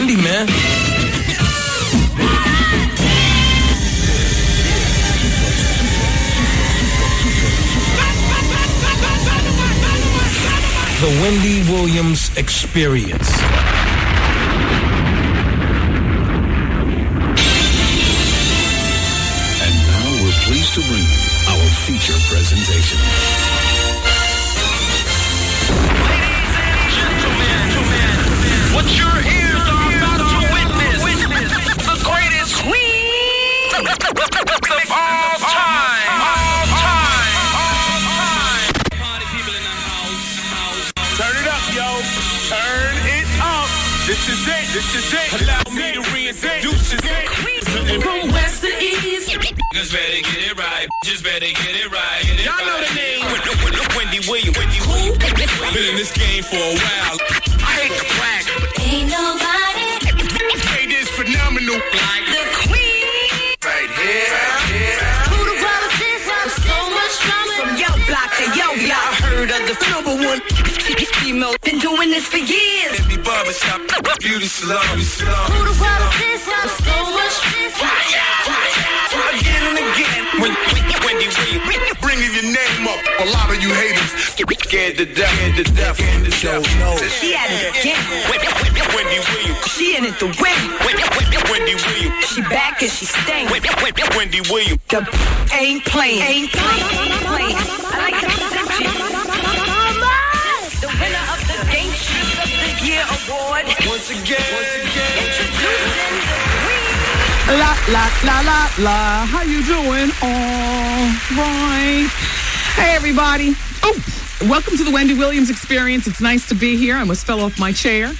Wendy, man. The Wendy Williams Experience. And now we're pleased to bring you our feature presentation. Ladies and gentlemen, what your ears are about to witness, the greatest queen of all time. Party people in the house. Turn it up, yo. Turn it up. This is it. Allow me to reintroduce it. From west to east. Just better get it right. Y'all know the name. Wendy Williams. Been in this game for a while. I hate to brag. Ain't nobody It is phenomenal. like the queen. Right here. Who the world is this? So much drama. From yo block to yo block, heard of the number one female. Been doing this for years. Every barbershop, beauty salon. Who the world is this? So much Again and again. Wendy Williams, bringing your name up. A lot of you haters scared to death. She at it again. Wendy Williams. She in it to win. Wendy Williams. She back and she staying. Wendy Williams. The ain't playing. I like to present you the winner of the Game Shoes of the Year award. Once again. Introducing the queen. La, how you doing? All right. Hey, everybody. Oh, welcome to the Wendy Williams Experience. It's nice to be here. I almost fell off my chair.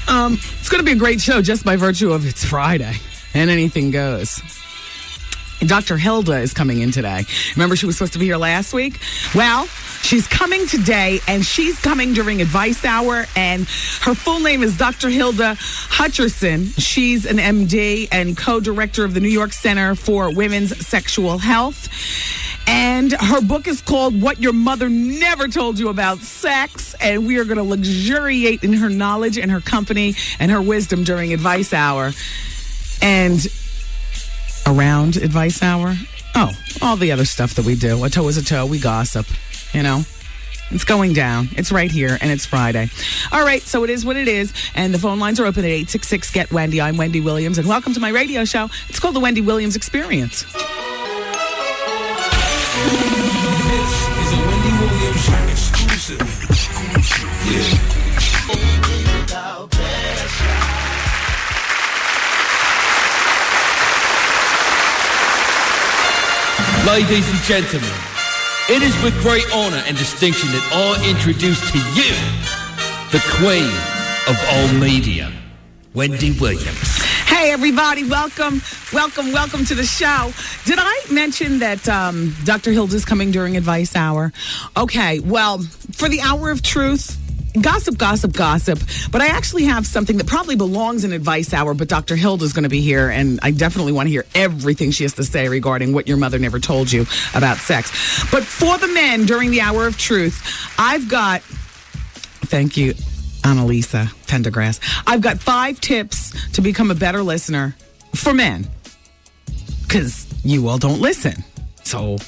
It's going to be a great show just by virtue of it's Friday and anything goes. Dr. Hilda is coming in today. Remember she was supposed to be here last week? Well, she's coming today, and she's coming during Advice Hour, and her full name is Dr. Hilda Hutcherson. She's an MD and co-director of the New York Center for Women's Sexual Health. And her book is called What Your Mother Never Told You About Sex. And we are going to luxuriate in her knowledge and her company and her wisdom during Advice Hour. And around Advice Hour, all the other stuff that we do. A toe is a toe. We gossip, It's going down. It's right here, and it's Friday. All right, so it is what it is, and the phone lines are open at 866-GET-WENDY. I'm Wendy Williams, and welcome to my radio show. It's called the Wendy Williams Experience. This is a Wendy Williams exclusive. Yeah. Ladies and gentlemen, it is with great honor and distinction that I introduce to you the queen of all media, Wendy Williams. Hey, everybody. Welcome to the show. Did I mention that Dr. Hilda's coming during Advice Hour? Okay, well, for the Hour of Truth, gossip. But I actually have something that probably belongs in Advice Hour, but Dr. Hilda's going to be here, and I definitely want to hear everything she has to say regarding what your mother never told you about sex. But for the men during the Hour of Truth, I've got, thank you, Annalisa Pendergrass. I've got 5 tips to become a better listener for men, because you all don't listen. So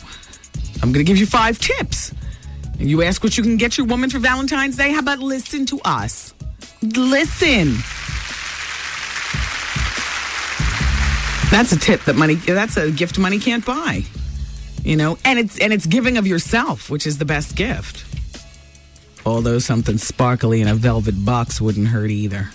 I'm going to give you 5 tips. You ask what you can get your woman for Valentine's Day? How about listen to us? Listen. That's a tip that's a gift money can't buy. And it's giving of yourself, which is the best gift. Although something sparkly in a velvet box wouldn't hurt either.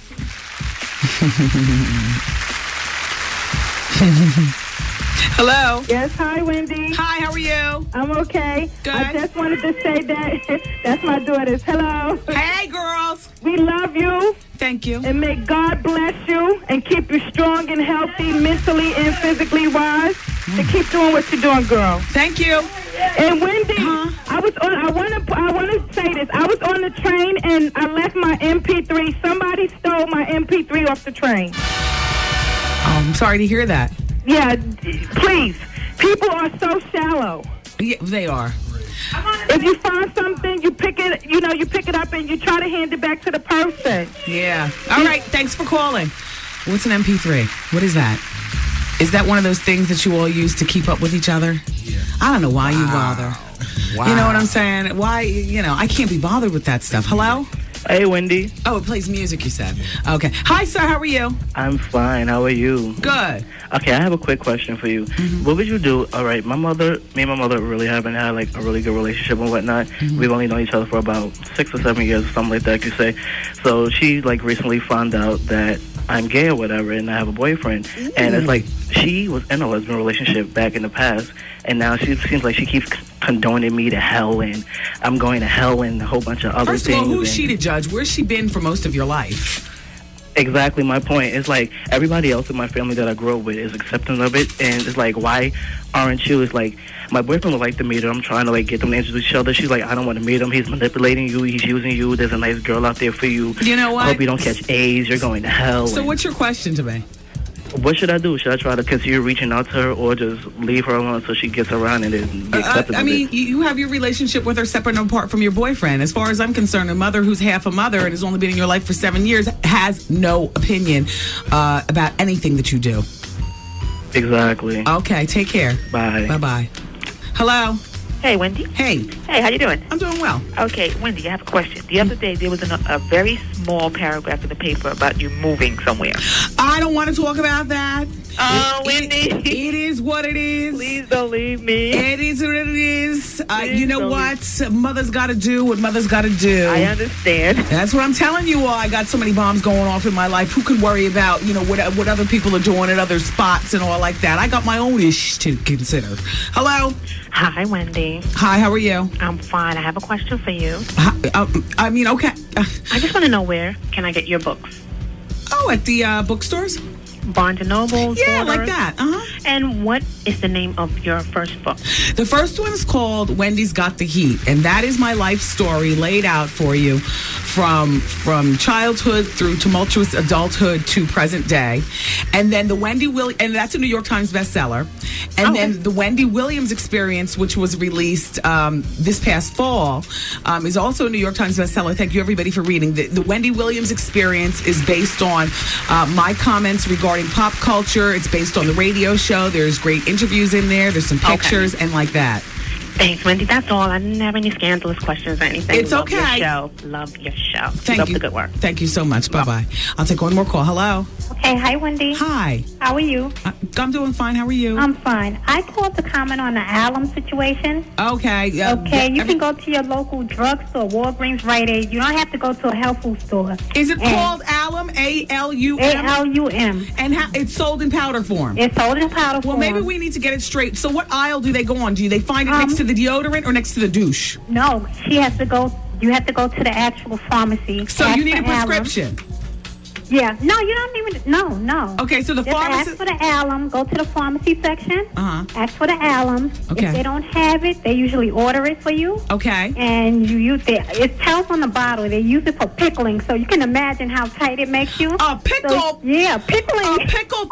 Hello. Yes, hi, Wendy. Hi, how are you? I'm okay. Good. I just wanted to say that that's my daughters. Hello. Hey, girls. We love you. Thank you. And may God bless you and keep you strong and healthy mentally and physically wise to keep doing what you're doing, girl. Thank you. And Wendy, I want to say this. I was on the train and I left my MP3. Somebody stole my MP3 off the train. Oh, I'm sorry to hear that. Yeah, please. People are so shallow. Yeah, they are. If you find something, you pick it up and you try to hand it back to the person. Yeah. All right. Thanks for calling. What's an MP3? What is that? Is that one of those things that you all use to keep up with each other? Yeah. I don't know why you bother. Wow. You know what I'm saying? Why, I can't be bothered with that stuff. Hello? Hey, Wendy. Oh, it plays music, you said. Okay. Hi, sir. How are you? I'm fine. How are you? Good. Okay, I have a quick question for you. Mm-hmm. What would you do? All right, me and my mother really haven't had, like, a really good relationship and whatnot. Mm-hmm. We've only known each other for about 6 or 7 years, something like that, you say. So she, like, recently found out that I'm gay or whatever, and I have a boyfriend. Mm. And it's like, she was in a lesbian relationship back in the past, and now she seems like she keeps condoning me to hell, and I'm going to hell, and a whole bunch of other things. First of all, who's she to judge? Where's she been for most of your life? Exactly my point. It's like everybody else in my family that I grew up with is accepting of it, and it's like, why aren't you? It's like, my boyfriend would like to meet her. I'm trying to, like, get them to introduce each other. She's like, I don't want to meet him. He's manipulating you. He's using you. There's a nice girl out there for you. You know what? I hope you don't catch AIDS. You're going to hell. So what's your question to me? What should I do? Should I try to continue reaching out to her, or just leave her alone so she gets around and be accepted? I mean, you have your relationship with her separate and apart from your boyfriend. As far as I'm concerned, a mother who's half a mother and has only been in your life for 7 years has no opinion about anything that you do. Exactly. Okay, take care. Bye. Bye-bye. Hello? Hey, Wendy. Hey. Hey, how you doing? I'm doing well. Okay, Wendy, I have a question. The other day, there was a very small paragraph in the paper about you moving somewhere. I don't want to talk about that. Oh, Wendy. It is what it is. Please don't leave me. It is what it is. You know what? Mother's got to do what mother's got to do. I understand. That's what I'm telling you all. I got so many bombs going off in my life. Who can worry about, what other people are doing at other spots and all like that? I got my own ish to consider. Hello? Hi, Wendy. Hi, how are you? I'm fine. I have a question for you. Okay. I just want to know, where can I get your books? Oh, at the bookstores? Barnes & Noble? Yeah, like that. Uh-huh. And what is the name of your first book? The first one is called Wendy's Got the Heat, and that is my life story laid out for you from childhood through tumultuous adulthood to present day. And then and that's a New York Times bestseller. And then the Wendy Williams Experience, which was released this past fall, is also a New York Times bestseller. Thank you, everybody, for reading. The Wendy Williams Experience is based on my comments regarding pop culture. It's based on the radio show. There's great interviews in there. There's some pictures and like that. Thanks, Wendy. That's all. I didn't have any scandalous questions or anything. It's okay. Love your show. Thank Love you. the good work. Thank you so much. Bye-bye. I'll take one more call. Hello. Okay, hi, Wendy. Hi. How are you? I'm doing fine. How are you? I'm fine. I called to comment on the alum situation. Okay. You can go to your local drugstore, Walgreens, Rite Aid. You don't have to go to a health food store. Is it called alum? A-L-U-M? A-L-U-M. And it's sold in powder form? It's sold in powder form. Well, maybe we need to get it straight. So what aisle do they go on? Do they find it next to the deodorant or next to the douche? No, you have to go to the actual pharmacy. So you need a prescription? Yeah. No, you don't even. No. Okay, so the pharmacy. Ask for the alum. Go to the pharmacy section. Ask for the alum. Okay. If they don't have it, they usually order it for you. Okay. And you use it. It tells on the bottle. They use it for pickling, so you can imagine how tight it makes you. Pickle. So, yeah, pickling. Pickle.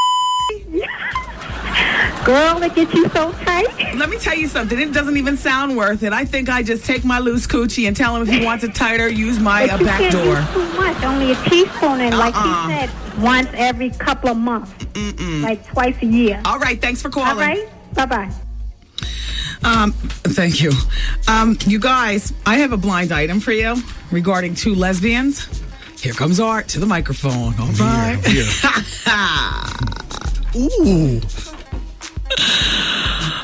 Girl, it gets you so tight. Let me tell you something. It doesn't even sound worth it. I think I just take my loose coochie and tell him if he wants it tighter, use my back door. Use too much. Only a teaspoon, and like he said, once every couple of months. Like twice a year. All right. Thanks for calling. All right. Bye-bye. Thank you. You guys, I have a blind item for you regarding 2 lesbians. Here comes Art to the microphone. All right. Ooh.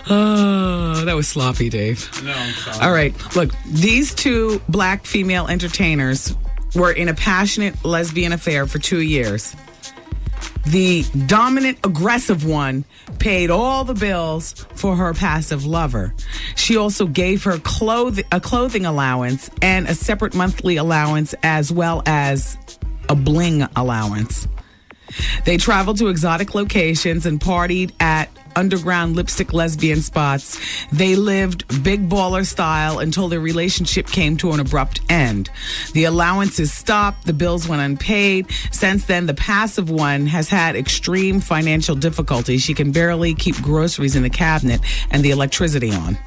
Oh, that was sloppy, Dave. No, I'm sorry. All right. Look, these 2 black female entertainers were in a passionate lesbian affair for 2 years. The dominant, aggressive one paid all the bills for her passive lover. She also gave her a clothing allowance and a separate monthly allowance, as well as a bling allowance. They traveled to exotic locations and partied at underground lipstick lesbian spots. They lived big baller style until their relationship came to an abrupt end. The allowances stopped, the bills went unpaid. Since then, the passive one has had extreme financial difficulties. She can barely keep groceries in the cabinet and the electricity on.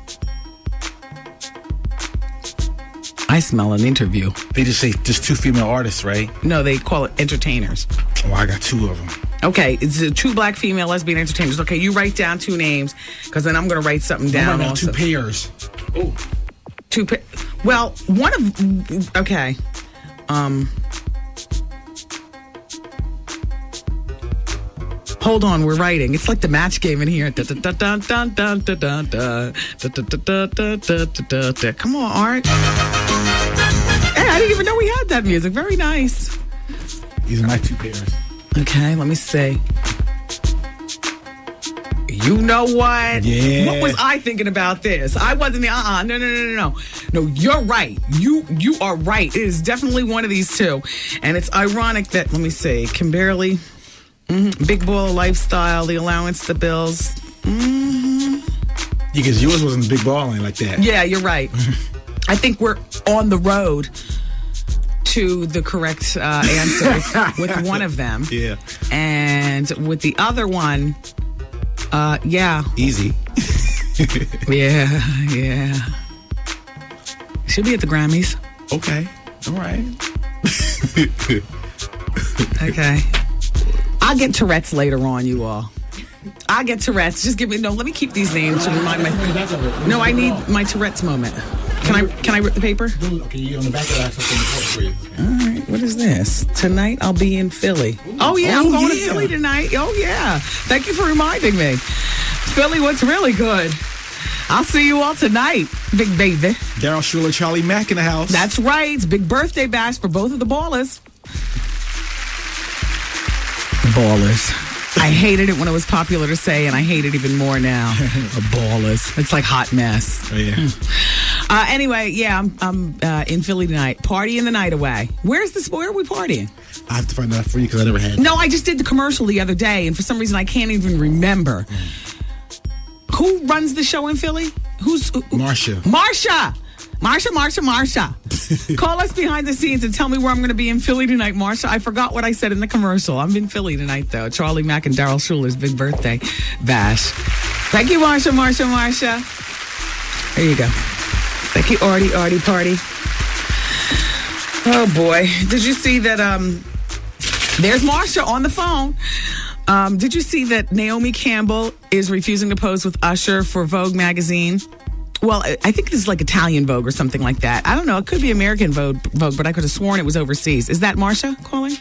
I smell an interview. They just say just 2 female artists, right? No, they call it entertainers. Oh, I got 2 of them. Okay, it's 2 black female lesbian entertainers. Okay, you write down 2 names, because then I'm going to write something down also. 2 pairs. Oh. 2 well, one of... Okay. Hold on, we're writing. It's like the match game in here. Come on, Art. Hey, I didn't even know we had that music. Very nice. These are my 2 pairs. Okay, let me see. You know what? Yeah. What was I thinking about this? I wasn't. No. No, you're right. You are right. It is definitely one of these 2, and it's ironic that. Let me see. Kimberly. Big Baller Lifestyle, The Allowance, The Bills. Because yours wasn't big balling like that. Yeah, you're right. I think we're on the road to the correct answer with one of them. Yeah. And with the other one, yeah. Easy. Yeah. She'll be at the Grammys. Okay. All right. Okay. I'll get Tourette's later on, you all. I'll get Tourette's. Just give me let me keep these names to remind me. No, I need my Tourette's moment. Can I rip the paper? Okay, on the back of that for you. All right, what is this? Tonight I'll be in Philly. Oh yeah, I'm going to Philly tonight. Oh yeah. Thank you for reminding me. Philly, what's really good? I'll see you all tonight, big baby. Daryl Schuler, Charlie Mack in the house. That's right. It's big birthday bash for both of the ballers. Ballers. I hated it when it was popular to say, and I hate it even more now. Ballers. It's like hot mess. Oh, yeah. Anyway, yeah, I'm in Philly tonight. Partying the night away. Where are we partying? I have to find out for you because I never had. No, I just did the commercial the other day, and for some reason I can't even remember. Who runs the show in Philly? Marsha. Marsha. Call us behind the scenes and tell me where I'm going to be in Philly tonight, Marsha. I forgot what I said in the commercial. I'm in Philly tonight, though. Charlie Mack and Daryl Schuler's big birthday bash. Thank you, Marsha. There you go. Thank you, Artie Party. Oh, boy. Did you see that, there's Marsha on the phone. Did you see that Naomi Campbell is refusing to pose with Usher for Vogue magazine? Well, I think this is like Italian Vogue or something like that. I don't know. It could be American Vogue, but I could have sworn it was overseas. Is that Marsha calling?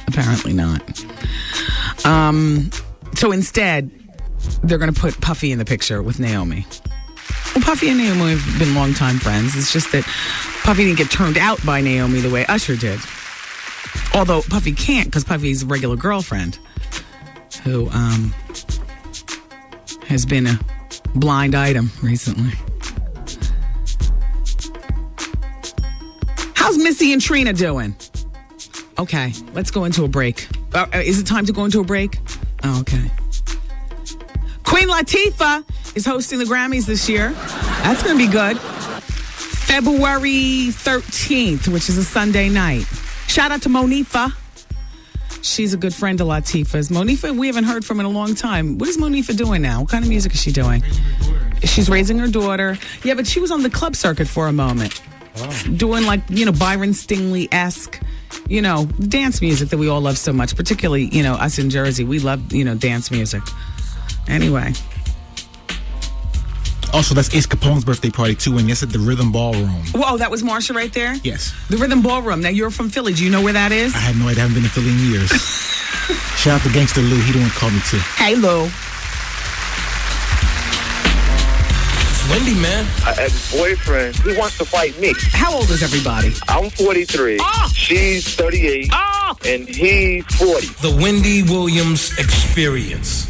Apparently not. So instead, they're going to put Puffy in the picture with Naomi. Well, Puffy and Naomi have been longtime friends. It's just that Puffy didn't get turned out by Naomi the way Usher did. Although Puffy can't, because Puffy's a regular girlfriend who has been a blind item recently. How's Missy and Trina doing? Okay, let's go into a break. Is it time to go into a break? Oh, okay. Queen Latifah is hosting the Grammys this year. That's going to be good. February 13th, which is a Sunday night. Shout out to Monifa. She's a good friend of Latifah's. Monifa, we haven't heard from in a long time. What is Monifa doing now? What kind of music is she doing? She's raising her daughter. Yeah, but she was on the club circuit for a moment. Oh. Doing like, Byron Stingley-esque, dance music that we all love so much, particularly, us in Jersey. We love, dance music. Anyway. Also, that's Ace Capone's birthday party, too, and it's at the Rhythm Ballroom. Whoa, that was Marsha right there? Yes. The Rhythm Ballroom. Now, you're from Philly. Do you know where that is? I have no idea. I haven't been to Philly in years. Shout out to Gangster Lou. He the one called me, too. Hey, Lou. It's Wendy, man. Ex-boyfriend, he wants to fight me. How old is everybody? I'm 43. Oh! She's 38. Oh! And he's 40. The Wendy Williams Experience.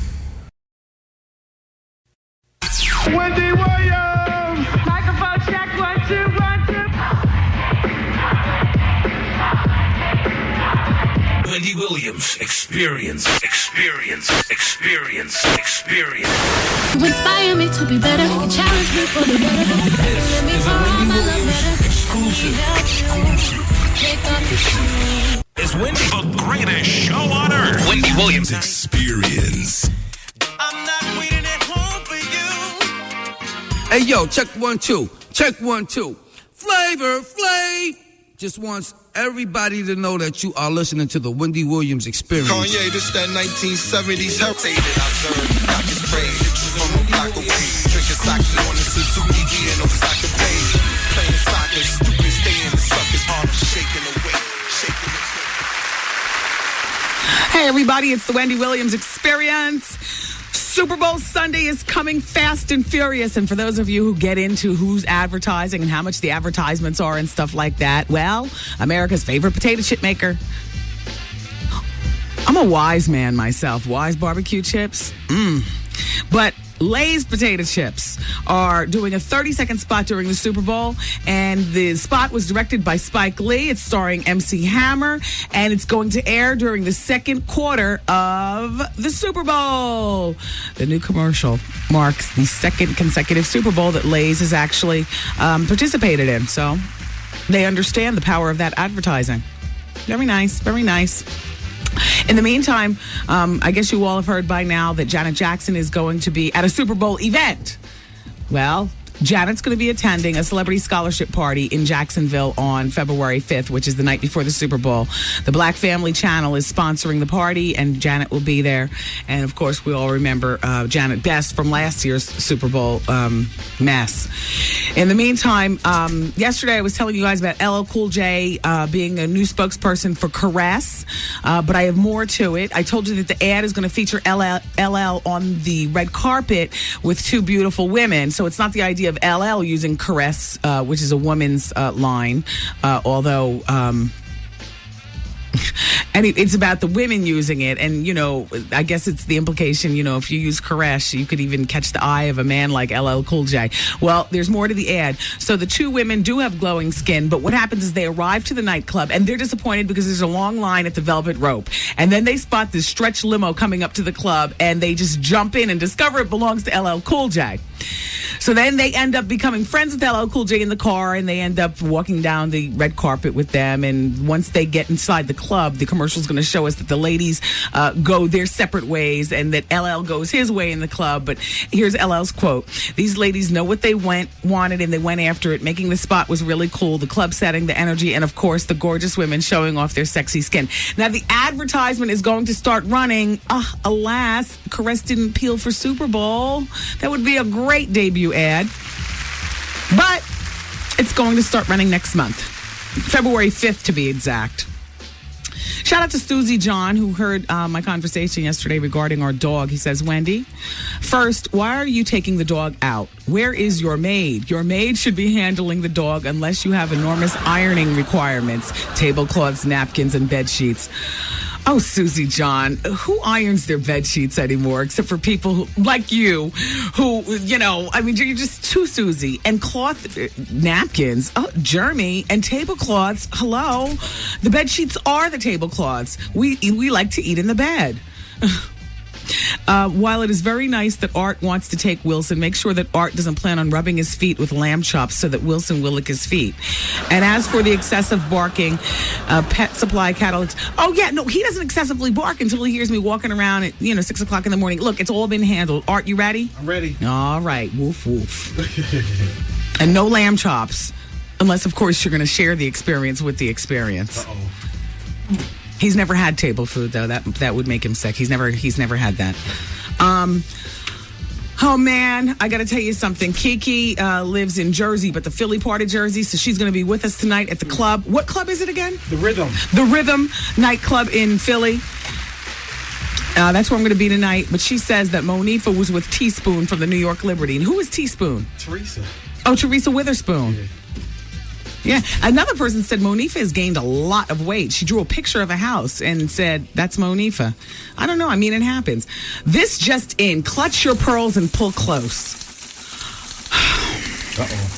Wendy Williams! Microphone check, 1, 2, 1, 2. Wendy Williams Experience. You inspire me to be better. You challenge me for the better. This is a Wendy Williams exclusive. It's Wendy. The greatest show on earth. Wendy Williams Experience. I'm not waiting at home for you. Hey, yo, check 1, 2. Check 1, 2. Flavor Flay just wants everybody to know that you are listening to the Wendy Williams Experience. Kanye, this that 1970s heritage that I served. Got this praise from a block away. Drinking sake on the Suzuki G and Osaka Bay. Playing soccer, stupid, staying the suckers, arms shaking away. Hey, everybody, it's the Wendy Williams Experience. Super Bowl Sunday is coming fast and furious. And for those of you who get into who's advertising and how much the advertisements are and stuff like that, well, America's favorite potato chip maker. I'm a Wise man myself. Wise barbecue chips. But Lay's potato chips are doing a 30-second spot during the Super Bowl, and the spot was directed by Spike Lee. It's starring MC Hammer, and it's going to air during the second quarter of the Super Bowl. The new commercial marks the second consecutive Super Bowl that Lay's has actually participated in, so they understand the power of that advertising. Very nice, very nice. In the meantime, I guess you all have heard by now that Janet Jackson is going to be at a Super Bowl event. Well, Janet's going to be attending a celebrity scholarship party in Jacksonville on February 5th, which is the night before the Super Bowl. The Black Family Channel is sponsoring the party, and Janet will be there. And, of course, we all remember Janet best from last year's Super Bowl mess. In the meantime, yesterday I was telling you guys about LL Cool J being a new spokesperson for Caress, but I have more to it. I told you that the ad is going to feature LL on the red carpet with two beautiful women, so it's not the idea of LL using Caress, which is a woman's line, although and it's about the women using it. And, you know, I guess it's the implication, you know, if you use Caress, you could even catch the eye of a man like LL Cool J. Well, there's more to the ad. So the two women do have glowing skin, but what happens is they arrive to the nightclub and they're disappointed because there's a long line at the Velvet Rope. And then they spot this stretch limo coming up to the club and they just jump in and discover it belongs to LL Cool J. So then they end up becoming friends with LL Cool J in the car, and they end up walking down the red carpet with them. And once they get inside the club, the commercial is going to show us that the ladies go their separate ways and that LL goes his way in the club. But here's LL's quote. These ladies know what they wanted, and they went after it. Making the spot was really cool. The club setting, the energy, and, of course, the gorgeous women showing off their sexy skin. Now, the advertisement is going to start running. Alas, Caress didn't peel for Super Bowl. That would be a great debut ad. But it's going to start running next month. February 5th, to be exact. Shout out to Susie John, who heard my conversation yesterday regarding our dog. He says, Wendy, first, why are you taking the dog out? Where is your maid? Your maid should be handling the dog unless you have enormous ironing requirements, tablecloths, napkins, and bed sheets. Oh, Susie John, who irons their bed sheets anymore except for people who, like you, who, you know, I mean, you're just too Susie. And cloth napkins, Jeremy, and tablecloths, hello. The bed sheets are the tablecloths. We like to eat in the bed. While it is very nice that Art wants to take Wilson, make sure that Art doesn't plan on rubbing his feet with lamb chops so that Wilson will lick his feet. And as for the excessive barking, pet supply catalogs. Oh, yeah, no, he doesn't excessively bark until he hears me walking around at, 6 o'clock in the morning. Look, it's all been handled. Art, you ready? I'm ready. All right. Woof, woof. And no lamb chops. Unless, of course, you're going to share the experience with the experience. Uh-oh. He's never had table food, though. That would make him sick. He's never had that. Oh, man, I got to tell you something. Kiki lives in Jersey, but the Philly part of Jersey, so she's going to be with us tonight at the club. What club is it again? The Rhythm. The Rhythm nightclub in Philly. That's where I'm going to be tonight. But she says that Monifa was with Teaspoon from the New York Liberty. And who is Teaspoon? Teresa. Oh, Teresa Witherspoon. Yeah. Another person said Monifa has gained a lot of weight. She drew a picture of a house and said, that's Monifa. I don't know. I mean, it happens. This just in. Clutch your pearls and pull close. Uh-oh.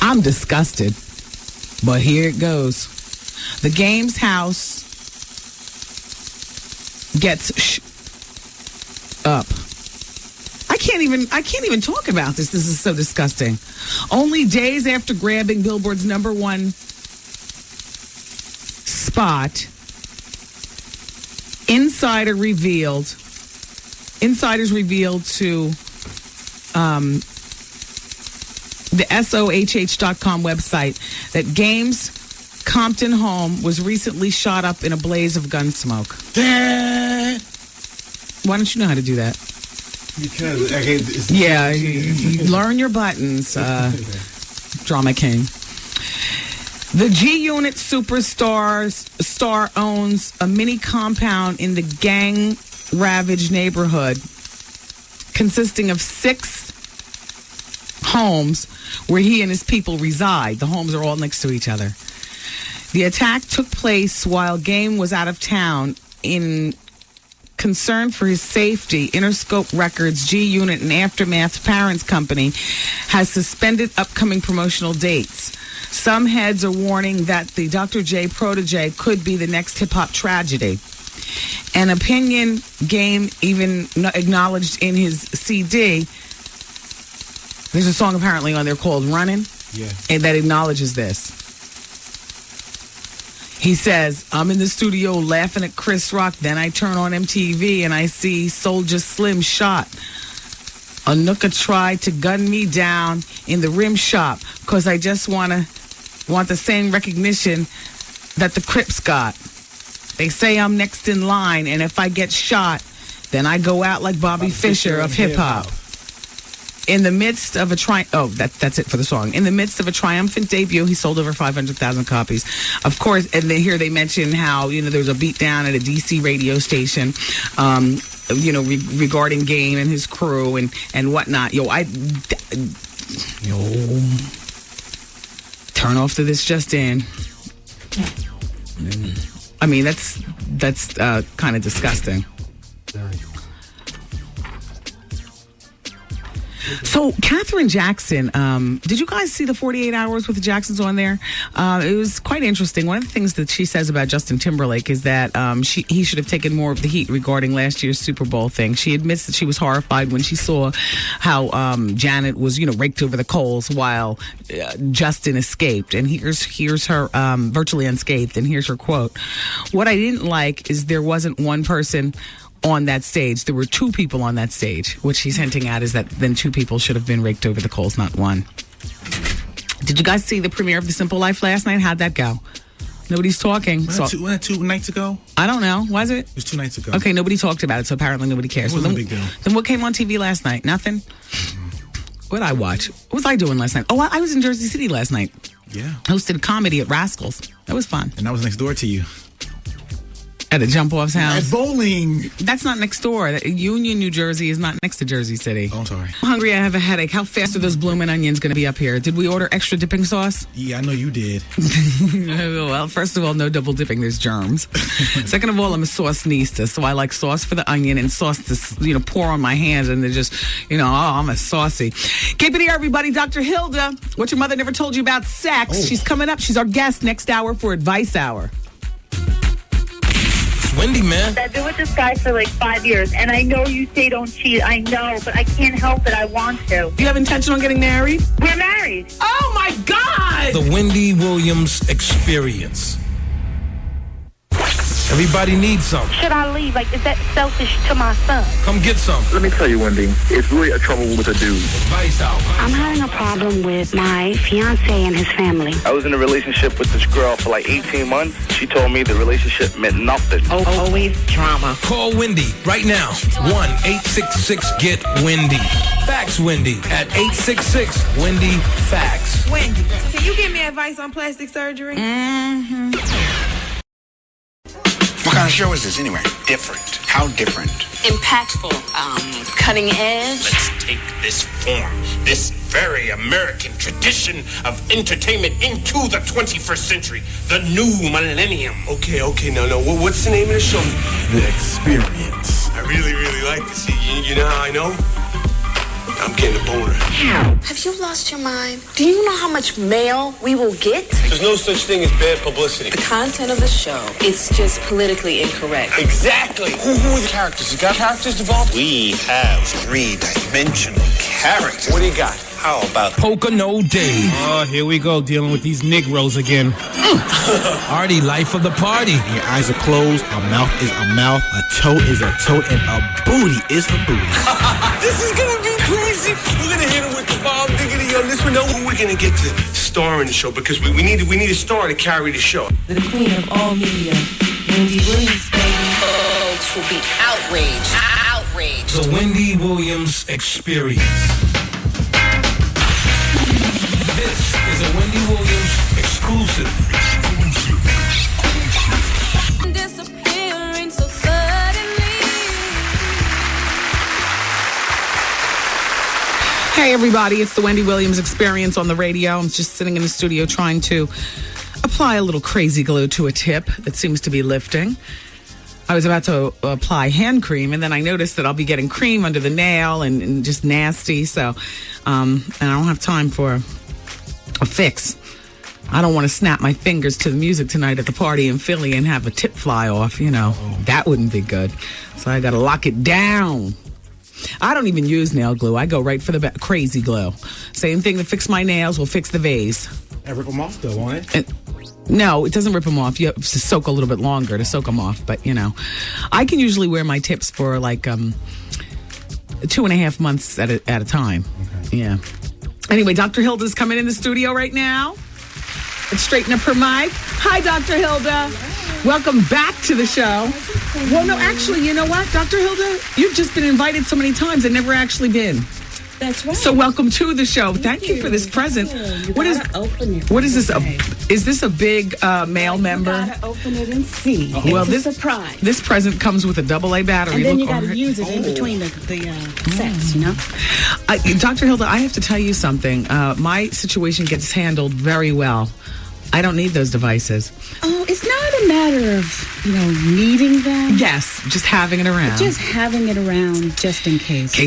I'm disgusted. But here it goes. The Games house gets up. I can't even talk about this. This is so disgusting. Only days after grabbing Billboard's #1 spot, insiders revealed to the SOHH.com website, that Game's Compton home was recently shot up in a blaze of gun smoke. Dad. Why don't you know how to do that? Because you learn your buttons, Drama King. The G-Unit star owns a mini compound in the gang-ravaged neighborhood consisting of 6 homes where he and his people reside. The homes are all next to each other. The attack took place while Game was out of town. In concern for his safety, Interscope Records, G-Unit, and Aftermath Parents Company has suspended upcoming promotional dates. Some heads are warning that the Dr. J protege could be the next hip-hop tragedy. An opinion Game even acknowledged in his CD. There's a song apparently on there called Runnin', and that acknowledges this. He says, I'm in the studio laughing at Chris Rock, then I turn on MTV and I see Soulja Slim shot. A nooka tried to gun me down in the rim shop because I just want the same recognition that the Crips got. They say I'm next in line, and if I get shot, then I go out like Bobby Fischer of hip-hop. In the midst of a that's it for the song. In the midst of a triumphant debut, he sold over 500,000 copies. Of course, and then here they mention how, there was a beatdown at a DC radio station, regarding Game and his crew and whatnot. Turn off to this just in. I mean, that's kind of disgusting. So, Katherine Jackson, did you guys see the 48 Hours with the Jacksons on there? It was quite interesting. One of the things that she says about Justin Timberlake is that he should have taken more of the heat regarding last year's Super Bowl thing. She admits that she was horrified when she saw how Janet was, raked over the coals while Justin escaped. And here's her virtually unscathed, and here's her quote. What I didn't like is there wasn't one person on that stage. There were 2 people on that stage. What she's hinting at is that then 2 people should have been raked over the coals, not one. Did you guys see the premiere of The Simple Life last night? How'd that go? Nobody's talking. Wasn't that 2 nights ago? I don't know. Was it? It was 2 nights ago. Okay, nobody talked about it, so apparently nobody cares. It wasn't a big deal. Then what came on TV last night? Nothing? What did I watch? What was I doing last night? Oh, I was in Jersey City last night. Yeah. Hosted comedy at Rascals. That was fun. And I was next door to you. At a jump-off's house. At bowling. That's not next door. Union, New Jersey is not next to Jersey City. Oh, I'm sorry. I'm hungry. I have a headache. How fast are those bloomin' onions going to be up here? Did we order extra dipping sauce? Yeah, I know you did. Well, first of all, no double dipping. There's germs. Second of all, I'm a sauce-nista, so I like sauce for the onion and sauce to, pour on my hands, and they're just, I'm a saucy. Keep it here, everybody. Dr. Hilda, what your mother never told you about sex. Oh. She's coming up. She's our guest next hour for Advice Hour. Wendy, man. I've been with this guy for like 5 years, and I know you say don't cheat. I know, but I can't help it. I want to. You have intention on getting married? We're married. Oh, my God! The Wendy Williams Experience. Everybody needs some. Should I leave? Is that selfish to my son? Come get some. Let me tell you, Wendy, it's really a trouble with a dude. Advice out. I'm having a problem with my fiance and his family. I was in a relationship with this girl for like 18 months. She told me the relationship meant nothing. Always drama. Call Wendy right now. 1-866-GET-WENDY. Fax Wendy at 866-WENDY-FAX. Wendy, can you give me advice on plastic surgery? Mm-hmm. What kind of show is this anyway? Different. How different? Impactful. Cutting edge. Let's take this form, this very American tradition of entertainment into the 21st century, the new millennium. Okay, no. What's the name of the show? The Experience. I really like this. You know how I know? I'm getting a boner. Have you lost your mind? Do you know how much mail we will get? There's no such thing as bad publicity. The content of the show, it's just politically incorrect. Exactly. Who are the characters? You got characters involved? We have three-dimensional characters. What do you got? How about Pocono Dave? Oh, here we go, dealing with these Negroes again. Artie, life of the party. Your eyes are closed, a mouth is a mouth, a toe is a toe, and a booty is a booty. This is gonna be crazy. We're gonna hit him with the bomb diggity Yo, listen, we know who we're gonna get to star in the show because we need a star to carry the show. The queen of all media, Wendy Williams, baby. Folks will be outraged. Outraged. The Wendy Williams Experience. This is a Wendy Williams exclusive. Disappearing so suddenly. Hey, everybody, it's the Wendy Williams Experience on the radio. I'm just sitting in the studio trying to apply a little crazy glue to a tip that seems to be lifting. I was about to apply hand cream, and then I noticed that I'll be getting cream under the nail and just nasty. So, and I don't have time for a fix. I don't want to snap my fingers to the music tonight at the party in Philly and have a tip fly off. You know, that wouldn't be good. So I got to lock it down. I don't even use nail glue. I go right for the crazy glue. Same thing that fixed my nails will fix the vase. And rip them off, though, won't it? No, it doesn't rip them off. You have to soak a little bit longer to soak them off. But, you know, I can usually wear my tips for like 2.5 months at a time. Okay. Yeah. Anyway, Dr. Hilda's coming in the studio right now. Let's straighten up her mic. Hi, Dr. Hilda. Hello. Welcome back to the show. Well, no, actually, you know what, Dr. Hilda? You've just been invited so many times and never actually been. That's right. So welcome to the show. Thank you for this present. What is this? Is this a big male member? You gotta open it and see. Well, it's a surprise. This present comes with a AA battery. And then you gotta use it in between the sets, you know? Dr. Hilda, I have to tell you something. My situation gets handled very well. I don't need those devices. Oh, it's not a matter of, needing them. Yes, just having it around. Just having it around just in case. In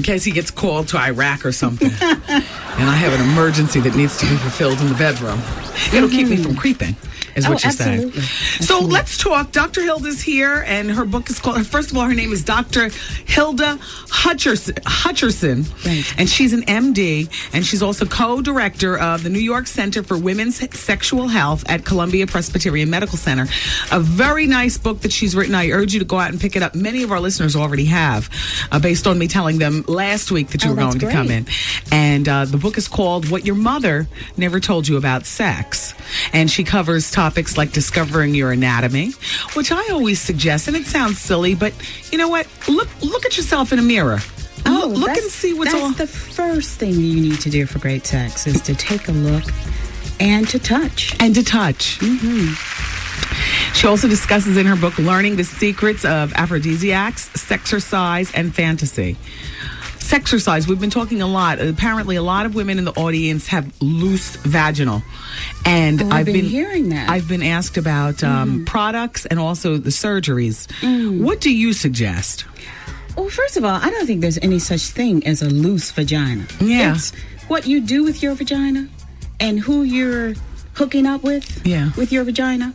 case he gets called to Iraq or something. And I have an emergency that needs to be fulfilled in the bedroom. It'll keep me from creeping, is what you're saying. So let's talk. Dr. Hilda's here, and her book is called, first of all, her name is Dr. Hilda Hutcherson. Right. And she's an MD, and she's also co-director of the New York Center for Women's Sexual Health at Columbia Presbyterian Medical Center. A very nice book that she's written. I urge you to go out and pick it up. Many of our listeners already have, based on me telling them last week that you were going to come in. And the book is called What Your Mother Never Told You About Sex. And she covers topics like discovering your anatomy, which I always suggest, and it sounds silly, but you know what? Look at yourself in a mirror. Look and see what's all. That's the first thing you need to do for great sex is to take a look and to touch. Mm-hmm. She also discusses in her book learning the secrets of aphrodisiacs, sexercise, and fantasy. Sexercise, we've been talking a lot. Apparently, a lot of women in the audience have loose vaginal. And I've been hearing that. I've been asked about products and also the surgeries. What do you suggest? Well, first of all, I don't think there's any such thing as a loose vagina. Yeah. It's what you do with your vagina and who you're hooking up with your vagina.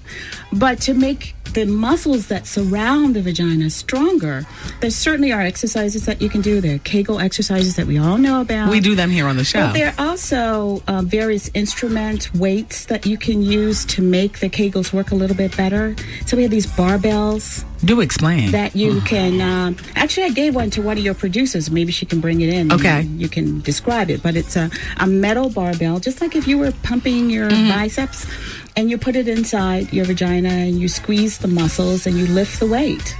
But to make the muscles that surround the vagina stronger, there certainly are exercises that you can do. There are Kegel exercises that we all know about. We do them here on the show. But there are also various instruments, weights that you can use to make the Kegels work a little bit better. So we have these barbells. Do explain. That you can... actually, I gave one to one of your producers. Maybe she can bring it in. Okay. You can describe it. But it's a metal barbell, just like if you were pumping your biceps. And you put it inside your vagina and you squeeze the muscles and you lift the weight.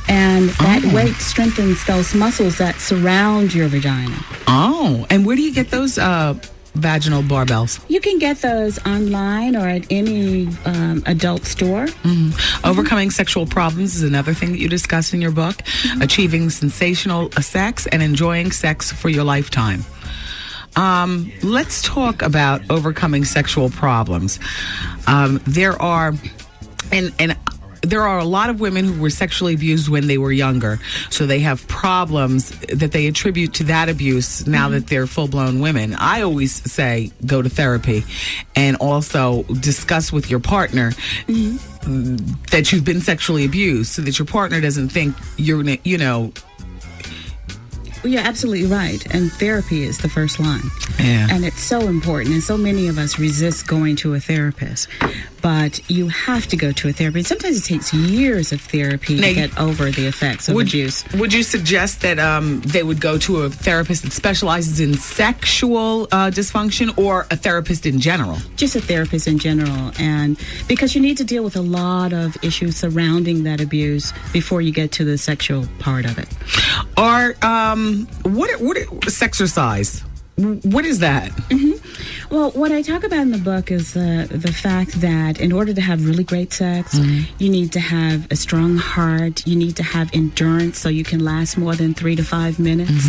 And that weight strengthens those muscles that surround your vagina. Oh, and where do you get those vaginal barbells? You can get those online or at any adult store. Overcoming sexual problems is another thing that you discuss in your book. Achieving sensational sex and enjoying sex for your lifetime. Let's talk about overcoming sexual problems. There are a lot of women who were sexually abused when they were younger, so they have problems that they attribute to that abuse now that they're full-blown women. I always say go to therapy and also discuss with your partner that you've been sexually abused so that your partner doesn't think you're, You're absolutely right. And therapy is the first line. Yeah. And it's so important. And so many of us resist going to a therapist. But you have to go to a therapist. Sometimes it takes years of therapy to get over the effects of abuse. Would you suggest that they would go to a therapist that specializes in sexual dysfunction, or a therapist in general? Just a therapist in general. And because you need to deal with a lot of issues surrounding that abuse before you get to the sexual part of it. Or what sexercise? What is that? Well, what I talk about in the book is the fact that in order to have really great sex, you need to have a strong heart. You need to have endurance so you can last more than 3 to 5 minutes.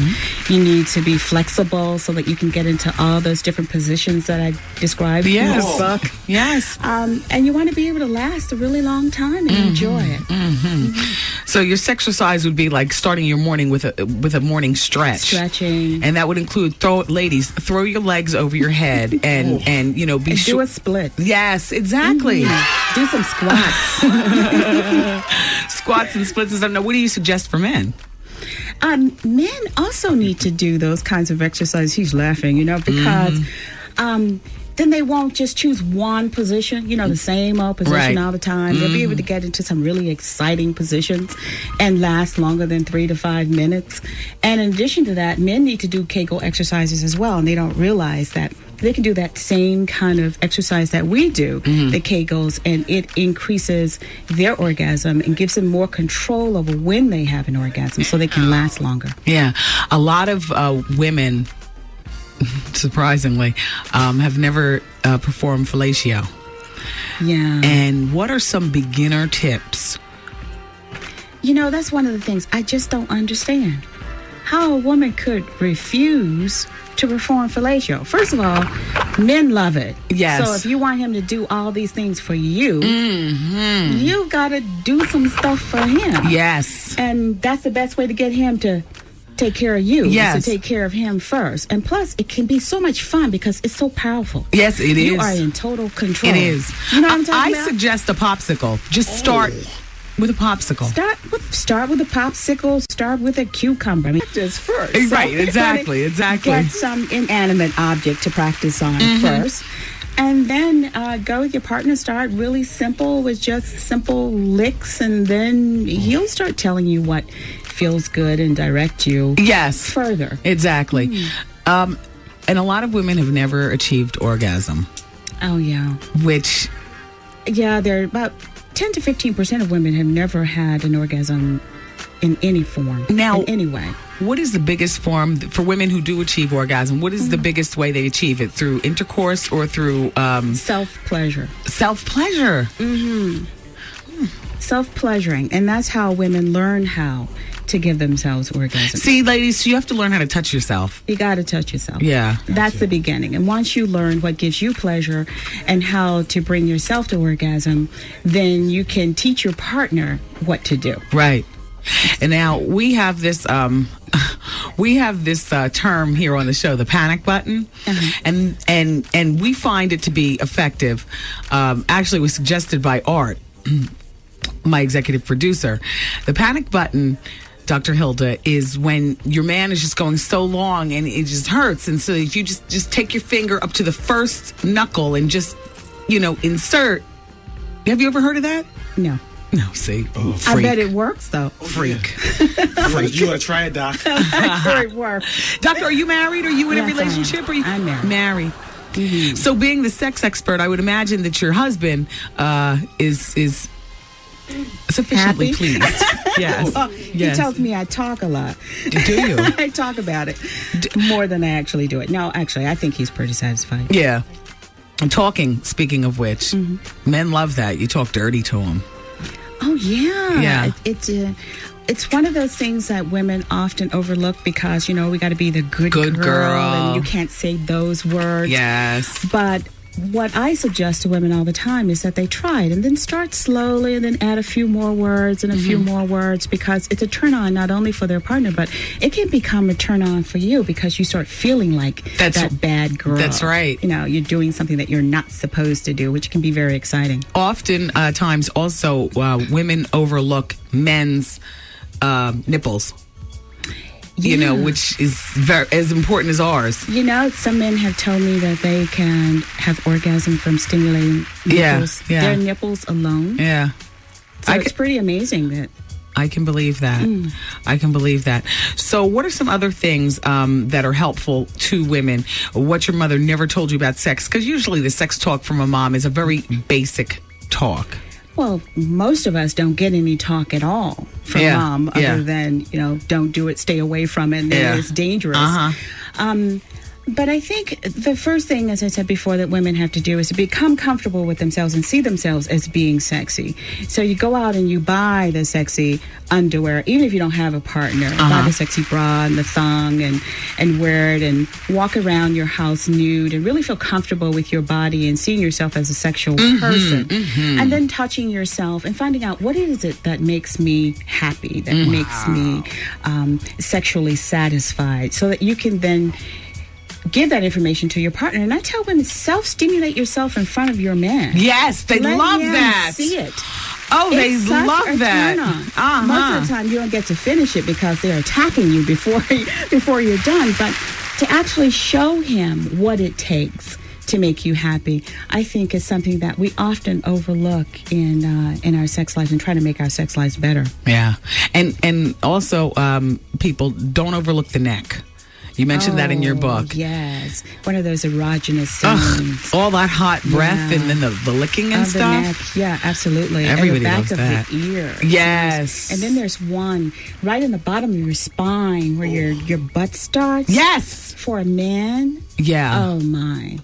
You need to be flexible so that you can get into all those different positions that I described in the book. Yes. And you want to be able to last a really long time and enjoy it. So your sexercise would be like starting your morning with a morning stretch. Stretching. And that would include, ladies, throw your legs over your head and you know, be do a split. Yes, exactly. Do some squats. Squats and splits and stuff. Now, what do you suggest for men? Men also need to do those kinds of exercises. He's laughing, because then they won't just choose one position, the same old position all the time. They'll be able to get into some really exciting positions and last longer than 3 to 5 minutes. And in addition to that, men need to do Kegel exercises as well, and they don't realize that they can do that same kind of exercise that we do, the Kegels, and it increases their orgasm and gives them more control over when they have an orgasm so they can last longer. Yeah. A lot of women, surprisingly, have never performed fellatio. Yeah. And what are some beginner tips? That's one of the things I just don't understand. How a woman could refuse to perform fellatio. First of all, men love it. Yes. So if you want him to do all these things for you, you got to do some stuff for him. Yes. And that's the best way to get him to take care of you. Yes. Is to take care of him first. And plus, it can be so much fun because it's so powerful. Yes, it is. You are in total control. It is. You know what I'm talking about? I suggest a popsicle. Just start with a popsicle. Start with a popsicle. Start with a cucumber. I mean, just first. Right, exactly. Get some inanimate object to practice on first. And then go with your partner. Start really simple with just simple licks, and then he'll start telling you what feels good and direct you further. Exactly. And a lot of women have never achieved orgasm. Oh, yeah. Which... Yeah, there are about 10 to 15% of women have never had an orgasm in any form. Now, in any way. What is the biggest form for women who do achieve orgasm? What is the biggest way they achieve it? Through intercourse or through self-pleasure? Self-pleasure. Self-pleasuring, and that's how women learn how to give themselves orgasms. See, ladies, you have to learn how to touch yourself. You got to touch yourself. Yeah. That's the beginning. And once you learn what gives you pleasure and how to bring yourself to orgasm, then you can teach your partner what to do. Right. And now we have this term here on the show, the panic button, and we find it to be effective. Actually, it was suggested by Art, my executive producer. The panic button, Dr. Hilda, is when your man is just going so long and it just hurts, and so if you just take your finger up to the first knuckle and just insert. Have you ever heard of that? No. No, see? I bet it works, though. Freak. You want to try it, Doc? I'm sure it works. Doctor, are you married? Are you in a relationship? I'm married. Married. So being the sex expert, I would imagine that your husband is sufficiently Happy? Pleased. Yes. Well, yes. He tells me I talk a lot. Do you? I talk about it more than I actually do it. No, actually, I think he's pretty satisfied. Yeah. And talking, speaking of which, men love that. You talk dirty to them. Oh, yeah. Yeah. It's one of those things that women often overlook because, we got to be the good girl. And you can't say those words. Yes. But what I suggest to women all the time is that they try it and then start slowly and then add a few more words and a few more words, because it's a turn on not only for their partner, but it can become a turn on for you because you start feeling like that bad girl. That's right. You're doing something that you're not supposed to do, which can be very exciting. Often times also women overlook men's nipples. you know, which is very as important as ours. You know, some men have told me that they can have orgasm from stimulating nipples. Their nipples alone. Yeah. So it's pretty amazing that. I can believe that. I can believe that. So what are some other things that are helpful to women? What your mother never told you about sex? Because usually the sex talk from a mom is a very basic talk. Well, most of us don't get any talk at all from mom other than, you know, don't do it, stay away from it, and it's dangerous. But I think the first thing, as I said before, that women have to do is to become comfortable with themselves and see themselves as being sexy. So you go out and you buy the sexy underwear, even if you don't have a partner. Buy the sexy bra and the thong and wear it and walk around your house nude and really feel comfortable with your body and seeing yourself as a sexual person. And then touching yourself and finding out what is it that makes me happy, that makes me sexually satisfied, so that you can then give that information to your partner. And I tell women, self-stimulate yourself in front of your man. Yes, they love that. See it. Oh, they love that. Turn on. Most of the time, you don't get to finish it because they're attacking you before you're done. But to actually show him what it takes to make you happy, I think is something that we often overlook in our sex lives and try to make our sex lives better. Yeah, and also people don't overlook the neck. You mentioned that in your book. Yes. One of those erogenous scenes. All that hot breath and then the licking and of stuff. The neck. Yeah, absolutely. Everybody and the back loves that. of the ear. Yes. And then there's one right in the bottom of your spine where your butt starts. Yes. For a man. Yeah. Oh, my.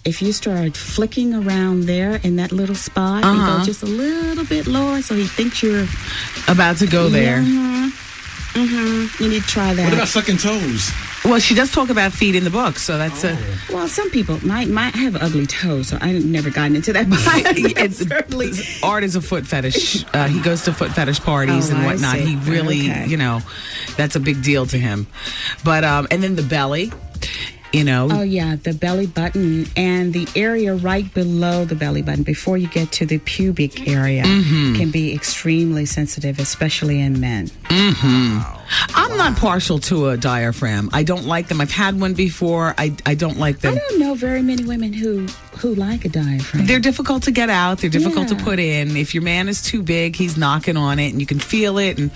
If you start flicking around there in that little spot and go just a little bit lower so he thinks you're about to go there. You need to try that. What about sucking toes? Well, she does talk about feet in the book, so that's Well, some people might have ugly toes, so I've never gotten into that. But Art is a foot fetish. He goes to foot fetish parties and whatnot. He really, you know, that's a big deal to him. But and then the belly. You know. Oh, yeah, the belly button and the area right below the belly button before you get to the pubic area can be extremely sensitive, especially in men. I'm not partial to a diaphragm. I don't like them. I've had one before. I don't like them. I don't know very many women who like a diaphragm. They're difficult to get out. They're difficult to put in. If your man is too big, he's knocking on it and you can feel it. And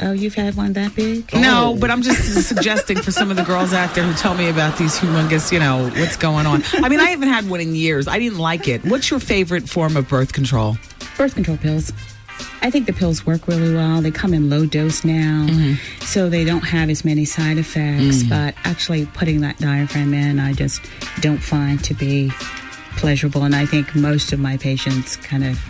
oh, you've had one that big? No, but I'm just suggesting for some of the girls out there who tell me about these humongous, you know, what's going on. I mean, I haven't had one in years. I didn't like it. What's your favorite form of birth control? Birth control pills. I think the pills work really well. They come in low dose now, so they don't have as many side effects. But actually putting that diaphragm in, I just don't find to be pleasurable. And I think most of my patients kind of,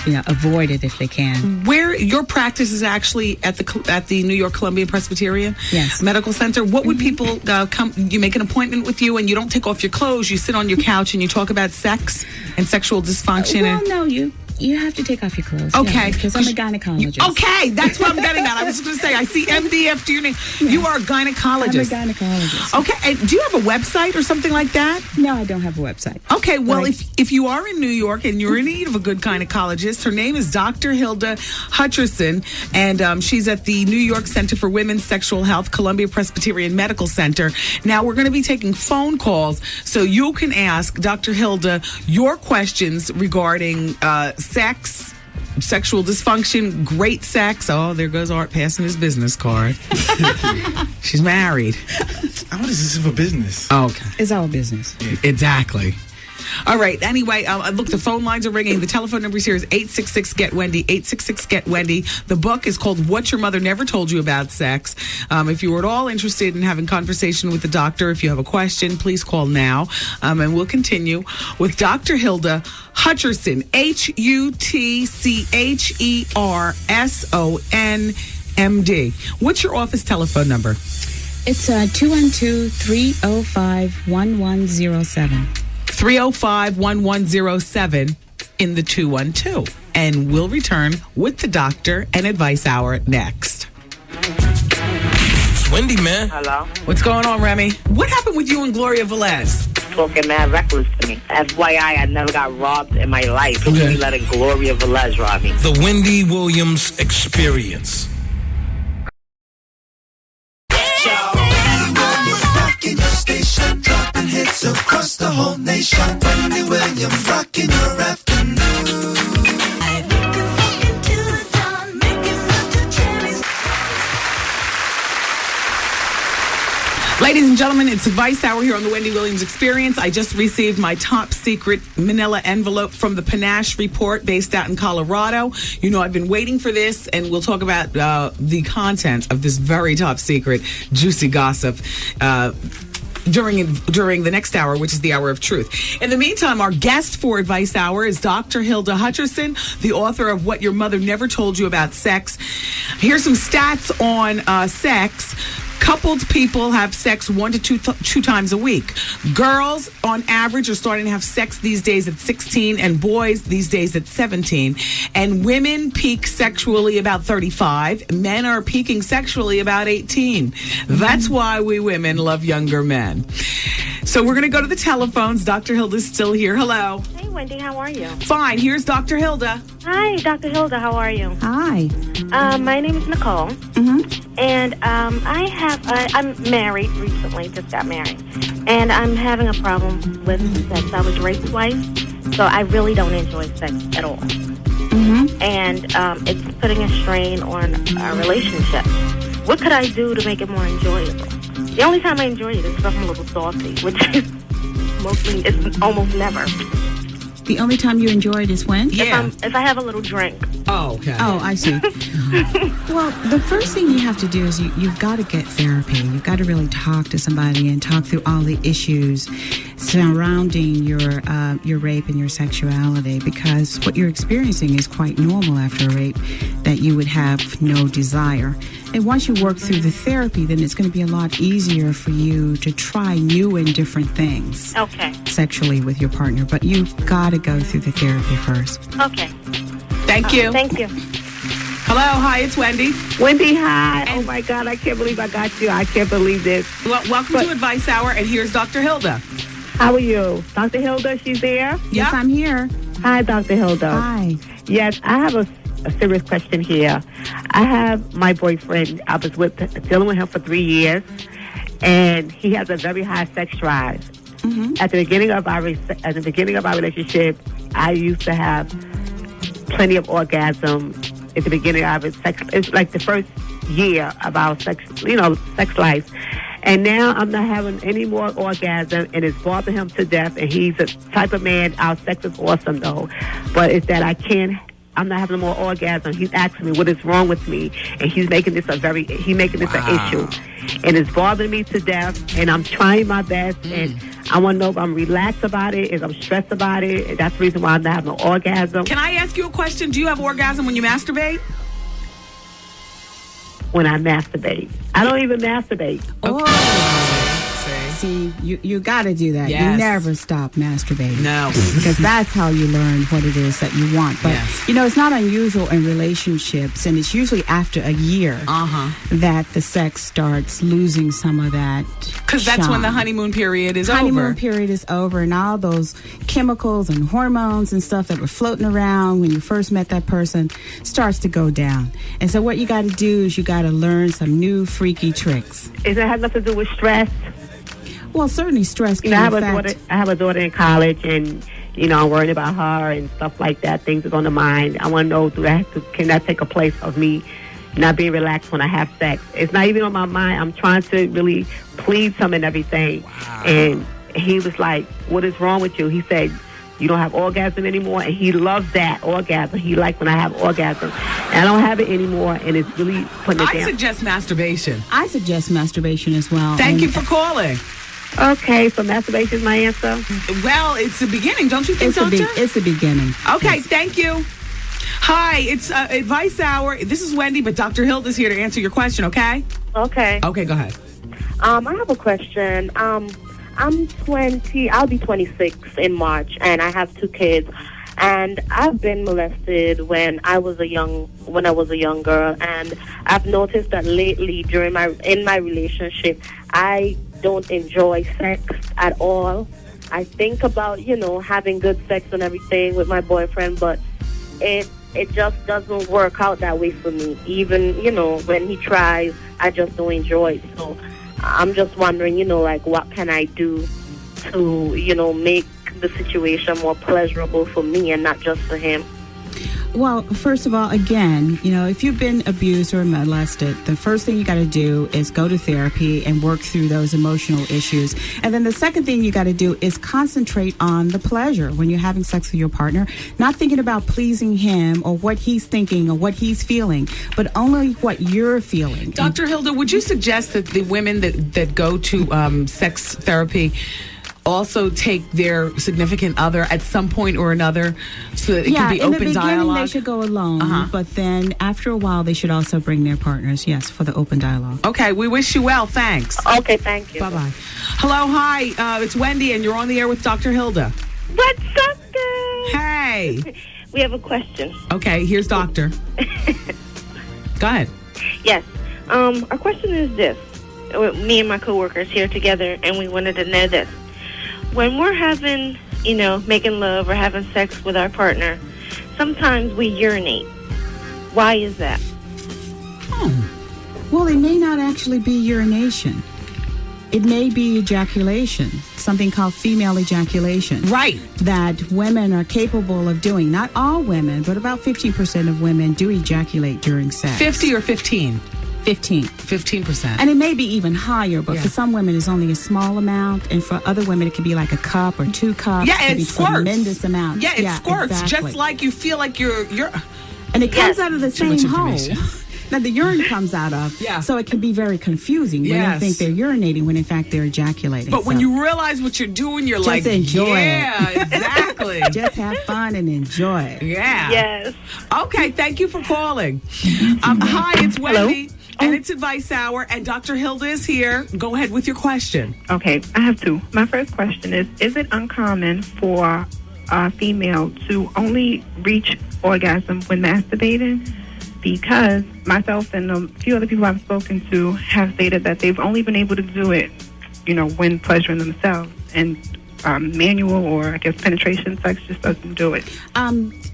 you know, avoid it if they can. Where your practice is actually at the New York Columbia Presbyterian Medical Center. What would people come? You make an appointment with you, and you don't take off your clothes. You sit on your couch and you talk about sex and sexual dysfunction. Well, no, you have to take off your clothes. Okay. Because I'm a gynecologist. Okay, that's what I'm getting at. I was going to say, I see MD after your name. Yeah. You are a gynecologist. I'm a gynecologist. Okay, and do you have a website or something like that? No, I don't have a website. Okay, well, if you are in New York and you're in need of a good gynecologist, her name is Dr. Hilda Hutcherson, and she's at the New York Center for Women's Sexual Health, Columbia Presbyterian Medical Center. Now, we're going to be taking phone calls, so you can ask Dr. Hilda your questions regarding sex, sexual dysfunction, great sex. Oh, there goes Art passing his business card. She's married. What is this for business? Oh, okay. It's our business. Yeah. Exactly. All right. Anyway, look, the phone lines are ringing. The telephone number here is 866-GET-WENDY, 866-GET-WENDY. The book is called What Your Mother Never Told You About Sex. If you were at all interested in having conversation with the doctor, if you have a question, please call now. And we'll continue with Dr. Hilda Hutcherson, Hutcherson, MD. What's your office telephone number? It's 212-305-1107. 305-1107 in the 212. And we'll return with the doctor and advice hour next. It's Wendy, man. Hello? What's going on, Remy? What happened with you and Gloria Velez? Talking mad reckless to me. FYI, I never got robbed in my life. Who be letting Gloria Velez rob me? The Wendy Williams Experience. rocking your station, dropping hits across the whole nation. Wendy Williams rocking your afternoon. Ladies and gentlemen, it's Advice Hour here on the Wendy Williams Experience. I just received my top secret manila envelope from the Panache Report based out in Colorado. You know, I've been waiting for this, and we'll talk about the content of this very top secret, juicy gossip during the next hour, which is the Hour of Truth. In the meantime, our guest for Advice Hour is Dr. Hilda Hutcherson, the author of What Your Mother Never Told You About Sex. Here's some stats on sex. Coupled people have sex 1 to 2 times a week. Girls, on average, are starting to have sex these days at 16, and boys these days at 17. And women peak sexually about 35. Men are peaking sexually about 18. That's why we women love younger men. So we're going to go to the telephones. Dr. Hilda's still here. Hello. Hey, Wendy. How are you? Fine. Here's Dr. Hilda. Hi, Dr. Hilda. How are you? Hi. My name is Nicole. Mm-hmm. And I'm married recently, just got married. And I'm having a problem with sex. I was raped twice, so I really don't enjoy sex at all. Mm-hmm. And it's putting a strain on our relationship. What could I do to make it more enjoyable? The only time I enjoy it is if I'm a little saucy, which is it's almost never. The only time you enjoy it is when? Yeah. If I have a little drink. Oh, okay. Oh, I see. Well, the first thing you have to do is you've got to get therapy. You've got to really talk to somebody and talk through all the issues surrounding your rape and your sexuality, because what you're experiencing is quite normal after a rape, that you would have no desire. And once you work through the therapy, then it's going to be a lot easier for you to try new and different things. Okay. Sexually with your partner. But you've got to go through the therapy first. Okay. Thank you. Thank you. Hello. Hi, it's Wendy. Wendy, hi. Oh, my God. I can't believe I got you. I can't believe this. Well, welcome to Advice Hour, and here's Dr. Hilda. How are you? Dr. Hilda, she's there? Yes, I'm here. Hi, Dr. Hilda. Hi. Yes, I have a serious question here. I have my boyfriend. I was dealing with him for 3 years, and he has a very high sex drive. Mm-hmm. At the beginning of our relationship, I used to have plenty of orgasm. At the beginning of our sex, it's like the first year of our sex life. And now I'm not having any more orgasm, and it's bothering him to death. And he's a type of man. Our sex is awesome, though, but it's that I'm not having more orgasm. He's asking me what is wrong with me, and he's making this an issue, and it's bothering me to death. And I'm trying my best, and I want to know if I'm relaxed about it, if I'm stressed about it. And that's the reason why I'm not having an orgasm. Can I ask you a question? Do you have orgasm when you masturbate? When I masturbate, I don't even masturbate. See, you got to do that. Yes. You never stop masturbating. No. Because that's how you learn what it is that you want. But, it's not unusual in relationships, and it's usually after a year that the sex starts losing some of that. Because that's when the honeymoon period is over. Honeymoon period is over, and all those chemicals and hormones and stuff that were floating around when you first met that person starts to go down. And so what you got to do is you got to learn some new freaky tricks. Does it have nothing to do with stress? Well, certainly stress can I have a daughter in college, and I'm worried about her and stuff like that. Things are on the mind. I want to know, can that take a place of me not being relaxed when I have sex? It's not even on my mind. I'm trying to really please him and everything. Wow. And he was like, "What is wrong with you?" He said, "You don't have orgasm anymore," and he loves that orgasm. He likes when I have orgasm. And I don't have it anymore, and it's really putting it down. I suggest masturbation. I suggest masturbation as well. Thank you for calling. Okay, so masturbation is my answer? Well, it's the beginning, don't you think, Doctor? It's the beginning. Okay, Thank you. Hi, it's Advice Hour. This is Wendy, but Dr. Hilda's here to answer your question, okay? Okay. Okay, go ahead. I have a question. I'm 20. I'll be 26 in March, and I have 2 kids. And I've been molested when I was a young girl, and I've noticed that lately in my relationship, I don't enjoy sex at all. I think about having good sex and everything with my boyfriend, but it just doesn't work out that way for me. Even when he tries, I just don't enjoy it. So I'm just wondering, like, what can I do to, make the situation more pleasurable for me and not just for him? Well, first of all, again, if you've been abused or molested, the first thing you got to do is go to therapy and work through those emotional issues. And then the second thing you got to do is concentrate on the pleasure when you're having sex with your partner, not thinking about pleasing him or what he's thinking or what he's feeling, but only what you're feeling. Dr. Hilda, would you suggest that the women that go to sex therapy also take their significant other at some point or another so that it can be open dialogue? In the beginning, they should go alone, but then after a while, they should also bring their partners, yes, for the open dialogue. Okay, we wish you well. Thanks. Okay, thank you. Bye-bye. Hello, hi. It's Wendy, and you're on the air with Dr. Hilda. What's up, guys? Hey. We have a question. Okay, here's Doctor. Go ahead. Yes. Our question is this. Me and my coworkers here together, and we wanted to know this. When we're having, making love or having sex with our partner, sometimes we urinate. Why is that? Well, it may not actually be urination. It may be ejaculation, something called female ejaculation. Right. That women are capable of doing. Not all women, but about 15% of women do ejaculate during sex. 50 or 15? 15%. And it may be even higher, but for some women it's only a small amount, and for other women it could be like a cup or 2 cups. Yeah, it squirts. Tremendous amount. Yeah, it squirts. Exactly. Just like you feel like you're and it comes out of the Too same much hole that the urine comes out of. Yeah. So it can be very confusing. Women think they're urinating when in fact they're ejaculating. But when you realize what you're doing, you're just like, enjoy yeah, it. exactly. Just have fun and enjoy it. Yeah. Yes. Okay, thank you for calling. Hi, it's Wendy. And it's Advice Hour, and Dr. Hilda is here. Go ahead with your question. Okay, I have 2. My first question is it uncommon for a female to only reach orgasm when masturbating? Because myself and a few other people I've spoken to have stated that they've only been able to do it, when pleasuring themselves. And manual or, I guess, penetration sex just doesn't do it.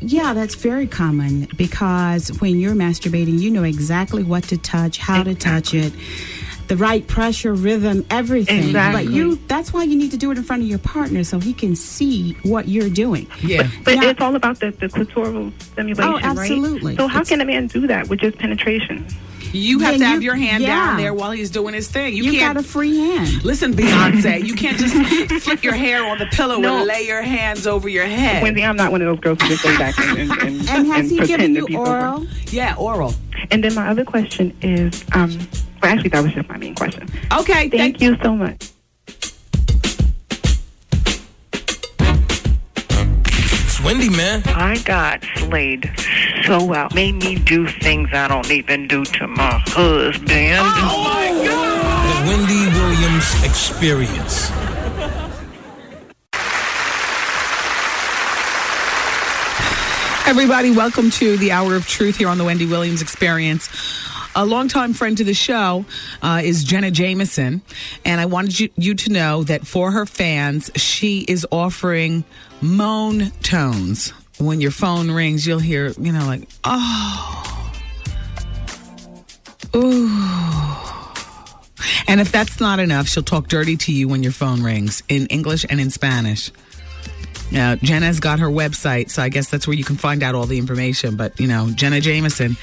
Yeah, that's very common because when you're masturbating, you know exactly what to touch, how to touch it, the right pressure, rhythm, everything. Exactly. But that's why you need to do it in front of your partner so he can see what you're doing. Yeah. But it's all about the clitoral stimulation, right? Absolutely. So how can a man do that with just penetration? You have to have your hand down there while he's doing his thing. You got a free hand. Listen, Beyonce, you can't just flip your hair on the pillow and lay your hands over your head. Wendy, I'm not one of those girls who just lay back and has he given you oral? Over. Yeah, oral. And then my other question is, actually, that was just my main question. Okay. Thank you so much. Wendy, man. I got slayed so well. Made me do things I don't even do to my husband. Oh my God! The Wendy Williams Experience. Everybody, welcome to the Hour of Truth here on the Wendy Williams Experience. A longtime friend to the show is Jenna Jameson, and I wanted you to know that for her fans, she is offering moan tones. When your phone rings, you'll hear, like, oh, ooh. And if that's not enough, she'll talk dirty to you when your phone rings in English and in Spanish. Now, Jenna's got her website, so I guess that's where you can find out all the information. But, Jenna Jameson,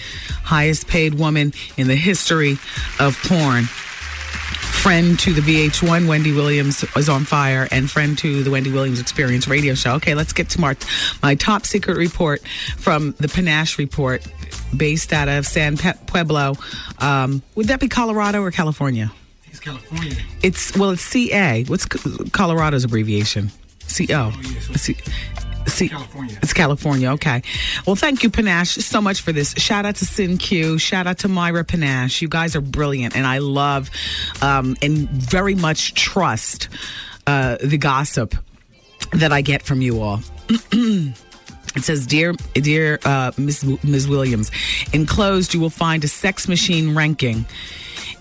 highest paid woman in the history of porn. Friend to the VH1, Wendy Williams is on fire, and friend to the Wendy Williams Experience radio show. Okay, let's get to my top secret report from the Panache Report, based out of San Pueblo. Would that be Colorado or California? It's California. It's CA. What's Colorado's abbreviation? CO. California. It's California. Okay. Well, thank you, Panache, so much for this. Shout out to Sin Q. Shout out to Myra Panache. You guys are brilliant, and I love and very much trust the gossip that I get from you all. It says, Dear Ms. Williams, enclosed you will find a sex machine ranking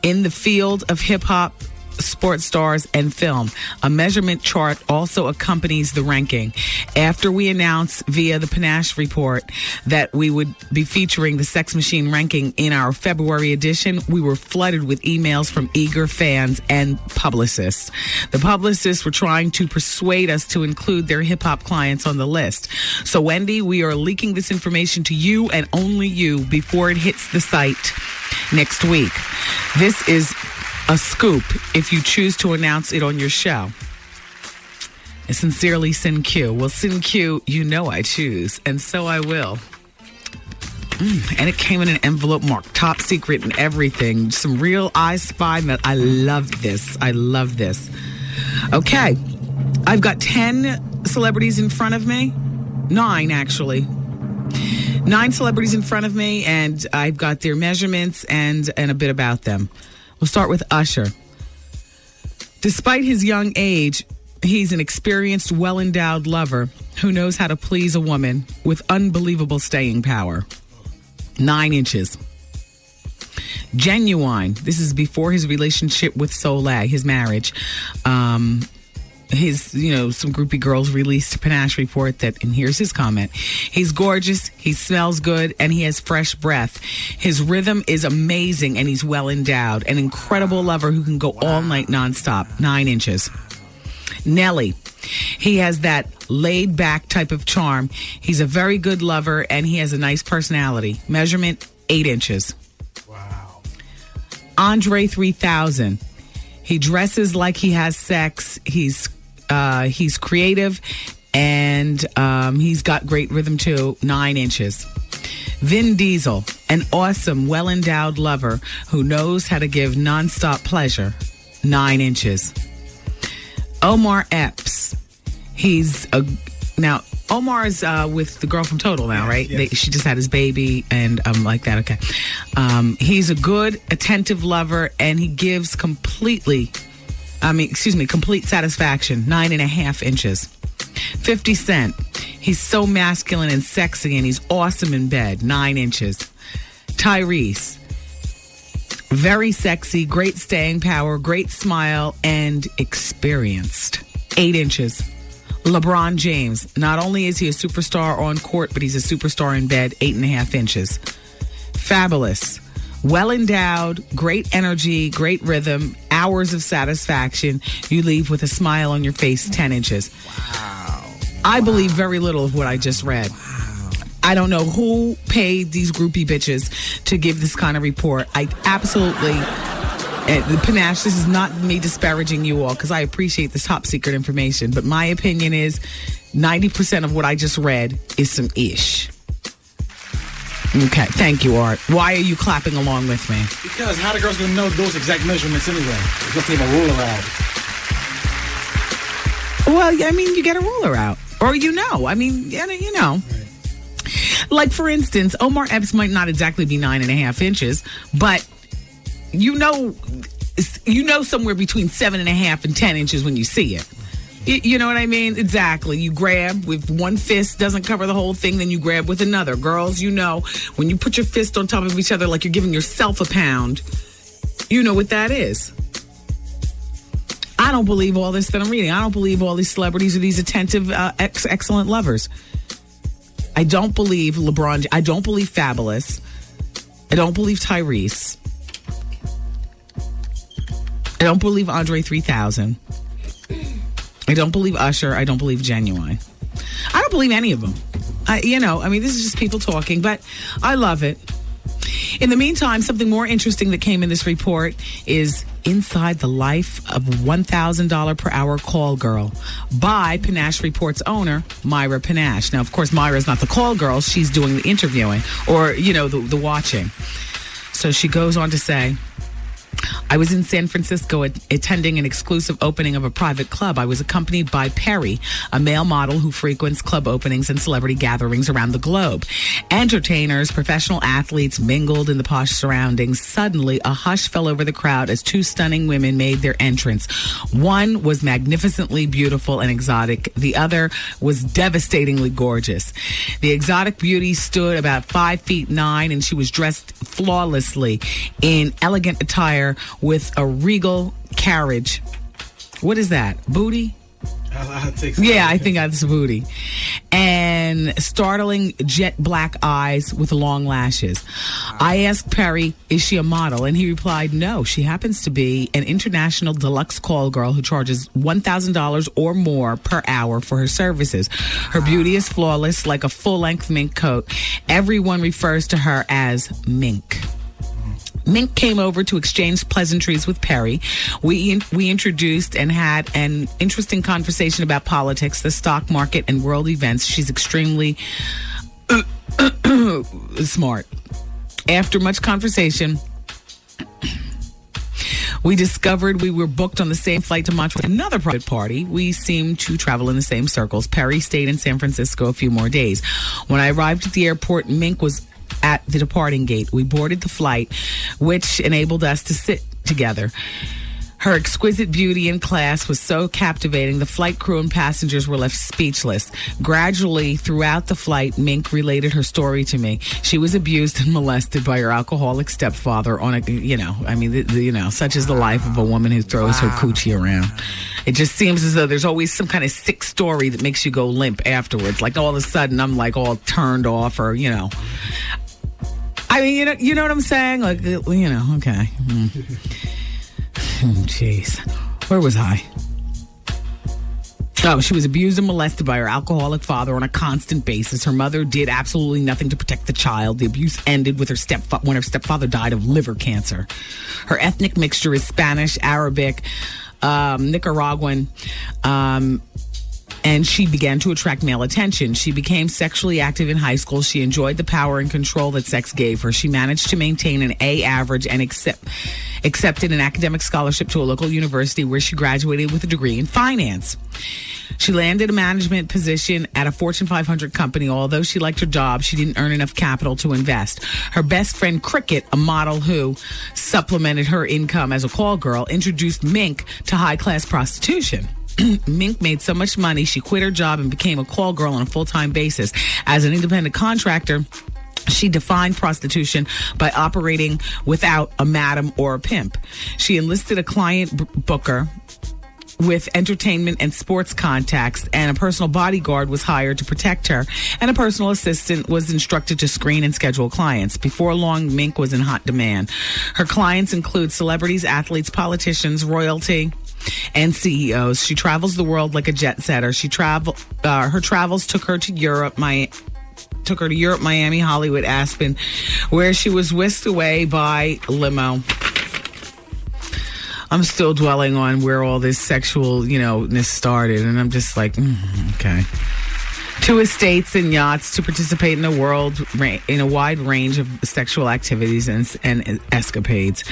in the field of hip hop. sports stars, and film. A measurement chart also accompanies the ranking. After we announced via the Panache Report that we would be featuring the Sex Machine ranking in our February edition, we were flooded with emails from eager fans and publicists. The publicists were trying to persuade us to include their hip-hop clients on the list. So, Wendy, we are leaking this information to you and only you before it hits the site next week. This is a scoop if you choose to announce it on your show. Sincerely, Sin Q. Well, Sin Q, you know I choose, and so I will. And it came in an envelope marked top secret and everything. Some real I Spy. I love this. I love this. Okay. I've got 10 celebrities in front of me. 9, actually. 9 celebrities in front of me, and I've got their measurements and a bit about them. We'll start with Usher. Despite his young age, he's an experienced, well-endowed lover who knows how to please a woman with unbelievable staying power. 9 inches. Genuine. This is before his relationship with Soleil, his marriage. Some groupie girls released a Panache report that, and here's his comment. He's gorgeous, he smells good, and he has fresh breath. His rhythm is amazing, and he's well endowed. An incredible lover who can go all night nonstop. 9 inches. Nelly. He has that laid back type of charm. He's a very good lover, and he has a nice personality. Measurement 8 inches. Wow. Andre 3000. He dresses like he has sex. He's creative, and he's got great rhythm too. 9 inches. Vin Diesel, an awesome, well-endowed lover who knows how to give nonstop pleasure. 9 inches. Omar Epps. Now Omar's with the girl from Total now, right? Yes. She just had his baby, and like that. Okay. He's a good, attentive lover, and he gives complete satisfaction. 9.5 inches. 50 Cent. He's so masculine and sexy, and he's awesome in bed. 9 inches. Tyrese. Very sexy, great staying power, great smile, and experienced. 8 inches. LeBron James. Not only is he a superstar on court, but he's a superstar in bed. 8.5 inches. Fabulous. Well endowed, great energy, great rhythm, hours of satisfaction. You leave with a smile on your face. 10 inches. Wow. I believe very little of what I just read. I don't know who paid these groupie bitches to give this kind of report. I absolutely, the Panache, this is not me disparaging you all because I appreciate this top secret information, but my opinion is 90% of what I just read is some ish. Okay, thank you, Art. Why are you clapping along with me? Because how the girl's going to know those exact measurements anyway? It's going to take a ruler out. Well, I mean, you get a ruler out. Or you know. Right. Like, for instance, Omar Epps might not exactly be 9.5 inches, but you know somewhere between 7.5 and 10 inches when you see it. You know what I mean? Exactly. You grab with one fist, doesn't cover the whole thing, then you grab with another. Girls, you know, when you put your fist on top of each other like you're giving yourself a pound, you know what that is. I don't believe all this that I'm reading. I don't believe all these celebrities are these attentive, excellent lovers. I don't believe LeBron. I don't believe Fabulous. I don't believe Tyrese. I don't believe Andre 3000. I don't believe Usher. I don't believe Genuine. I don't believe any of them. This is just people talking, but I love it. In the meantime, something more interesting that came in this report is Inside the Life of $1,000 per hour call girl by Panache Report's owner, Myra Panache. Now, of course, Myra's not the call girl. She's doing the interviewing or, the watching. So she goes on to say, I was in San Francisco attending an exclusive opening of a private club. I was accompanied by Perry, a male model who frequents club openings and celebrity gatherings around the globe. Entertainers, professional athletes mingled in the posh surroundings. Suddenly, a hush fell over the crowd as 2 stunning women made their entrance. One was magnificently beautiful and exotic. The other was devastatingly gorgeous. The exotic beauty stood about 5'9", and she was dressed flawlessly in elegant attire there with a regal carriage. What is that? Booty? I'll take some. Yeah, I think that's booty. And startling jet black eyes with long lashes. I asked Perry, is she a model? And he replied, no. She happens to be an international deluxe call girl who charges $1,000 or more per hour for her services. Her beauty is flawless, like a full-length mink coat. Everyone refers to her as Mink. Mink came over to exchange pleasantries with Perry. We introduced and had an interesting conversation about politics, the stock market, and world events. She's extremely smart. After much conversation, we discovered we were booked on the same flight to Montreal, another private party. We seemed to travel in the same circles. Perry stayed in San Francisco a few more days. When I arrived at the airport, Mink was at the departing gate. We boarded the flight, which enabled us to sit together. Her exquisite beauty and class was so captivating, the flight crew and passengers were left speechless. Gradually, throughout the flight, Mink related her story to me. She was abused and molested by her alcoholic stepfather on a, such is the life of a woman who throws her coochie around. It just seems as though there's always some kind of sick story that makes you go limp afterwards. Like all of a sudden, I'm like all turned off or, I mean, you know what I'm saying? Like, okay. Jeez. Where was I? Oh, she was abused and molested by her alcoholic father on a constant basis. Her mother did absolutely nothing to protect the child. The abuse ended with when her stepfather died of liver cancer. Her ethnic mixture is Spanish, Arabic, Nicaraguan, and she began to attract male attention. She became sexually active in high school. She enjoyed the power and control that sex gave her. She managed to maintain an A average and accepted an academic scholarship to a local university where she graduated with a degree in finance. She landed a management position at a Fortune 500 company. Although she liked her job, she didn't earn enough capital to invest. Her best friend, Cricket, a model who supplemented her income as a call girl, introduced Mink to high-class prostitution. Mink made so much money, she quit her job and became a call girl on a full-time basis. As an independent contractor, she defined prostitution by operating without a madam or a pimp. She enlisted a client booker with entertainment and sports contacts, and a personal bodyguard was hired to protect her, and a personal assistant was instructed to screen and schedule clients. Before long, Mink was in hot demand. Her clients include celebrities, athletes, politicians, royalty, and CEOs. She travels the world like a jet setter. Her travels took her to Europe, Miami, Hollywood, Aspen, where she was whisked away by limo. I'm still dwelling on where all this sexualness started, and I'm just like, okay. To estates and yachts to participate in a wide range of sexual activities and escapades.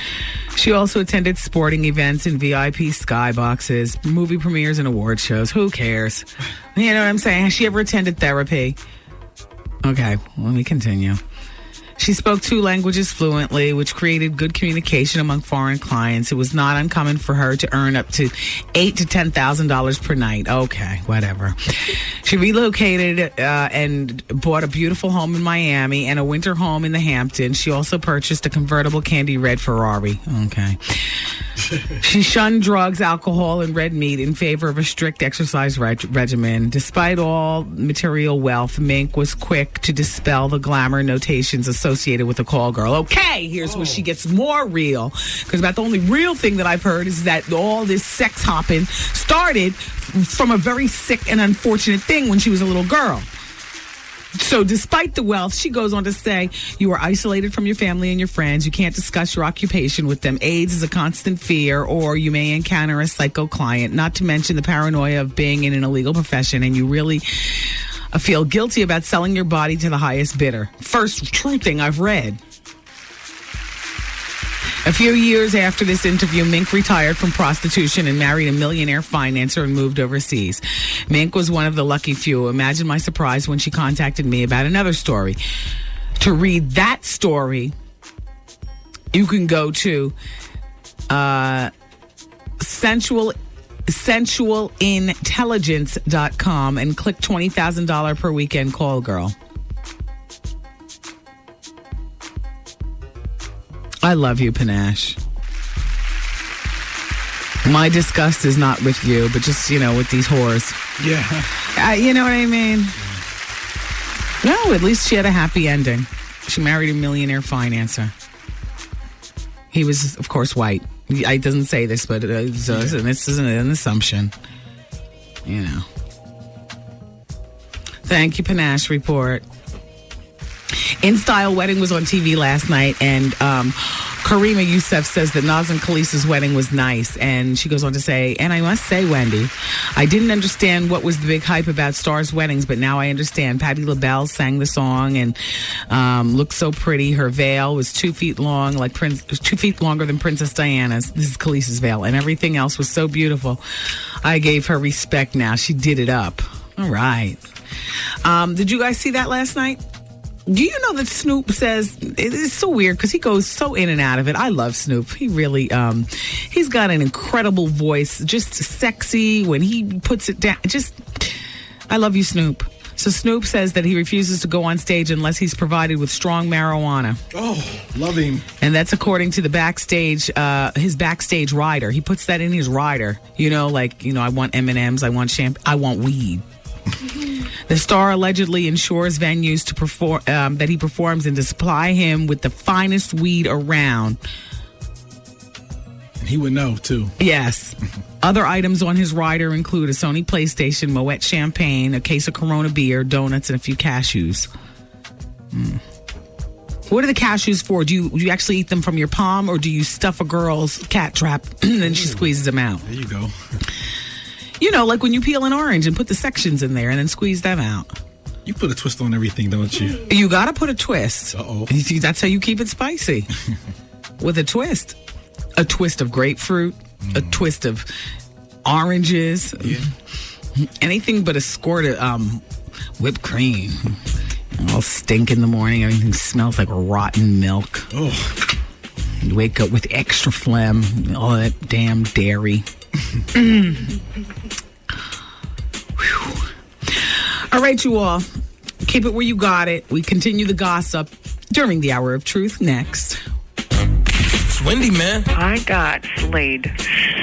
She also attended sporting events in VIP skyboxes, movie premieres, and award shows. Who cares? You know what I'm saying? Has she ever attended therapy? Okay, let me continue. She spoke 2 languages fluently, which created good communication among foreign clients. It was not uncommon for her to earn up to $8,000 to $10,000 per night. Okay, whatever. She relocated and bought a beautiful home in Miami and a winter home in the Hamptons. She also purchased a convertible candy red Ferrari. Okay. She shunned drugs, alcohol, and red meat in favor of a strict exercise regimen. Despite all material wealth, Mink was quick to dispel the glamour notations associated with a call girl. Okay, here's where she gets more real. Because about the only real thing that I've heard is that all this sex hopping started from a very sick and unfortunate thing when she was a little girl. So despite the wealth, she goes on to say, you are isolated from your family and your friends. You can't discuss your occupation with them. AIDS is a constant fear, or you may encounter a psycho client, not to mention the paranoia of being in an illegal profession, and you really feel guilty about selling your body to the highest bidder. First true thing I've read. A few years after this interview, Mink retired from prostitution and married a millionaire financer and moved overseas. Mink was one of the lucky few. Imagine my surprise when she contacted me about another story. To read that story, you can go to sensualintelligence.com and click $20,000 per weekend call girl. I love you, Panache. My disgust is not with you, but just, with these whores. Yeah. You know what I mean? No, at least she had a happy ending. She married a millionaire financer. He was, of course, white. It doesn't say this, but this isn't an assumption. Thank you, Panache Report. In Style Wedding was on TV last night, and Karima Youssef says that Naz and Khalees's wedding was nice, and she goes on to say, and I must say, Wendy, I didn't understand what was the big hype about stars' weddings, but now I understand. Patti LaBelle sang the song and looked so pretty. Her veil was 2 feet long, 2 feet longer than Princess Diana's. This is Khalees's veil, and everything else was so beautiful. I gave her respect now. She did it up. All right. Did you guys see that last night? Do you know that Snoop says, it's so weird because he goes so in and out of it. I love Snoop. He really, he's got an incredible voice, just sexy when he puts it down. I love you, Snoop. So Snoop says that he refuses to go on stage unless he's provided with strong marijuana. Oh, love him. And that's according to the his backstage rider. He puts that in his rider. I want M&Ms, I want champagne, I want weed. The star allegedly ensures venues to perform that he performs and to supply him with the finest weed around. And he would know, too. Yes. Other items on his rider include a Sony PlayStation, Moet champagne, a case of Corona beer, donuts, and a few cashews. What are the cashews for? Do you actually eat them from your palm, or do you stuff a girl's cat trap and then she squeezes them out? There you go. Like when you peel an orange and put the sections in there and then squeeze them out. You put a twist on everything, don't you? You got to put a twist. Uh-oh. That's how you keep it spicy. With a twist. A twist of grapefruit. A twist of oranges. Yeah. Anything but a squirt of whipped cream. All stink in the morning. Everything smells like rotten milk. Oh. You wake up with extra phlegm. All that damn dairy. All right, you all. Keep it where you got it. We continue the gossip during the Hour of Truth next. It's Wendy, man. I got slayed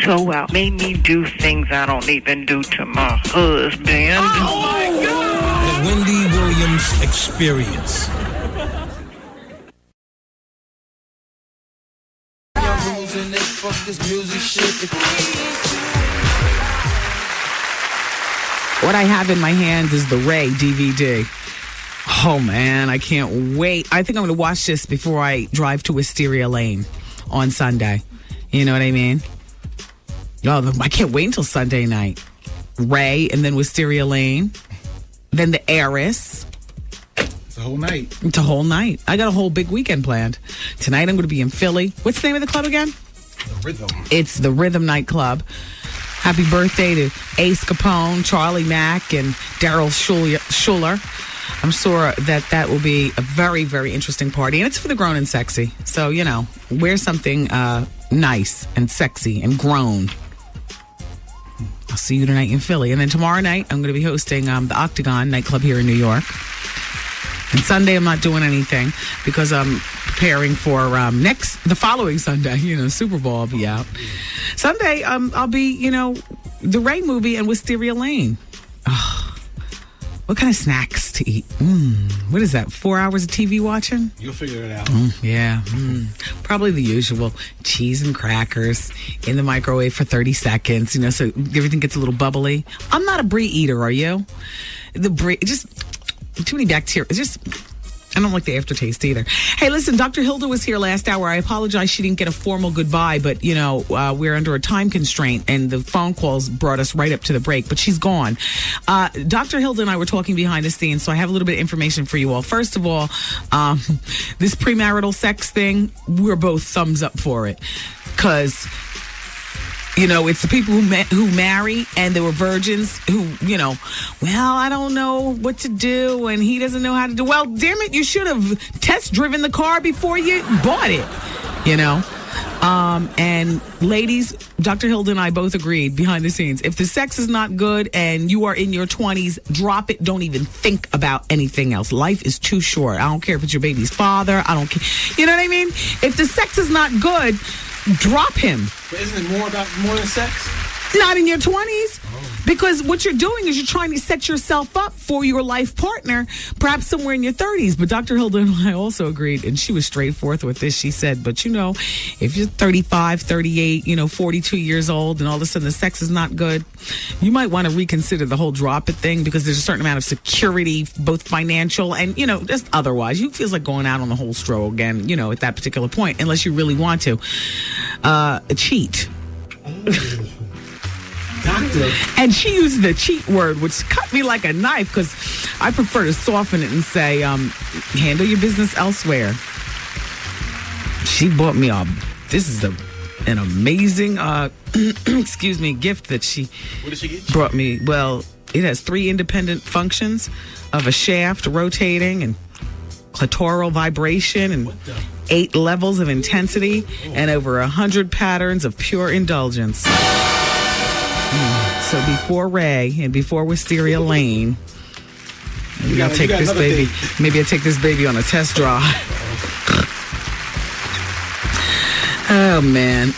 so well. Made me do things I don't even do to my husband. Oh, my God! The Wendy Williams Experience. What I have in my hands is the Ray DVD. Oh, man, I can't wait. I think I'm going to watch this before I drive to Wisteria Lane on Sunday. You know what I mean? Oh, I can't wait until Sunday night. Ray, and then Wisteria Lane. Then the Heiress. It's a whole night. It's a whole night. I got a whole big weekend planned. Tonight I'm going to be in Philly. What's the name of the club again? The Rhythm. It's the Rhythm Nightclub. Happy birthday to Ace Capone, Charlie Mack, and Daryl Schuller. I'm sure that will be a very, very interesting party. And it's for the grown and sexy. So, wear something nice and sexy and grown. I'll see you tonight in Philly. And then tomorrow night, I'm going to be hosting the Octagon nightclub here in New York. And Sunday, I'm not doing anything because I'm preparing for the following Sunday. Super Bowl, I'll be out. Sunday, I'll be, the Ray movie and Wisteria Lane. Oh, what kind of snacks to eat? What is that, 4 hours of TV watching? You'll figure it out. Yeah. Probably the usual. Cheese and crackers in the microwave for 30 seconds, so everything gets a little bubbly. I'm not a brie eater, are you? The brie, just too many bacteria. I don't like the aftertaste either. Hey, listen, Dr. Hilda was here last hour. I apologize she didn't get a formal goodbye, but, we're under a time constraint, and the phone calls brought us right up to the break, but she's gone. Dr. Hilda and I were talking behind the scenes, so I have a little bit of information for you all. First of all, this premarital sex thing, we're both thumbs up for it, because it's the people who marry and they were virgins who, well, I don't know what to do and he doesn't know how to do. Well, damn it, you should have test driven the car before you bought it, And ladies, Dr. Hilda and I both agreed behind the scenes. If the sex is not good and you are in your 20s, drop it. Don't even think about anything else. Life is too short. I don't care if it's your baby's father. I don't care. You know what I mean? If the sex is not good, drop him. But isn't it more than sex? Not in your 20s. Because what you're doing is you're trying to set yourself up for your life partner, perhaps somewhere in your 30s. But Dr. Hilda and I also agreed, and she was straightforth with this. She said, but if you're 35, 38, 42 years old, and all of a sudden the sex is not good, you might want to reconsider the whole drop it thing, because there's a certain amount of security, both financial and, just otherwise. You feels like going out on the whole stroll again, at that particular point, unless you really want to. Cheat. Doctor. And she used the cheat word, which cut me like a knife, because I prefer to soften it and say, handle your business elsewhere. She bought me this is an amazing, excuse me, gift that she brought me. Well, it has 3 independent functions of a shaft rotating and clitoral vibration and 8 levels of intensity and over 100 patterns of pure indulgence. So before Ray and before Wisteria Lane, maybe I'll take this baby. Maybe I'll take this baby on a test drive. Oh man,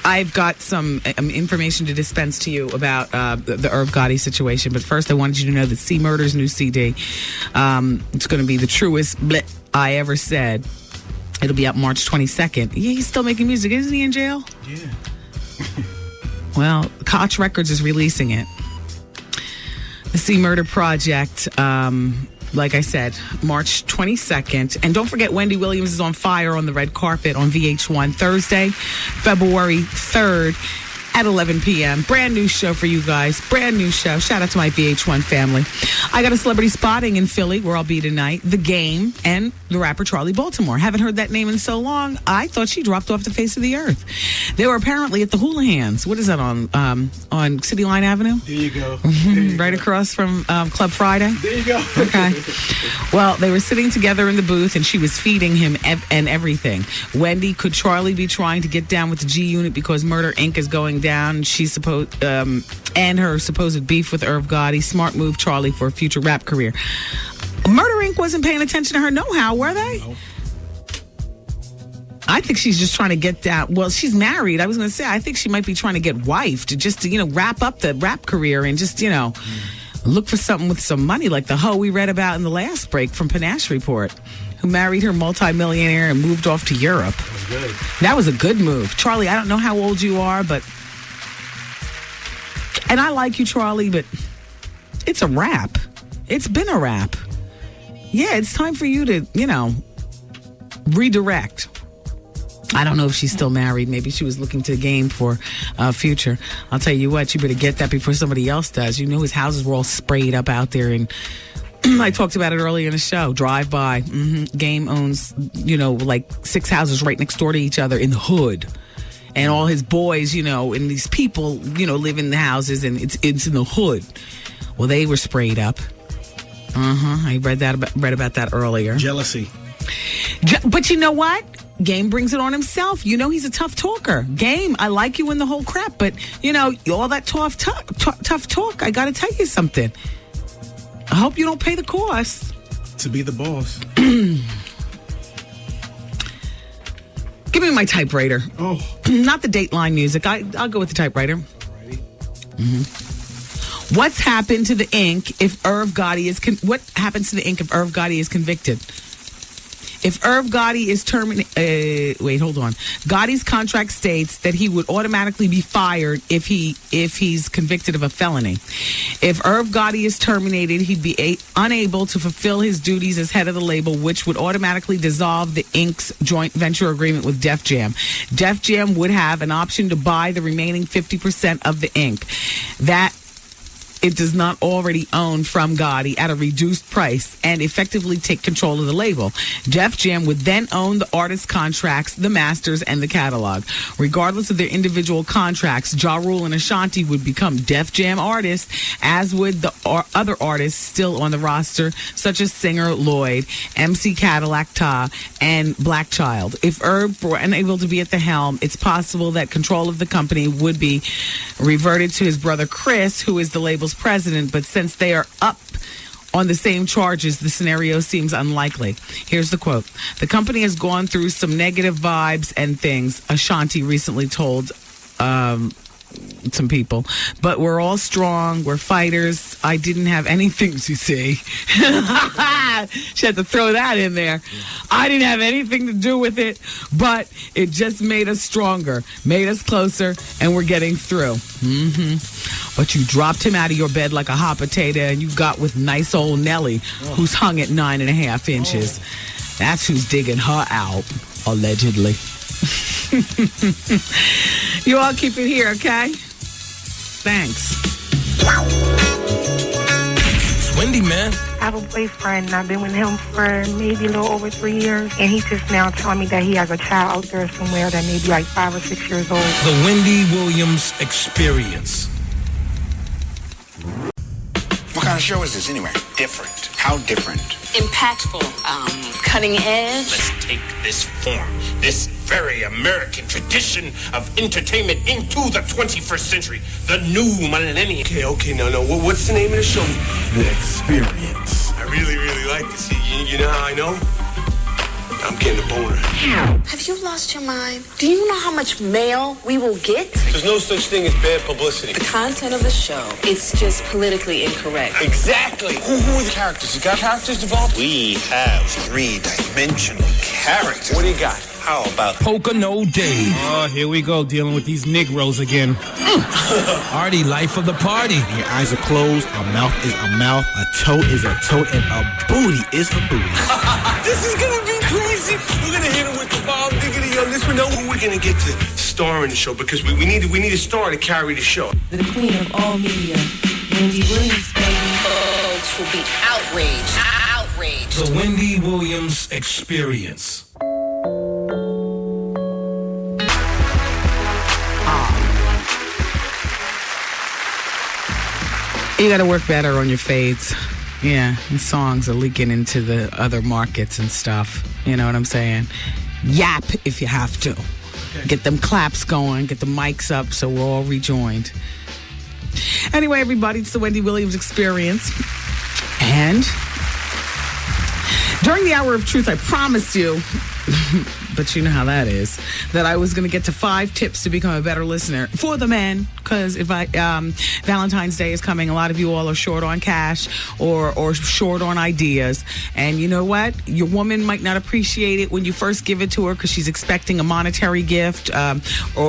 I've got some information to dispense to you about the Irv Gotti situation. But first, I wanted you to know that C Murder's new CD. It's going to be the truest bleh I ever said. It'll be out March 22nd. Yeah, he's still making music, isn't he? In jail? Yeah. Well, Koch Records is releasing it. The C Murder Project, like I said, March 22nd. And don't forget, Wendy Williams is on fire on the red carpet on VH1 Thursday, February 3rd at 11 p.m. Brand new show for you guys. Brand new show. Shout out to my VH1 family. I got a celebrity spotting in Philly where I'll be tonight. The Game and the rapper Charlie Baltimore. Haven't heard that name in so long. I thought she dropped off the face of the earth. They were apparently at the Houlihan's. What is that on City Line Avenue? There you go. Right across from Club Friday. There you go. Okay. Well, they were sitting together in the booth and she was feeding him and everything. Wendy, could Charlie be trying to get down with the G Unit because Murder Inc. is going down? She's supposed and her supposed beef with Irv Gotti. Smart move, Charlie, for a future rap career. Murder Inc. wasn't paying attention to her no-how, were they? No. I think she's just trying to get down. Well, she's married. I was going to say, I think she might be trying to get wifed just to, wrap up the rap career and just, look for something with some money, like the hoe we read about in the last break from Panache Report, who married her multimillionaire and moved off to Europe. That was a good move. Charlie, I don't know how old you are, but... And I like you, Charlie, but it's a wrap. It's been a wrap. Yeah, it's time for you to, redirect. I don't know if she's still married. Maybe she was looking to the Game for future. I'll tell you what, you better get that before somebody else does. His houses were all sprayed up out there, and I talked about it earlier in the show. Drive by. Game owns, like 6 houses right next door to each other in the hood. And all his boys, and these people, live in the houses, and it's in the hood. Well, they were sprayed up. I read about that earlier. Jealousy. But you know what? Game brings it on himself. He's a tough talker. Game, I like you in the whole crap, but all that tough talk. I got to tell you something. I hope you don't pay the cost to be the boss. Give me my typewriter. Oh, not the Dateline music. I'll go with the typewriter. What's happened to the ink if Irv Gotti is what happens to the ink if Irv Gotti is convicted? If Irv Gotti is terminated, wait, hold on. Gotti's contract states that he would automatically be fired if he's convicted of a felony. If Irv Gotti is terminated, he'd be unable to fulfill his duties as head of the label, which would automatically dissolve the Inc.'s joint venture agreement with Def Jam. Def Jam would have an option to buy the remaining 50% of the Inc. that it does not already own from Gotti at a reduced price and effectively take control of the label. Def Jam would then own the artist's contracts, the masters, and the catalog. Regardless of their individual contracts, Ja Rule and Ashanti would become Def Jam artists, as would the other artists still on the roster, such as singer Lloyd, MC Cadillac Ta, and Black Child. If Irv were unable to be at the helm, it's possible that control of the company would be reverted to his brother Chris, who is the label's president, but since they are up on the same charges, the scenario seems unlikely. Here's the quote. The company has gone through some negative vibes and things, Ashanti recently told some people, but we're all strong. We're fighters. I didn't have anything to say. She had to throw that in there. I didn't have anything to do with it, but it just made us stronger, made us closer, and we're getting through. But you dropped him out of your bed like a hot potato, and you got with nice old Nelly, who's hung at 9.5 inches. That's who's digging her out, allegedly. You all keep it here, okay? Thanks. It's Wendy, man. I have a boyfriend, and I've been with him for maybe a little over 3 years, and he's just now telling me that he has a child out there somewhere that may be like 5 or 6 years old. The Wendy Williams Experience. What kind of show is this anyway? Different. How different? Impactful, cutting edge. Let's take this form, this very American tradition of entertainment into the 21st century, the new millennium. Okay, no. What's the name of the show? The Experience. I really like this. You know how I know? I'm getting a boner. Have you lost your mind? Do you know how much mail we will get? There's no such thing as bad publicity. The content of the show, it's just politically incorrect. Exactly. Who are the characters? You got characters developed? We have 3-dimensional characters. What do you got? How about Pocono Dave. Oh, here we go, dealing with these Negroes again. Artie, life of the party. Your eyes are closed, a mouth is a mouth, a toe is a toe, and a booty is a booty. This is gonna be crazy. We're gonna hit him with the bomb diggity on this one. No, we're gonna get to star in the show because we need a star to carry the show. The queen of all media, Wendy Williams, baby. Folks will be outraged. Outraged. The Wendy Williams Experience. You got to work better on your fades. Yeah, and songs are leaking into the other markets and stuff. You know what I'm saying? Yap if you have to. Okay. Get them claps going, get the mics up so we're all rejoined. Anyway, everybody, it's the Wendy Williams Experience. And during the hour of truth, I promised you, but you know how that is, that I was going to get to 5 tips to become a better listener for the men. Because if Valentine's Day is coming, a lot of you all are short on cash or short on ideas. And you know what? Your woman might not appreciate it when you first give it to her because she's expecting a monetary gift or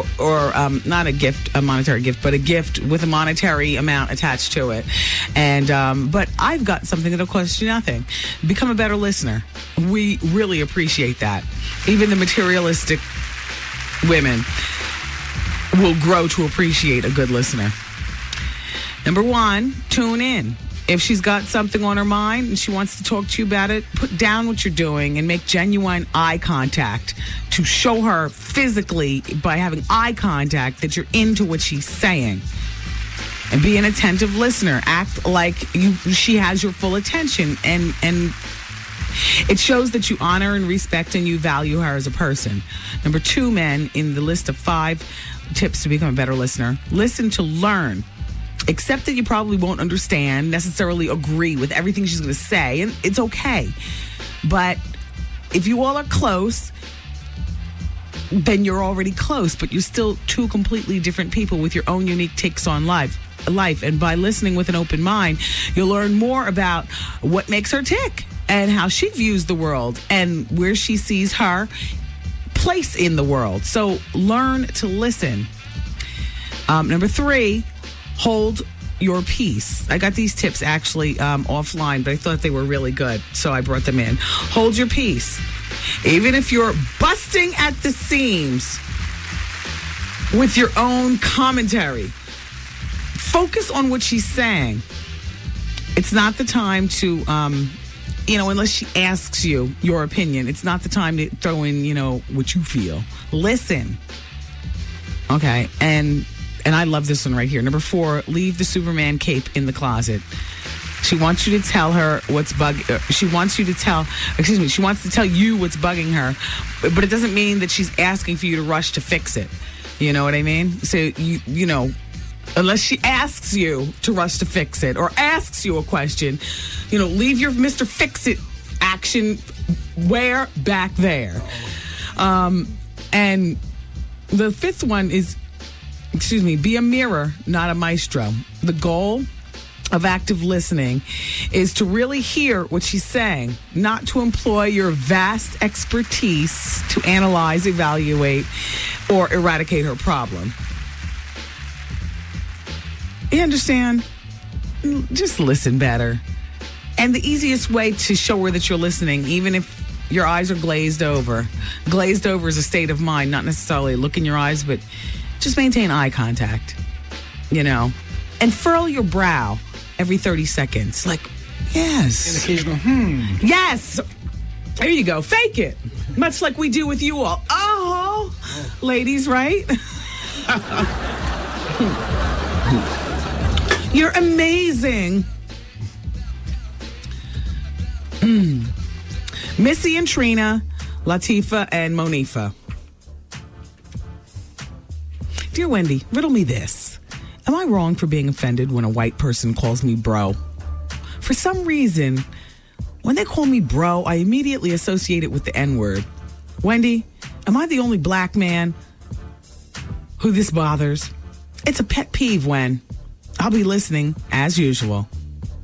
not a gift, a monetary gift, but a gift with a monetary amount attached to it. And but I've got something that'll cost you nothing. Become a better listener. We really appreciate that. Even the materialistic women will grow to appreciate a good listener. Number 1, tune in. If she's got something on her mind and she wants to talk to you about it, put down what you're doing and make genuine eye contact to show her physically by having eye contact that you're into what she's saying. And be an attentive listener. Act like she has your full attention and it shows that you honor and respect and you value her as a person. Number 2, men, in the list of 5 tips to become a better listener, listen to learn. Accept that you probably won't understand, necessarily agree with everything she's going to say, and it's okay. But if you all are close, then you're already close, but you're still 2 completely different people with your own unique takes on life. And by listening with an open mind, you'll learn more about what makes her tick and how she views the world and where she sees her place in the world. So learn to listen. Number 3, hold your peace. I got these tips actually offline, but I thought they were really good, so I brought them in. Hold your peace. Even if you're busting at the seams with your own commentary, focus on what she's saying. It's not the time to, unless she asks you your opinion, it's not the time to throw in, what you feel. Listen. Okay. And I love this one right here. Number 4, leave the Superman cape in the closet. She wants you to tell her what's she wants to tell you what's bugging her, but it doesn't mean that she's asking for you to rush to fix it. You know what I mean? So, unless she asks you to rush to fix it or asks you a question, leave your Mr. Fix-It action where back there. And the fifth one is, be a mirror, not a maestro. The goal of active listening is to really hear what she's saying, not to employ your vast expertise to analyze, evaluate, or eradicate her problem. You understand? Just listen better. And the easiest way to show her that you're listening, even if your eyes are glazed over is a state of mind, not necessarily a look in your eyes, but just maintain eye contact, and furl your brow every 30 seconds. Like, yes. An occasional, Yes. There you go. Fake it. Much like we do with you all. Oh, ladies, right? You're amazing. Missy and Trina, Latifa and Monifa. Dear Wendy, riddle me this. Am I wrong for being offended when a white person calls me bro? For some reason, when they call me bro, I immediately associate it with the N-word. Wendy, am I the only black man who this bothers? It's a pet peeve, Wen. I'll be listening, as usual.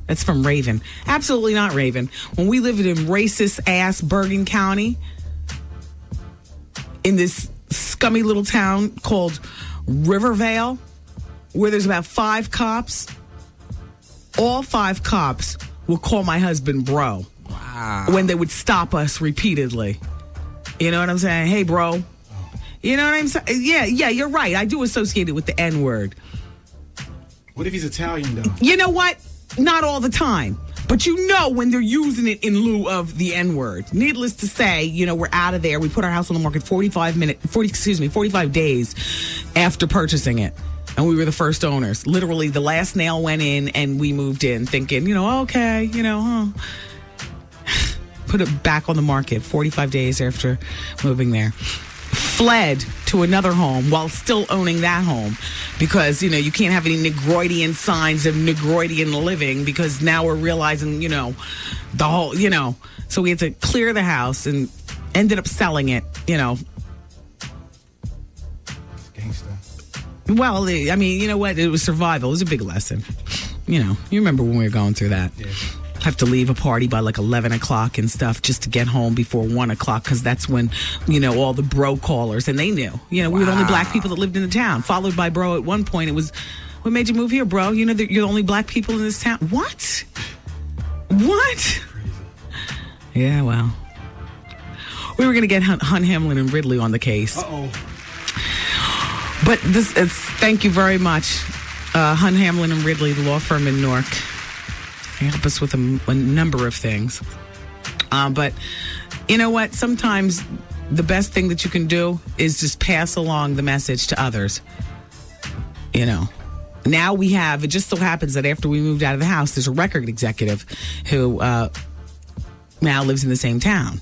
That's from Raven. Absolutely not Raven. When we lived in racist-ass Bergen County, in this scummy little town called Rivervale, where there's about 5 cops, all 5 cops will call my husband bro. Wow. When they would stop us repeatedly. You know what I'm saying? Hey, bro. You know what I'm saying? Yeah, you're right. I do associate it with the N-word. What if he's Italian, though? You know what? Not all the time. But when they're using it in lieu of the N-word. Needless to say, we're out of there. We put our house on the market 45 days after purchasing it. And we were the first owners. Literally, the last nail went in and we moved in thinking, okay, Put it back on the market 45 days after moving there. Fled to another home while still owning that home because, you can't have any Negroidian signs of Negroidian living because now we're realizing, the whole, so we had to clear the house and ended up selling it, Gangsta. Well, I mean, you know what? It was survival. It was a big lesson. You remember when we were going through that. Yeah. Have to leave a party by like 11 o'clock and stuff just to get home before 1 o'clock because that's when, all the bro callers, and they knew. We were the only black people that lived in the town, followed by bro at one point. It was, what made you move here, bro? You're the only black people in this town. What? Yeah, well. We were going to get Hunt Hamlin and Ridley on the case. Uh-oh. But thank you very much, Hunt Hamlin and Ridley, the law firm in Newark. They help us with a number of things. But you know what? Sometimes the best thing that you can do is just pass along the message to others. Now we have, it just so happens that after we moved out of the house, there's a record executive who now lives in the same town.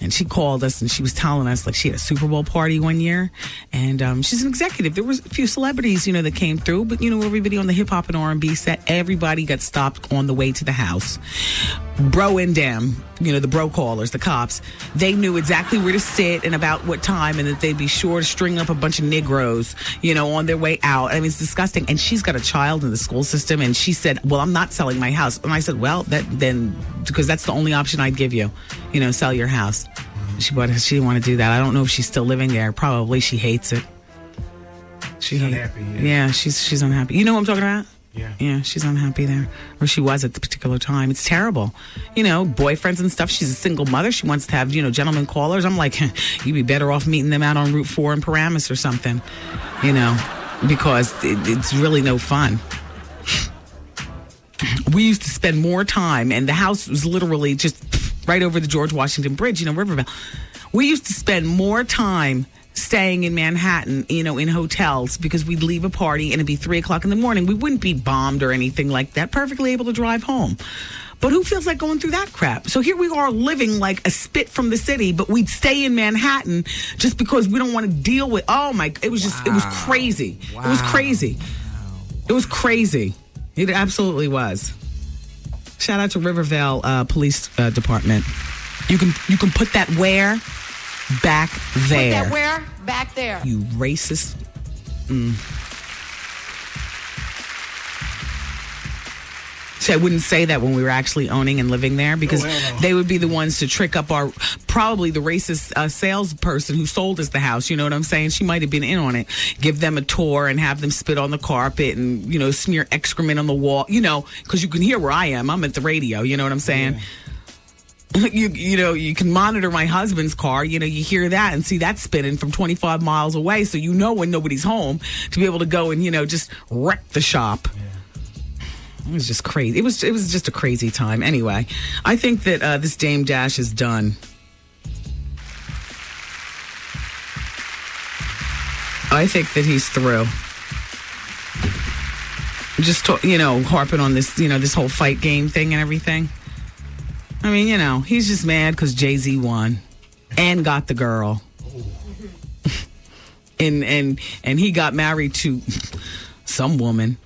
And she called us and she was telling us like she had a Super Bowl party one year. And she's an executive. There was a few celebrities, that came through. But, everybody on the hip hop and R&B set, everybody got stopped on the way to the house. Bro and them, the bro callers, the cops, they knew exactly where to sit and about what time and that they'd be sure to string up a bunch of Negroes, on their way out. I mean, it's disgusting. And she's got a child in the school system. And she said, well, I'm not selling my house. And I said, well, because that's the only option I'd give you, sell your house. She didn't want to do that. I don't know if she's still living there. Probably she hates it. She's unhappy. Yeah, she's unhappy. You know what I'm talking about? Yeah. Yeah, she's unhappy there. Or she was at the particular time. It's terrible. Boyfriends and stuff. She's a single mother. She wants to have, gentlemen callers. I'm like, you'd be better off meeting them out on Route 4 in Paramus or something. Because it's really no fun. We used to spend more time, and the house was literally just right over the George Washington Bridge, Rivervale. We used to spend more time staying in Manhattan, in hotels because we'd leave a party and it'd be 3 o'clock in the morning. We wouldn't be bombed or anything like that. Perfectly able to drive home. But who feels like going through that crap? So here we are living like a spit from the city, but we'd stay in Manhattan just because we don't want to deal with, it was just, It was crazy. Wow. It was crazy. Wow. It was crazy. It absolutely was. Shout out to Rivervale Police Department. You can put that where back there. Put that where back there. You racist. See, I wouldn't say that when we were actually owning and living there, because they would be the ones to trick up probably the racist salesperson who sold us the house. You know what I'm saying? She might have been in on it. Give them a tour and have them spit on the carpet and, smear excrement on the wall, because you can hear where I am. I'm at the radio. You know what I'm saying? Yeah. You can monitor my husband's car. You hear that and see that spinning from 25 miles away. So when nobody's home to be able to go and, just wreck the shop. Yeah. It was just crazy. It was just a crazy time. Anyway, I think that this Dame Dash is done. I think that he's through. Just harping on this, this whole fight game thing and everything. I mean, he's just mad because Jay-Z won and got the girl, and he got married to some woman.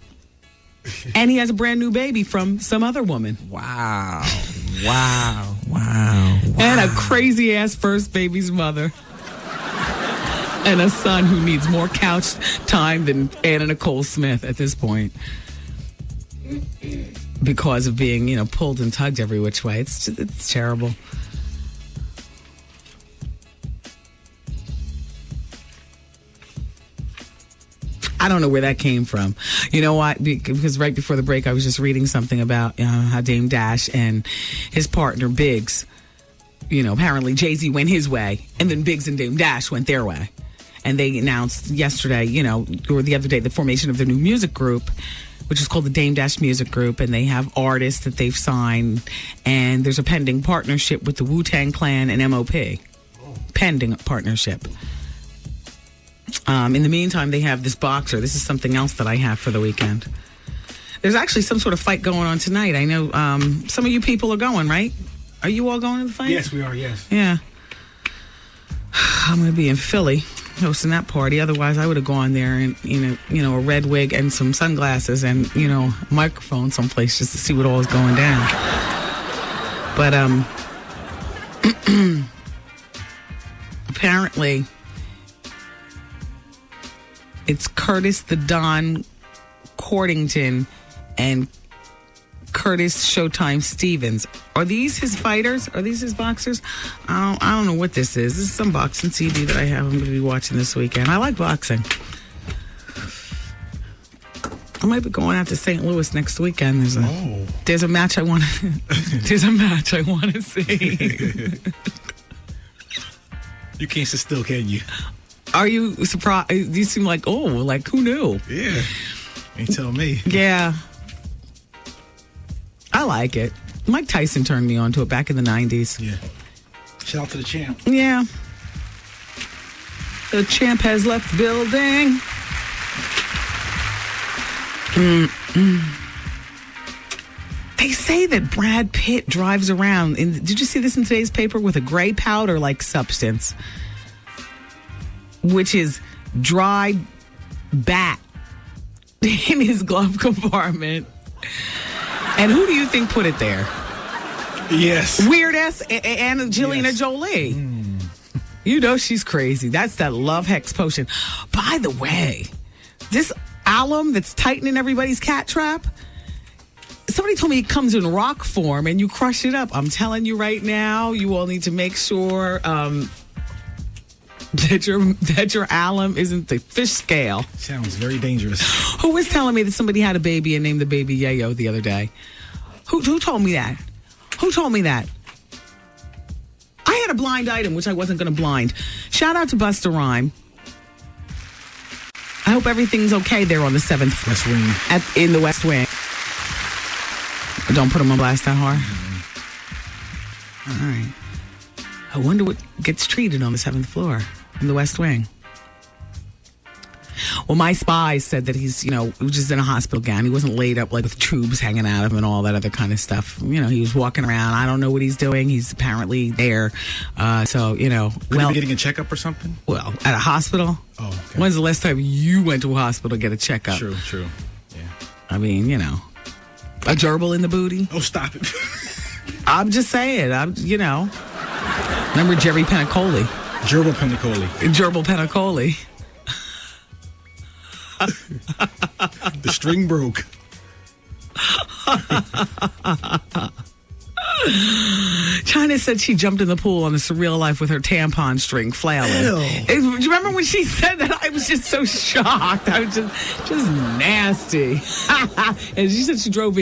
And he has a brand new baby from some other woman. Wow. And a crazy ass first baby's mother. And a son who needs more couch time than Anna Nicole Smith at this point. Because of being, pulled and tugged every which way. It's terrible. I don't know where that came from. You know what? Because right before the break, I was just reading something about how Dame Dash and his partner Biggs, apparently Jay-Z went his way, and then Biggs and Dame Dash went their way. And they announced yesterday, or the other day, the formation of their new music group, which is called the Dame Dash Music Group, and they have artists that they've signed, and there's a pending partnership with the Wu-Tang Clan and MOP. Pending partnership. In the meantime, they have this boxer. This is something else that I have for the weekend. There's actually some sort of fight going on tonight. I know some of you people are going, right? Are you all going to the fight? Yes, we are, yes. Yeah. I'm going to be in Philly hosting that party. Otherwise, I would have gone there and, a red wig and some sunglasses and, a microphone someplace just to see what all is going down. But apparently, it's Curtis the Don Cordington and Curtis Showtime Stevens. Are these his fighters? Are these his boxers? I don't know what this is. This is some boxing CD that I have. I'm going to be watching this weekend. I like boxing. I might be going out to St. Louis next weekend. There's a match I want to. There's a match I want to see. You can't sit still, can you? Are you surprised? You seem like who knew? Yeah. Ain't tell me. Yeah. I like it. Mike Tyson turned me on to it back in the 90s. Yeah. Shout out to the champ. Yeah. The champ has left the building. They say that Brad Pitt drives around. Did you see this in today's paper? With a gray powder-like substance, which is dried bat in his glove compartment. And who do you think put it there? Yes. Weird ass Angelina Jolie. She's crazy. That's that love hex potion. By the way, this alum that's tightening everybody's cat trap, somebody told me it comes in rock form and you crush it up. I'm telling you right now, you all need to make sure that your alum isn't the fish scale. Sounds very dangerous. Who was telling me that somebody had a baby and named the baby Yayo the other day? Who told me that? Who told me that? I had a blind item, which I wasn't going to blind. Shout out to Busta Rhyme. I hope everything's okay there on the 7th West Wing. In the West Wing. Don't put him on blast that hard. All right. I wonder what gets treated on the 7th floor in the West Wing. Well, my spies said that he's, just in a hospital gown. He wasn't laid up with tubes hanging out of him and all that other kind of stuff. He was walking around. I don't know what he's doing. He's apparently there. Could he be getting a checkup or something? Well, at a hospital? Oh, okay. When's the last time you went to a hospital to get a checkup? True. Yeah. I mean, A gerbil in the booty? Oh, stop it. I'm just saying. Remember Jerry Penacoli? Gerbil Penacoli. Gerbil Penacoli. The string broke. China said she jumped in the pool on the Surreal Life with her tampon string flailing. Do you remember when she said that? I was just so shocked. I was just nasty. And she said she jumped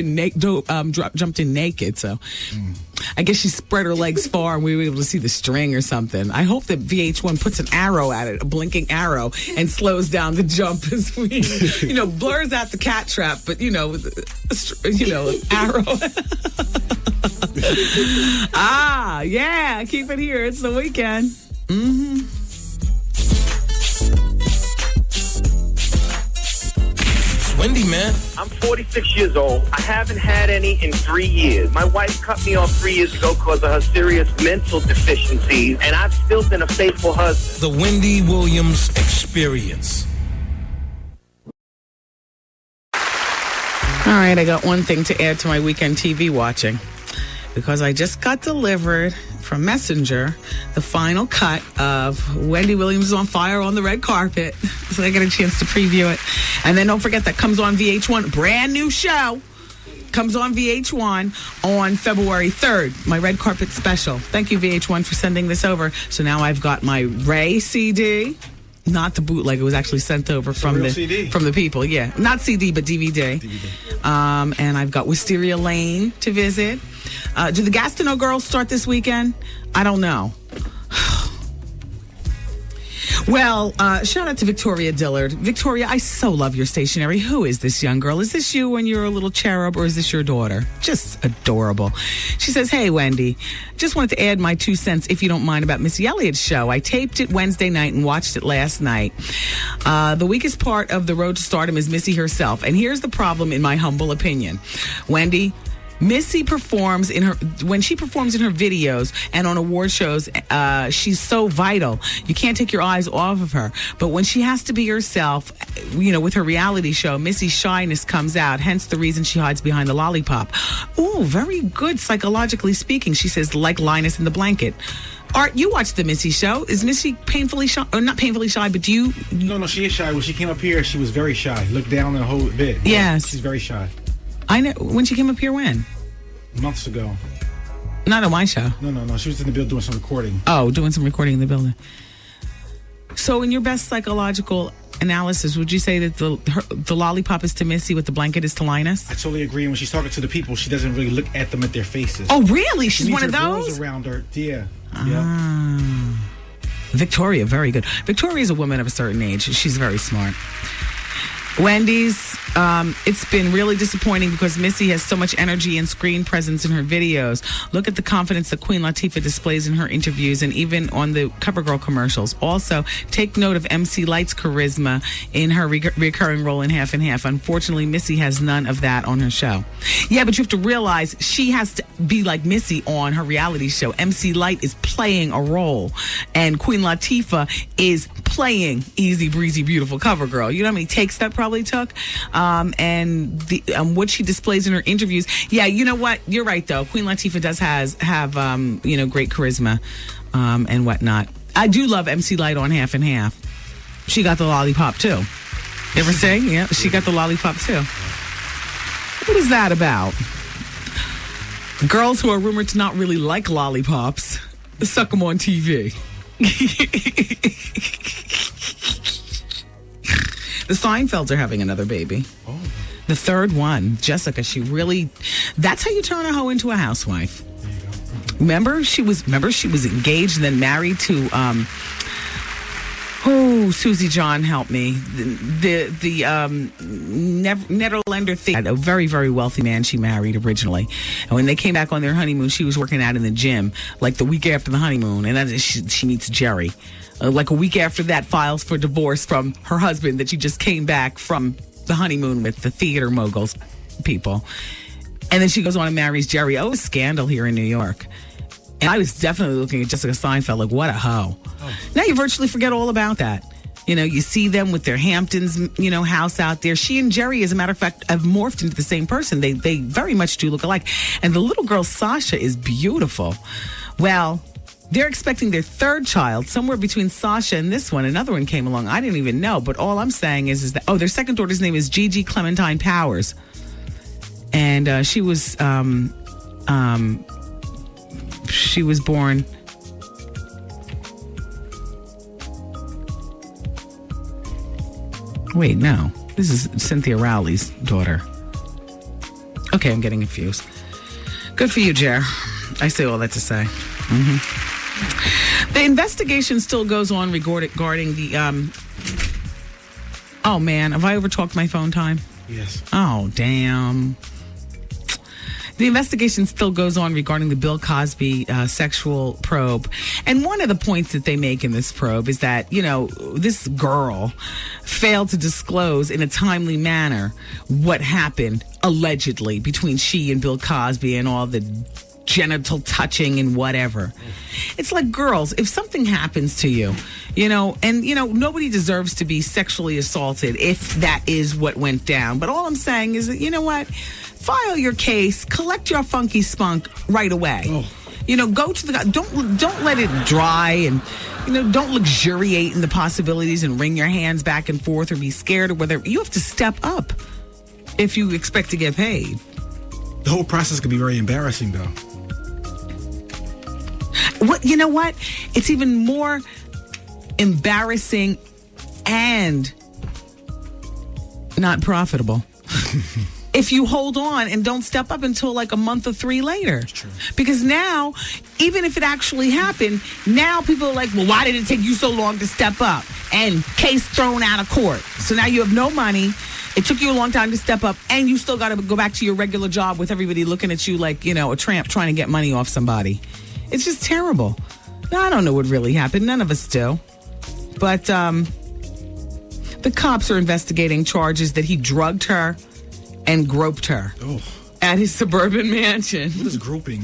in naked. So I guess she spread her legs far and we were able to see the string or something. I hope that VH1 puts an arrow at it, a blinking arrow, and slows down the jump as we, blurs out the cat trap, but arrow. Yeah, keep it here. It's the weekend. It's Wendy, man. I'm 46 years old. I haven't had any in 3 years. My wife cut me off 3 years ago because of her serious mental deficiencies, and I've still been a faithful husband. The Wendy Williams Experience. All right, I got one thing to add to my weekend TV watching. Because I just got delivered from Messenger the final cut of Wendy Williams is on Fire on the Red Carpet. So I get a chance to preview it. And then don't forget that comes on VH1. Brand new show. Comes on VH1 on February 3rd. My Red Carpet special. Thank you, VH1, for sending this over. So now I've got my Ray CD. Not the bootleg. It was actually sent over from the people. Yeah. Not CD, but DVD. And I've got Wisteria Lane to visit. Do the Gastineau girls start this weekend? I don't know. Well, shout out to Victoria Dillard. Victoria, I so love your stationery. Who is this young girl? Is this you when you're a little cherub, or is this your daughter? Just adorable. She says, hey, Wendy, just wanted to add my 2 cents, if you don't mind, about Missy Elliott's show. I taped it Wednesday night and watched it last night. The weakest part of the road to stardom is Missy herself. And here's the problem, in my humble opinion. Wendy, Missy performs when she performs in her videos and on award shows, she's so vital. You can't take your eyes off of her. But when she has to be herself, with her reality show, Missy's shyness comes out, hence the reason she hides behind the lollipop. Ooh, very good psychologically speaking, she says, like Linus in the Blanket. Art, you watched the Missy show. Is Missy painfully shy? Or not painfully shy, but do you... No, she is shy. When she came up here, she was very shy. Looked down the whole bit. Yes. She's very shy. I know. When she came up here, when? Months ago. Not on my show. No. She was in the building doing some recording. Oh, doing some recording in the building. So in your best psychological analysis, would you say that the lollipop is to Missy, what the blanket is to Linus? I totally agree. And when she's talking to the people, she doesn't really look at them at their faces. Oh, really? She's one of those? those? Around her. Yeah. Victoria, very good. Victoria is a woman of a certain age. She's very smart. Wendy's, it's been really disappointing because Missy has so much energy and screen presence in her videos. Look at the confidence that Queen Latifah displays in her interviews and even on the CoverGirl commercials. Also, take note of MC Light's charisma in her recurring role in Half and Half. Unfortunately, Missy has none of that on her show. Yeah, but you have to realize she has to be like Missy on her reality show. MC Light is playing a role, and Queen Latifah is playing easy breezy beautiful CoverGirl. You know how many takes that probably took, and the what she displays in her interviews. Yeah, you know what? You're right though. Queen Latifah does have great charisma and whatnot. I do love MC Light on Half and Half. She got the lollipop too. You ever say? Yeah, she got the lollipop too. What is that about? Girls who are rumored to not really like lollipops suck them on TV. The Seinfelds are having another baby. Oh. The third one, Jessica. That's how you turn a hoe into a housewife. There you go. Remember she was engaged and then married to Susie John, help me. The Nederlander thing. A very, very wealthy man she married originally. And when they came back on their honeymoon, she was working out in the gym like the week after the honeymoon. And then she meets Jerry. Like a week after that, files for divorce from her husband that she just came back from the honeymoon with, the theater moguls people. And then she goes on and marries Jerry. Oh, a scandal here in New York. And I was definitely looking at Jessica Seinfeld like, what a hoe. Oh. Now you virtually forget all about that. You see them with their Hamptons, house out there. She and Jerry, as a matter of fact, have morphed into the same person. They very much do look alike. And the little girl, Sasha, is beautiful. Well, they're expecting their third child somewhere between Sasha and this one. Another one came along. I didn't even know. But all I'm saying is that, their second daughter's name is Gigi Clementine Powers. And she was born... Wait, no. This is Cynthia Rowley's daughter. Okay, I'm getting confused. Good for you, Jer. I say all that to say. The investigation still goes on regarding the... Oh, man. Have I overtalked my phone time? Yes. Oh, damn. The investigation still goes on regarding the Bill Cosby sexual probe. And one of the points that they make in this probe is that, this girl failed to disclose in a timely manner what happened, allegedly, between she and Bill Cosby and all the genital touching and whatever. It's like, girls, if something happens to you, nobody deserves to be sexually assaulted if that is what went down. But all I'm saying is that, you know what? File your case, collect your funky spunk right away. Go to the... Don't let it dry and, don't luxuriate in the possibilities and wring your hands back and forth or be scared or whatever. You have to step up if you expect to get paid. The whole process could be very embarrassing, though. You know what? It's even more embarrassing and not profitable. If you hold on and don't step up until like a month or 3 later. That's true. Because now, even if it actually happened, now people are like, well, why did it take you so long to step up? And case thrown out of court. So now you have no money. It took you a long time to step up, and you still got to go back to your regular job with everybody looking at you like, a tramp trying to get money off somebody. It's just terrible. Now, I don't know what really happened. None of us do. But the cops are investigating charges that he drugged her and groped her at his suburban mansion. What is groping?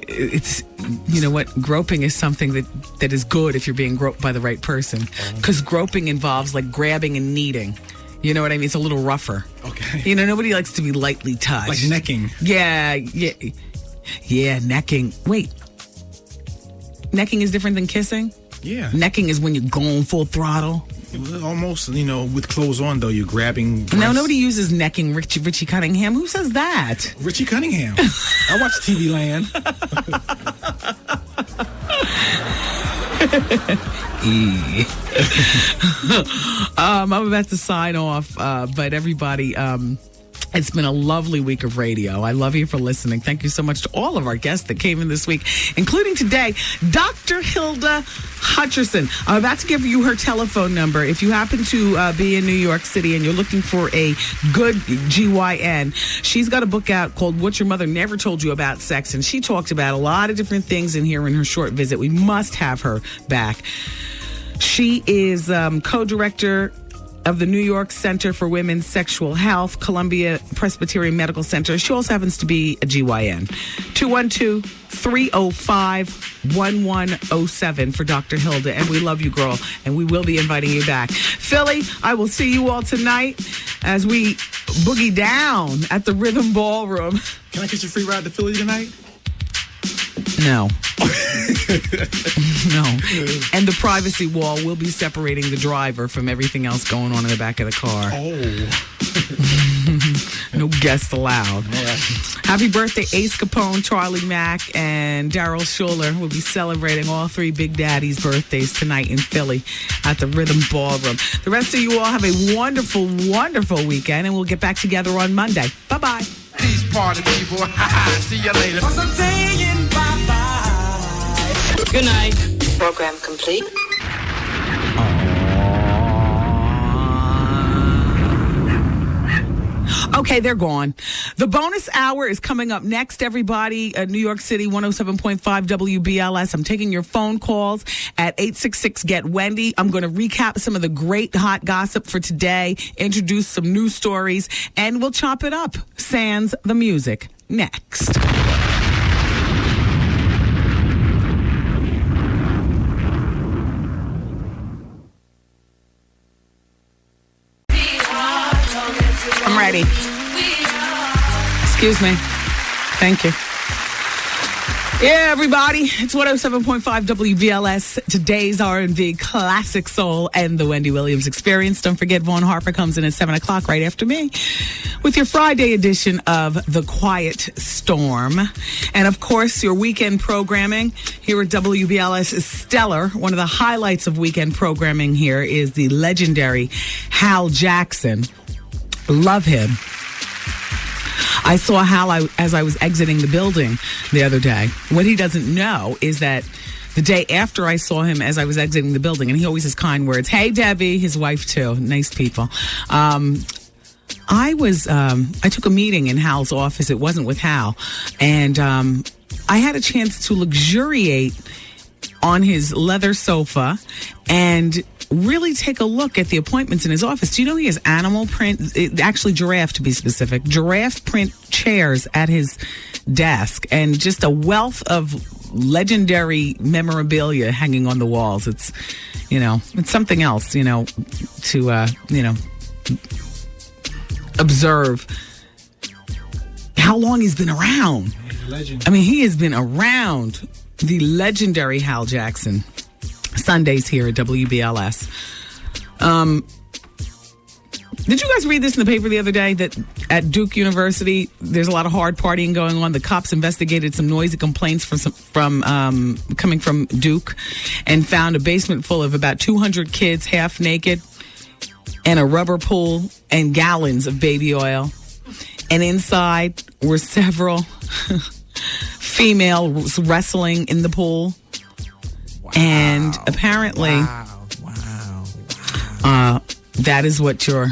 It's, what? Groping is something that is good if you're being groped by the right person. Because groping involves like grabbing and kneading. You know what I mean? It's a little rougher. Okay. Nobody likes to be lightly touched. Like necking. Yeah, necking. Wait. Necking is different than kissing? Yeah. Necking is when you're going full throttle. Almost, with clothes on, though, you're grabbing breasts. No, nobody uses necking. Richie Cunningham. Who says that? Richie Cunningham. I watch TV Land. I'm about to sign off, but everybody... It's been a lovely week of radio. I love you for listening. Thank you so much to all of our guests that came in this week, including today, Dr. Hilda Hutcherson. I'm about to give you her telephone number. If you happen to be in New York City and you're looking for a good GYN, she's got a book out called What Your Mother Never Told You About Sex, and she talked about a lot of different things in here in her short visit. We must have her back. She is co-director of the New York Center for Women's Sexual Health, Columbia Presbyterian Medical Center. She also happens to be a GYN. 212-305-1107 for Dr. Hilda. And we love you, girl. And we will be inviting you back. Philly, I will see you all tonight as we boogie down at the Rhythm Ballroom. Can I get your free ride to Philly tonight? No. No. And the privacy wall will be separating the driver from everything else going on in the back of the car. No guests allowed. All right. Happy birthday, Ace Capone, Charlie Mack, and Daryl Schuler. We'll be celebrating all 3 Big Daddy's birthdays tonight in Philly at the Rhythm Ballroom. The rest of you all have a wonderful, wonderful weekend, and we'll get back together on Monday. Bye-bye. These party people. See you later. I'm saying bye-bye. Good night. Program complete. Okay, they're gone. The bonus hour is coming up next, everybody. New York City, 107.5 WBLS. I'm taking your phone calls at 866-GET-WENDY. I'm going to recap some of the great hot gossip for today, introduce some news stories, and we'll chop it up. Sans the music. Next. righty. Excuse me. Thank you. Yeah, everybody. It's 107.5 WBLS. Today's R&B classic soul and the Wendy Williams Experience. Don't forget, Vaughn Harper comes in at 7 o'clock right after me with your Friday edition of The Quiet Storm. And, of course, your weekend programming here at WBLS is stellar. One of the highlights of weekend programming here is the legendary Hal Jackson. Love him. I saw Hal as I was exiting the building the other day. What he doesn't know is that the day after I saw him as I was exiting the building, and he always has kind words. Hey, Debbie, his wife too, nice people. I took a meeting in Hal's office. It wasn't with Hal, and I had a chance to luxuriate on his leather sofa and really take a look at the appointments in his office. Do you know he has animal print, actually giraffe to be specific, giraffe print chairs at his desk, and just a wealth of legendary memorabilia hanging on the walls. It's, it's something else, to, observe how long he's been around. Legend. I mean, he has been around. The legendary Hal Jackson. Sundays here at WBLS. Did you guys read this in the paper the other day that at Duke University there's a lot of hard partying going on? The cops investigated some noisy complaints from coming from Duke and found a basement full of about 200 kids half naked and a rubber pool and gallons of baby oil. And inside were several females wrestling in the pool. Wow. And apparently, that is what your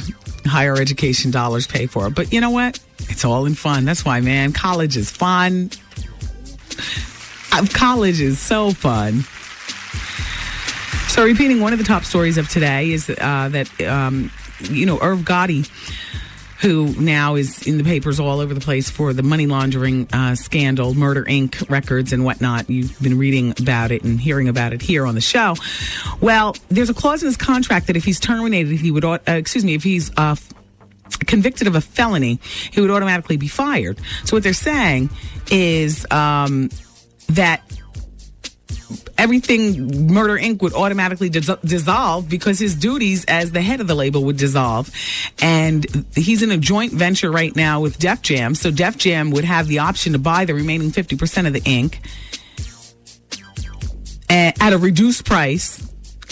higher education dollars pay for. But you know what? It's all in fun. That's why, man, college is fun. College is so fun. So repeating, one of the top stories of today is that Irv Gotti, who now is in the papers all over the place for the money laundering scandal, Murder, Inc. records and whatnot. You've been reading about it and hearing about it here on the show. Well, there's a clause in his contract that if he's terminated, he would, if he's convicted of a felony, he would automatically be fired. So what they're saying is that everything Murder, Inc. would automatically dissolve because his duties as the head of the label would dissolve. And he's in a joint venture right now with Def Jam. So Def Jam would have the option to buy the remaining 50% of the Inc. at a reduced price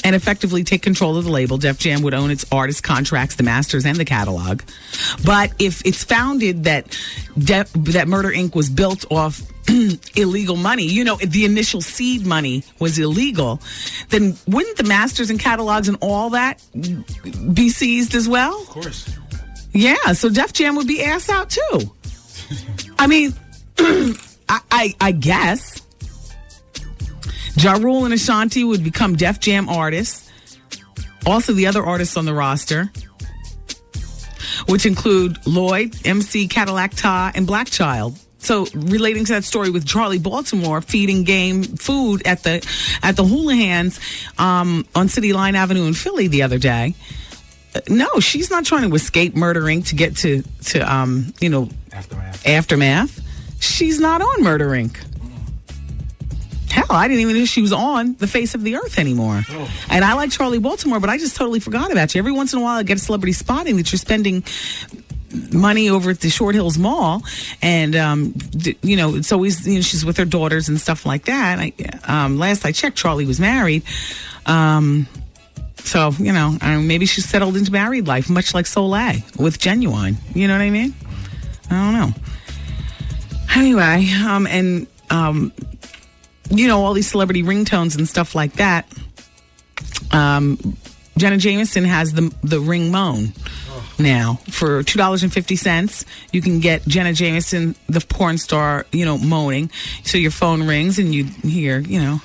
and effectively take control of the label. Def Jam would own its artist contracts, the masters, and the catalog. But if it's founded that Murder, Inc. was built off illegal money, the initial seed money was illegal, then wouldn't the masters and catalogs and all that be seized as well? Of course. Yeah, so Def Jam would be ass out too. I mean, I guess Ja Rule and Ashanti would become Def Jam artists. Also, the other artists on the roster, which include Lloyd, MC, Cadillac Ta, and Black Child. So, relating to that story with Charlie Baltimore feeding game food at the Houlihan's on City Line Avenue in Philly the other day. No, she's not trying to escape Murder, Inc. to get to Aftermath. She's not on Murder, Inc. Hell, I didn't even know she was on the face of the earth anymore. Oh. And I like Charlie Baltimore, but I just totally forgot about you. Every once in a while, I get a celebrity spotting that you're spending money over at the Short Hills Mall, and it's always she's with her daughters and stuff like that. Last I checked, Charlie was married, so maybe she's settled into married life, much like Soleil with Genuine. You know what I mean? I don't know. Anyway, all these celebrity ringtones and stuff like that. Jenna Jameson has the ring moan. Now, for $2.50, you can get Jenna Jameson, the porn star, moaning. So your phone rings and you hear, yeah.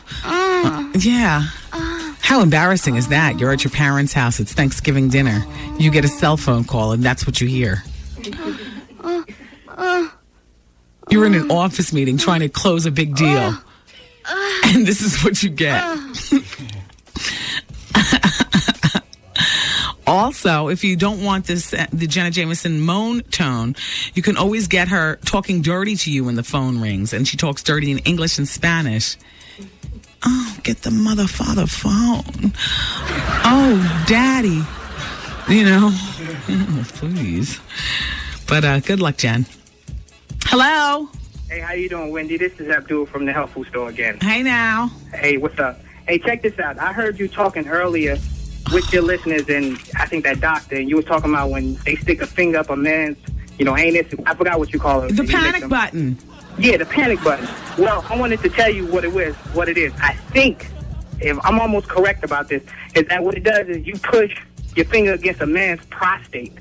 How embarrassing is that? You're at your parents' house. It's Thanksgiving dinner. You get a cell phone call and that's what you hear. You're in an office meeting trying to close a big deal. And this is what you get. Also, if you don't want the Jenna Jameson moan tone, you can always get her talking dirty to you when the phone rings, and she talks dirty in English and Spanish. Oh, get the mother father phone. Oh, daddy. You know, please. But good luck, Jen. Hello. Hey, how you doing, Wendy? This is Abdul from the health food store again. Hey, now. Hey, what's up? Hey, check this out. I heard you talking earlier with your listeners, and I think that doctor, and you were talking about when they stick a finger up a man's, anus. I forgot what you call it. The panic button. Yeah, the panic button. Well, I wanted to tell you what it is. I think, if I'm almost correct about this, is that what it does is you push your finger against a man's prostate.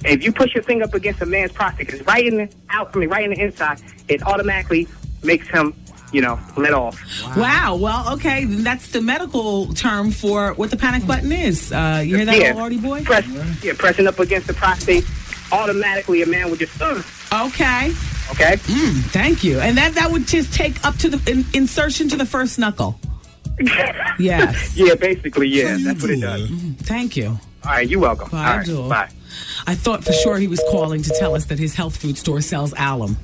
If you push your finger up against a man's prostate, it's right in the inside, it automatically makes him, let off. Wow. Well, okay. That's the medical term for what the panic button is. You hear that, little Artie boy? Pressing up against the prostate, automatically a man would just, Okay. Okay? Thank you. And that would just take up to the insertion to the first knuckle. Yes. Yeah, basically, yeah. That's what it does. Thank you. All right, you're welcome. Bye, All right, Abdul. bye. I thought for sure he was calling to tell us that his health food store sells alum.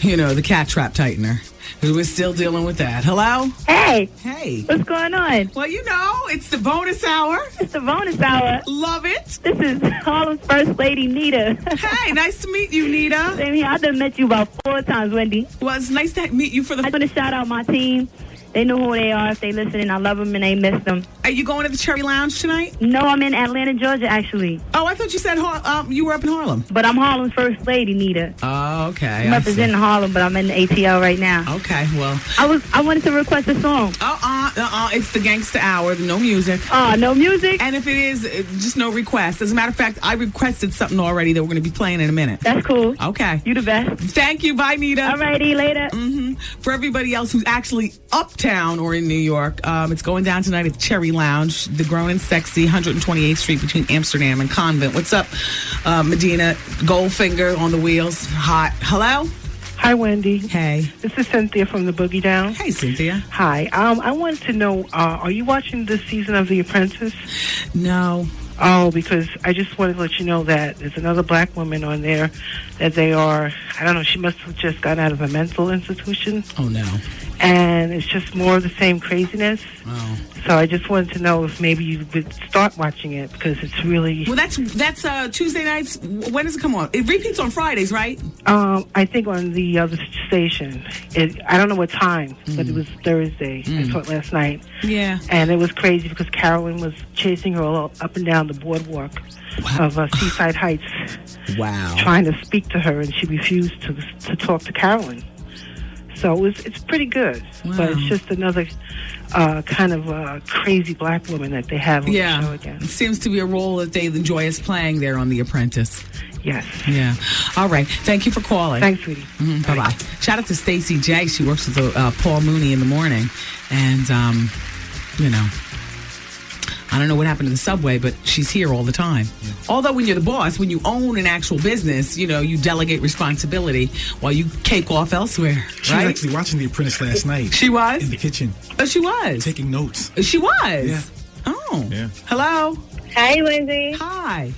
The cat trap tightener. We're still dealing with that. Hello? Hey. Hey. What's going on? Well, it's the bonus hour. It's the bonus hour. Love it. This is Harlem's First Lady, Nita. Hey, nice to meet you, Nita. Same here. I've done met you about 4 times, Wendy. Well, it's nice to meet you for the... I want to shout out my team. They know who they are if they listening. I love them and they miss them. Are you going to the Cherry Lounge tonight? No, I'm in Atlanta, Georgia, actually. Oh, I thought you said you were up in Harlem. But I'm Harlem's First Lady, Nita. Oh, okay. I'm representing Harlem, but I'm in the ATL right now. Okay, well. I wanted to request a song. It's the Gangsta Hour. No music. No music? And if it is, just no request. As a matter of fact, I requested something already that we're going to be playing in a minute. That's cool. Okay. You the best. Thank you. Bye, Nita. All righty, later. For everybody else who's actually uptown or in New York, it's going down tonight at the Cherry Lounge, the Grown and Sexy, 128th Street between Amsterdam and Convent. What's up, Medina? Goldfinger on the wheels. Hot. Hello? Hi, Wendy. Hey. This is Cynthia from the Boogie Down. Hey, Cynthia. Hi. I wanted to know, are you watching this season of The Apprentice? No. Oh, because I just wanted to let you know that there's another black woman on there that they are, I don't know, she must have just gotten out of a mental institution. Oh, no. And it's just more of the same craziness. Oh. So I just wanted to know if maybe you would start watching it because it's really... Well, that's Tuesday nights. When does it come on? It repeats on Fridays, right? I think on the other station. I don't know what time, but it was Thursday. I saw it last night. Yeah. And it was crazy because Carolyn was chasing her all up and down the boardwalk of Seaside Heights. Wow. Trying to speak to her, and she refused to talk to Carolyn. So it's pretty good. Wow. But it's just another kind of crazy black woman that they have on the show again. It seems to be a role that they enjoy us playing there on The Apprentice. Yes. Yeah. All right. Thank you for calling. Thanks, sweetie. Bye-bye. Shout out to Stacey J. She works with Paul Mooney in the morning. And, I don't know what happened to the subway, but she's here all the time. Yeah. Although when you're the boss, when you own an actual business, you delegate responsibility while you cake off elsewhere. She was actually watching The Apprentice last night. She was? In the kitchen. Oh, she was? Taking notes. She was? Yeah. Oh. Yeah. Hello? Hey, Wendy. Hi.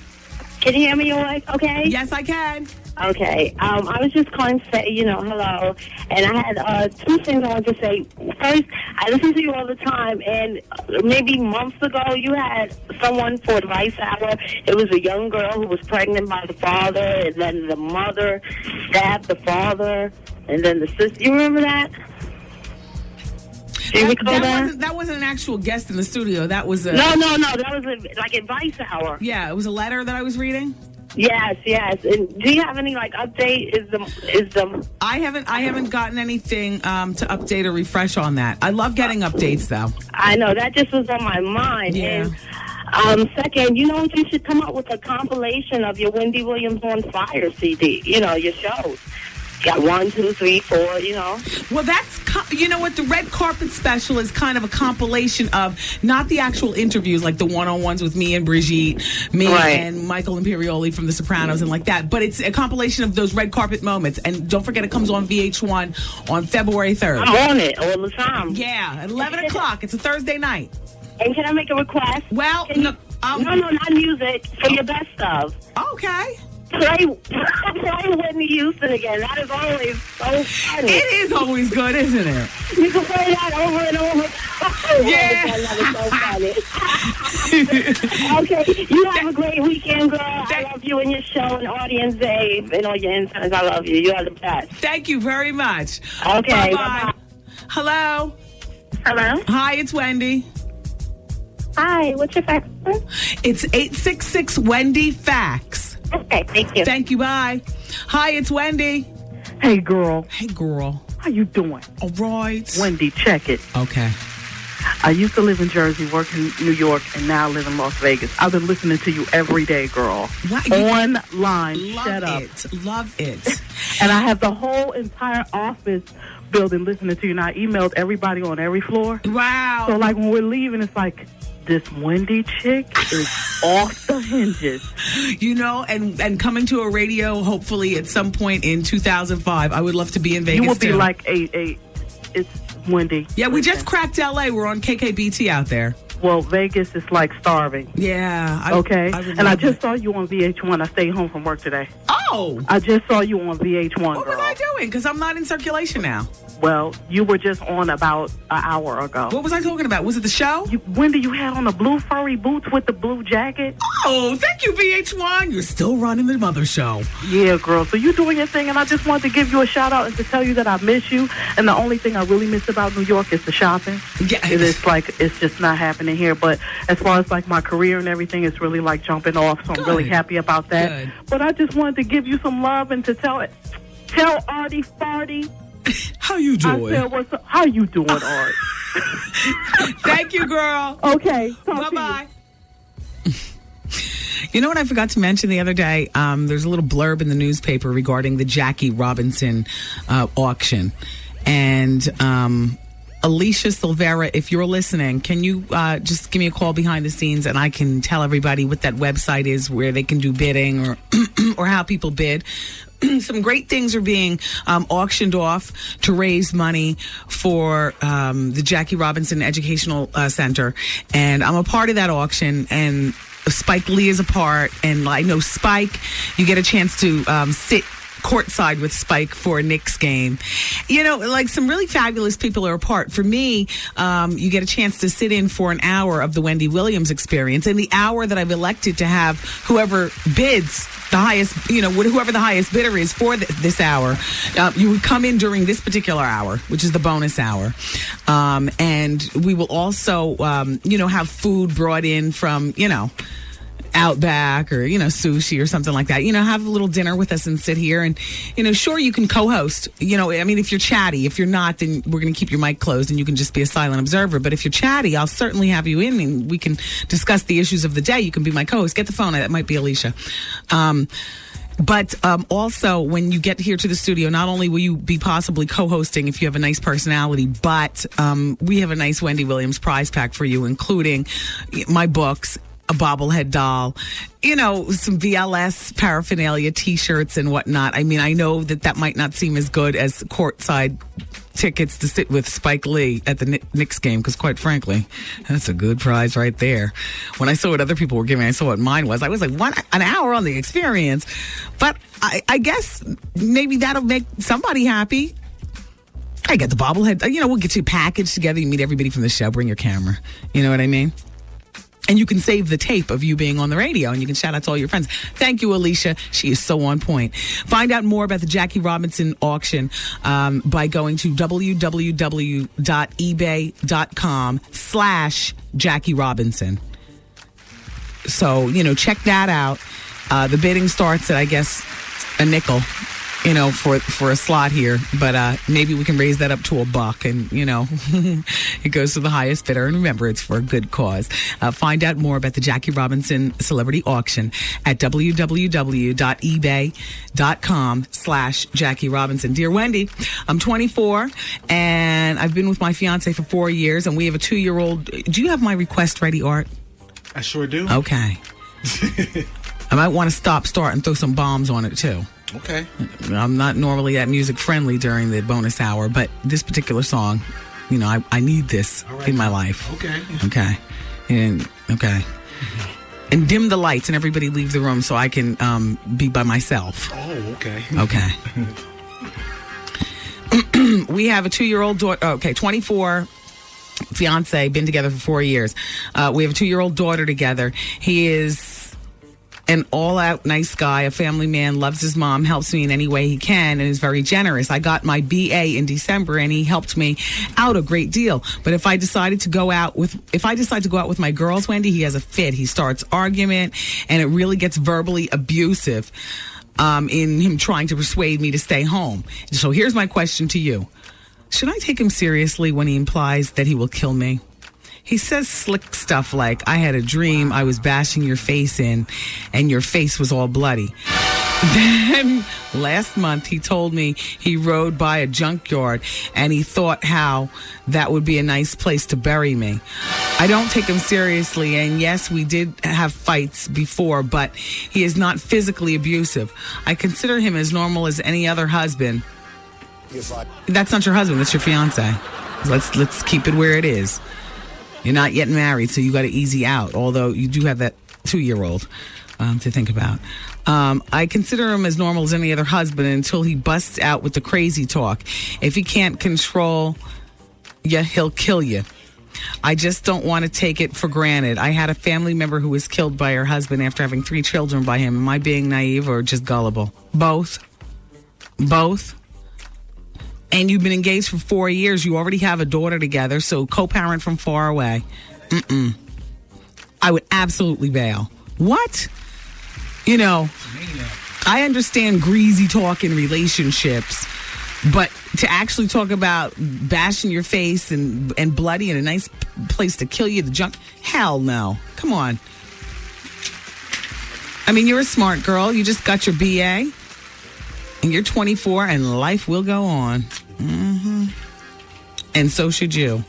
Can you hear me okay? Yes, I can. Okay. I was just calling to say, hello. And I had 2 things I wanted to say. First, I listen to you all the time, and maybe months ago you had someone for Advice Hour. It was a young girl who was pregnant by the father, and then the mother stabbed the father, and then the sister. You remember that? That wasn't an actual guest in the studio. That was a... No. That was like Advice Hour. Yeah, it was a letter that I was reading. Yes. And do you have any update? Is the I haven't gotten anything to update or refresh on that. I love getting updates though. I know that just was on my mind. Yeah. And second, you should come up with a compilation of your Wendy Williams on Fire CD. Your shows. Got 1, 2, 3, 4. Well, that's what the red carpet special is kind of a compilation of not the actual interviews like the one-on-ones with me and Brigitte, and Michael Imperioli from The Sopranos and like that. But it's a compilation of those red carpet moments. And don't forget, it comes on VH1 on February 3rd. I'm on it all the time. Yeah, at 11 o'clock. It's a Thursday night. And can I make a request? Well, No, not music. For your best of. Okay. Play Whitney Houston again. That is always so funny. It is always good, isn't it? You can play that over and over. Yeah. That is so funny. Okay, you have a great weekend, girl. I love you and your show and audience, Dave, and all your interns. I love you. You are the best. Thank you very much. Okay. Bye-bye. Hello. Hello. Hi, it's Wendy. Hi, what's your fax number? It's 866-WENDY-FAX. Okay, thank you. Thank you, bye. Hi, it's Wendy. Hey, girl. Hey, girl. How you doing? All right. Wendy, check it. Okay. I used to live in Jersey, work in New York, and now live in Las Vegas. I've been listening to you every day, girl. Online. Shut up. Love it. And I have the whole entire office building listening to you. And I emailed everybody on every floor. Wow. So, like, when we're leaving, it's like, this Wendy chick is off the hinges. You know, and coming to a radio, hopefully at some point in 2005, I would love to be in Vegas. You will be too. like it's Wendy. Yeah, we just cracked LA. We're on KKBT out there. Well, Vegas is like starving. Yeah. I just saw you on VH1. I stayed home from work today. Oh. I just saw you on VH1, What was I doing? Because I'm not in circulation now. Well, you were just on about an hour ago. What was I talking about? Was it the show? Wendy, you had on the blue furry boots with the blue jacket. Oh, thank you, VH1. You're still running the mother show. Yeah, girl. So you're doing your thing, and I just wanted to give you a shout out and to tell you that I miss you. And the only thing I really miss about New York is the shopping. Yeah. It's like, it's just not happening here. But as far as like my career and everything, it's really like jumping off. So I'm really happy about that. Good. But I just wanted to give you some love and to tell Artie Farty. How you doing? I said, how you doing, Art? Thank you, girl. Okay. Bye-bye. You know what I forgot to mention the other day? There's a little blurb in the newspaper regarding the Jackie Robinson auction. And Alicia Silvera, if you're listening, can you just give me a call behind the scenes and I can tell everybody what that website is where they can do bidding or or how people bid. Some great things are being auctioned off to raise money for the Jackie Robinson Educational Center. And I'm a part of that auction, and Spike Lee is a part. And I know Spike, you get a chance to sit courtside with Spike for a Knicks game. You know, like some really fabulous people are a part. For me, you get a chance to sit in for an hour of the Wendy Williams experience, and the hour that I've elected to have whoever bids the highest, whoever the highest bidder is for this hour, you would come in during this particular hour, which is the bonus hour. And we will also, have food brought in from, Outback or, sushi or something like that. Have a little dinner with us and sit here and, sure, you can co-host. If you're chatty. If you're not, then we're going to keep your mic closed and you can just be a silent observer. But if you're chatty, I'll certainly have you in and we can discuss the issues of the day. You can be my co-host. Get the phone. That might be Alicia. But also, when you get here to the studio, not only will you be possibly co-hosting if you have a nice personality, but we have a nice Wendy Williams prize pack for you, including my books, a bobblehead doll, some VLS paraphernalia, T-shirts and whatnot. I mean, I know that might not seem as good as courtside tickets to sit with Spike Lee at the Knicks game, because quite frankly, that's a good prize right there. When I saw what other people were giving, I saw what mine was. I was like, an hour on the experience. But I guess maybe that'll make somebody happy. I get the bobblehead. We'll get you packaged together. You meet everybody from the show. Bring your camera. You know what I mean? And you can save the tape of you being on the radio and you can shout out to all your friends. Thank you, Alicia. She is so on point. Find out more about the Jackie Robinson auction by going to www.ebay.com/Jackie Robinson. So, check that out. The bidding starts at, I guess, a nickel. For a slot here, but maybe we can raise that up to $1 and, it goes to the highest bidder. And remember, it's for a good cause. Find out more about the Jackie Robinson Celebrity Auction at www.ebay.com/Jackie Robinson. Dear Wendy, I'm 24 and I've been with my fiance for 4 years and we have a 2-year-old. Do you have my request ready, Art? I sure do. Okay. I might want to start, and throw some bombs on it too. Okay. I'm not normally that music friendly during the bonus hour, but this particular song, I need this in my life. Okay. Okay. And okay. And dim the lights and everybody leave the room so I can be by myself. Oh, okay. Okay. We have a 2-year-old daughter, 24, fiance, been together for 4 years. We have a 2-year-old daughter together. He is an all-out nice guy, a family man, loves his mom, helps me in any way he can, and is very generous. I got my BA in December, and he helped me out a great deal. But if I decide to go out with my girls, Wendy, he has a fit. He starts argument, and it really gets verbally abusive in him trying to persuade me to stay home. So here's my question to you. Should I take him seriously when he implies that he will kill me? He says slick stuff like, I had a dream I was bashing your face in and your face was all bloody. Then last month he told me he rode by a junkyard and he thought how that would be a nice place to bury me. I don't take him seriously, and yes, we did have fights before, but he is not physically abusive. I consider him as normal as any other husband. That's not your husband, that's your fiance. Let's keep it where it is. You're not yet married, so you got to easy out, although you do have that 2-year-old to think about. I consider him as normal as any other husband until he busts out with the crazy talk. If he can't control you, he'll kill you. I just don't want to take it for granted. I had a family member who was killed by her husband after having 3 children by him. Am I being naive or just gullible? Both. And you've been engaged for 4 years. You already have a daughter together, so co-parent from far away. I would absolutely bail. What? You know, I understand greasy talk in relationships, but to actually talk about bashing your face and bloody and a nice place to kill you, the junk, hell no. Come on. I mean, you're a smart girl. You just got your BA. And you're 24, and life will go on. And so should you.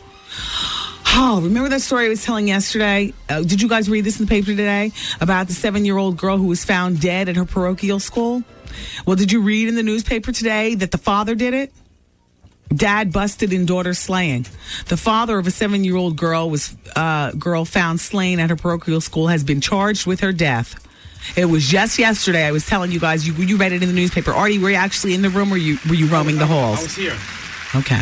Oh, remember that story I was telling yesterday? Did you guys read this in the paper today? About the 7-year-old girl who was found dead at her parochial school? Well, did you read in the newspaper today that the father did it? Dad busted in daughter slaying. The father of a 7-year-old girl found slain at her parochial school has been charged with her death. It was just yesterday. I was telling you guys, you read it in the newspaper. Artie, were you actually in the room or were you roaming the halls? I was here. Okay.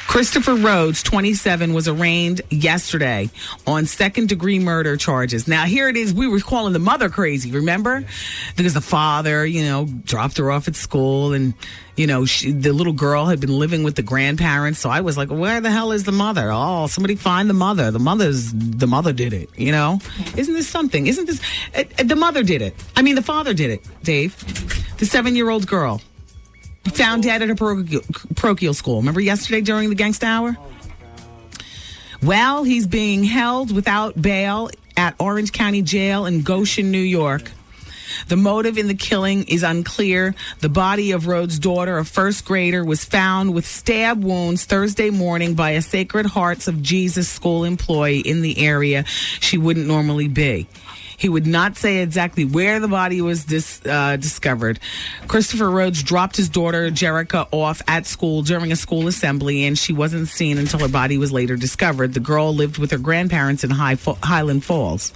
Christopher Rhodes, 27, was arraigned yesterday on second-degree murder charges. Now, here it is. We were calling the mother crazy, remember? Because the father, dropped her off at school, and, the little girl had been living with the grandparents. So I was like, where the hell is the mother? Oh, somebody find the mother. The mother did it, Isn't this something? Isn't this... the mother did it. I mean, the father did it, Dave. The 7-year-old girl. Found dead at a parochial school. Remember yesterday during the Gangsta Hour? Well, he's being held without bail at Orange County Jail in Goshen, New York. The motive in the killing is unclear. The body of Rhodes' daughter, a first grader, was found with stab wounds Thursday morning by a Sacred Hearts of Jesus school employee in the area she wouldn't normally be. He would not say exactly where the body was discovered. Christopher Rhodes dropped his daughter, Jerica, off at school during a school assembly, and she wasn't seen until her body was later discovered. The girl lived with her grandparents in Highland Falls.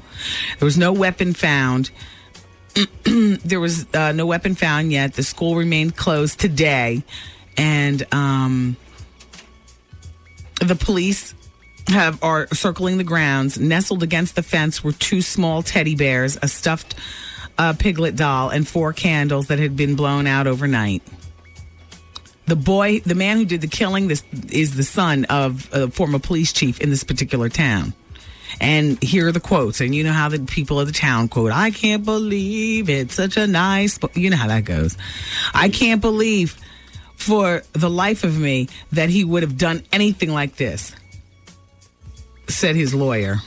There was no weapon found. There was no weapon found yet. The school remained closed today, and the police are circling the grounds. Nestled against the fence were 2 small teddy bears, a stuffed piglet doll, and 4 candles that had been blown out overnight. The man who did the killing, this is the son of a former police chief in this particular town. And here are the quotes. And you know how the people of the town quote, I can't believe it's such a nice... You know how that goes. I can't believe for the life of me that he would have done anything like this, said his lawyer.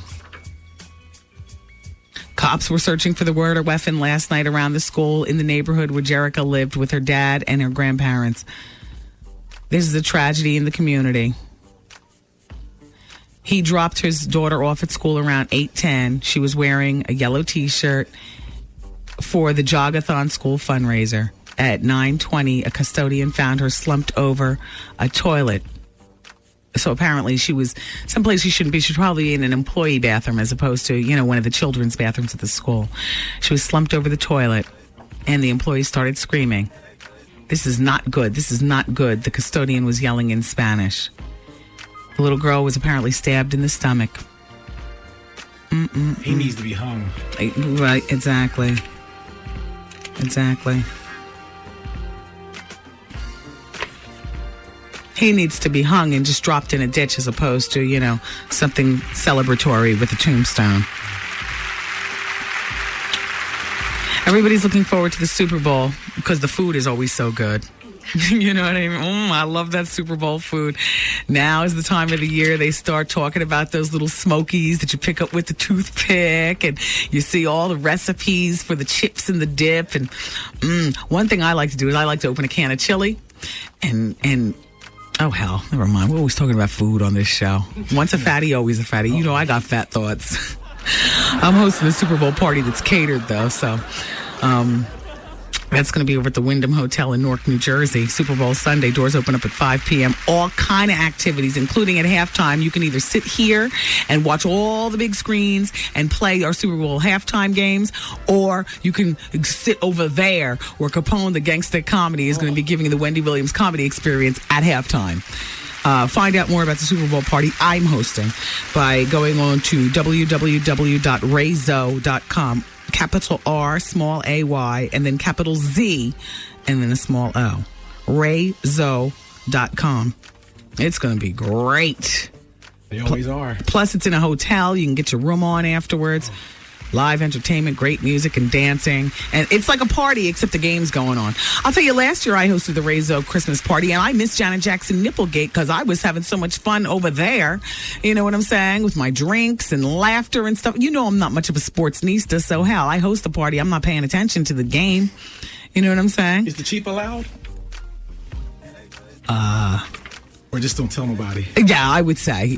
Cops were searching for the murder weapon last night around the school in the neighborhood where Jerica lived with her dad and her grandparents. This is a tragedy in the community. He dropped his daughter off at school around 8:10. She was wearing a yellow T-shirt for the Jogathon school fundraiser. At 9:20, a custodian found her slumped over a toilet So apparently she was someplace she shouldn't be. She's probably in an employee bathroom as opposed to, one of the children's bathrooms at the school. She was slumped over the toilet, and the employee started screaming, "This is not good. This is not good." The custodian was yelling in Spanish. The little girl was apparently stabbed in the stomach. He needs to be hung. Right, exactly. He needs to be hung and just dropped in a ditch as opposed to, something celebratory with a tombstone. Everybody's looking forward to the Super Bowl because the food is always so good. You know what I mean? I love that Super Bowl food. Now is the time of the year they start talking about those little smokies that you pick up with the toothpick, and you see all the recipes for the chips and the dip. And one thing I like to do is I like to open a can of chili and oh, hell, never mind. We're always talking about food on this show. Once a fatty, always a fatty. I got fat thoughts. I'm hosting a Super Bowl party that's catered, though, so that's going to be over at the Wyndham Hotel in Newark, New Jersey. Super Bowl Sunday. Doors open up at 5 p.m. All kind of activities, including at halftime. You can either sit here and watch all the big screens and play our Super Bowl halftime games, or you can sit over there where Capone, the gangsta comedy, is going to be giving the Wendy Williams comedy experience at halftime. Find out more about the Super Bowl party I'm hosting by going on to www.rayzo.com. Capital R, small A-Y, and then capital Z, and then a small O. Rayzo.com. It's going to be great. They always are. Plus, it's in a hotel. You can get your room on afterwards. Live entertainment, great music and dancing. And it's like a party, except the game's going on. I'll tell you, last year I hosted the Rayzo Christmas party, and I missed Janet Jackson Nipplegate because I was having so much fun over there. You know what I'm saying? With my drinks and laughter and stuff. I'm not much of a sportsnista, so hell, I host a party. I'm not paying attention to the game. You know what I'm saying? Is the Chief allowed? Or just don't tell nobody? Yeah, I would say,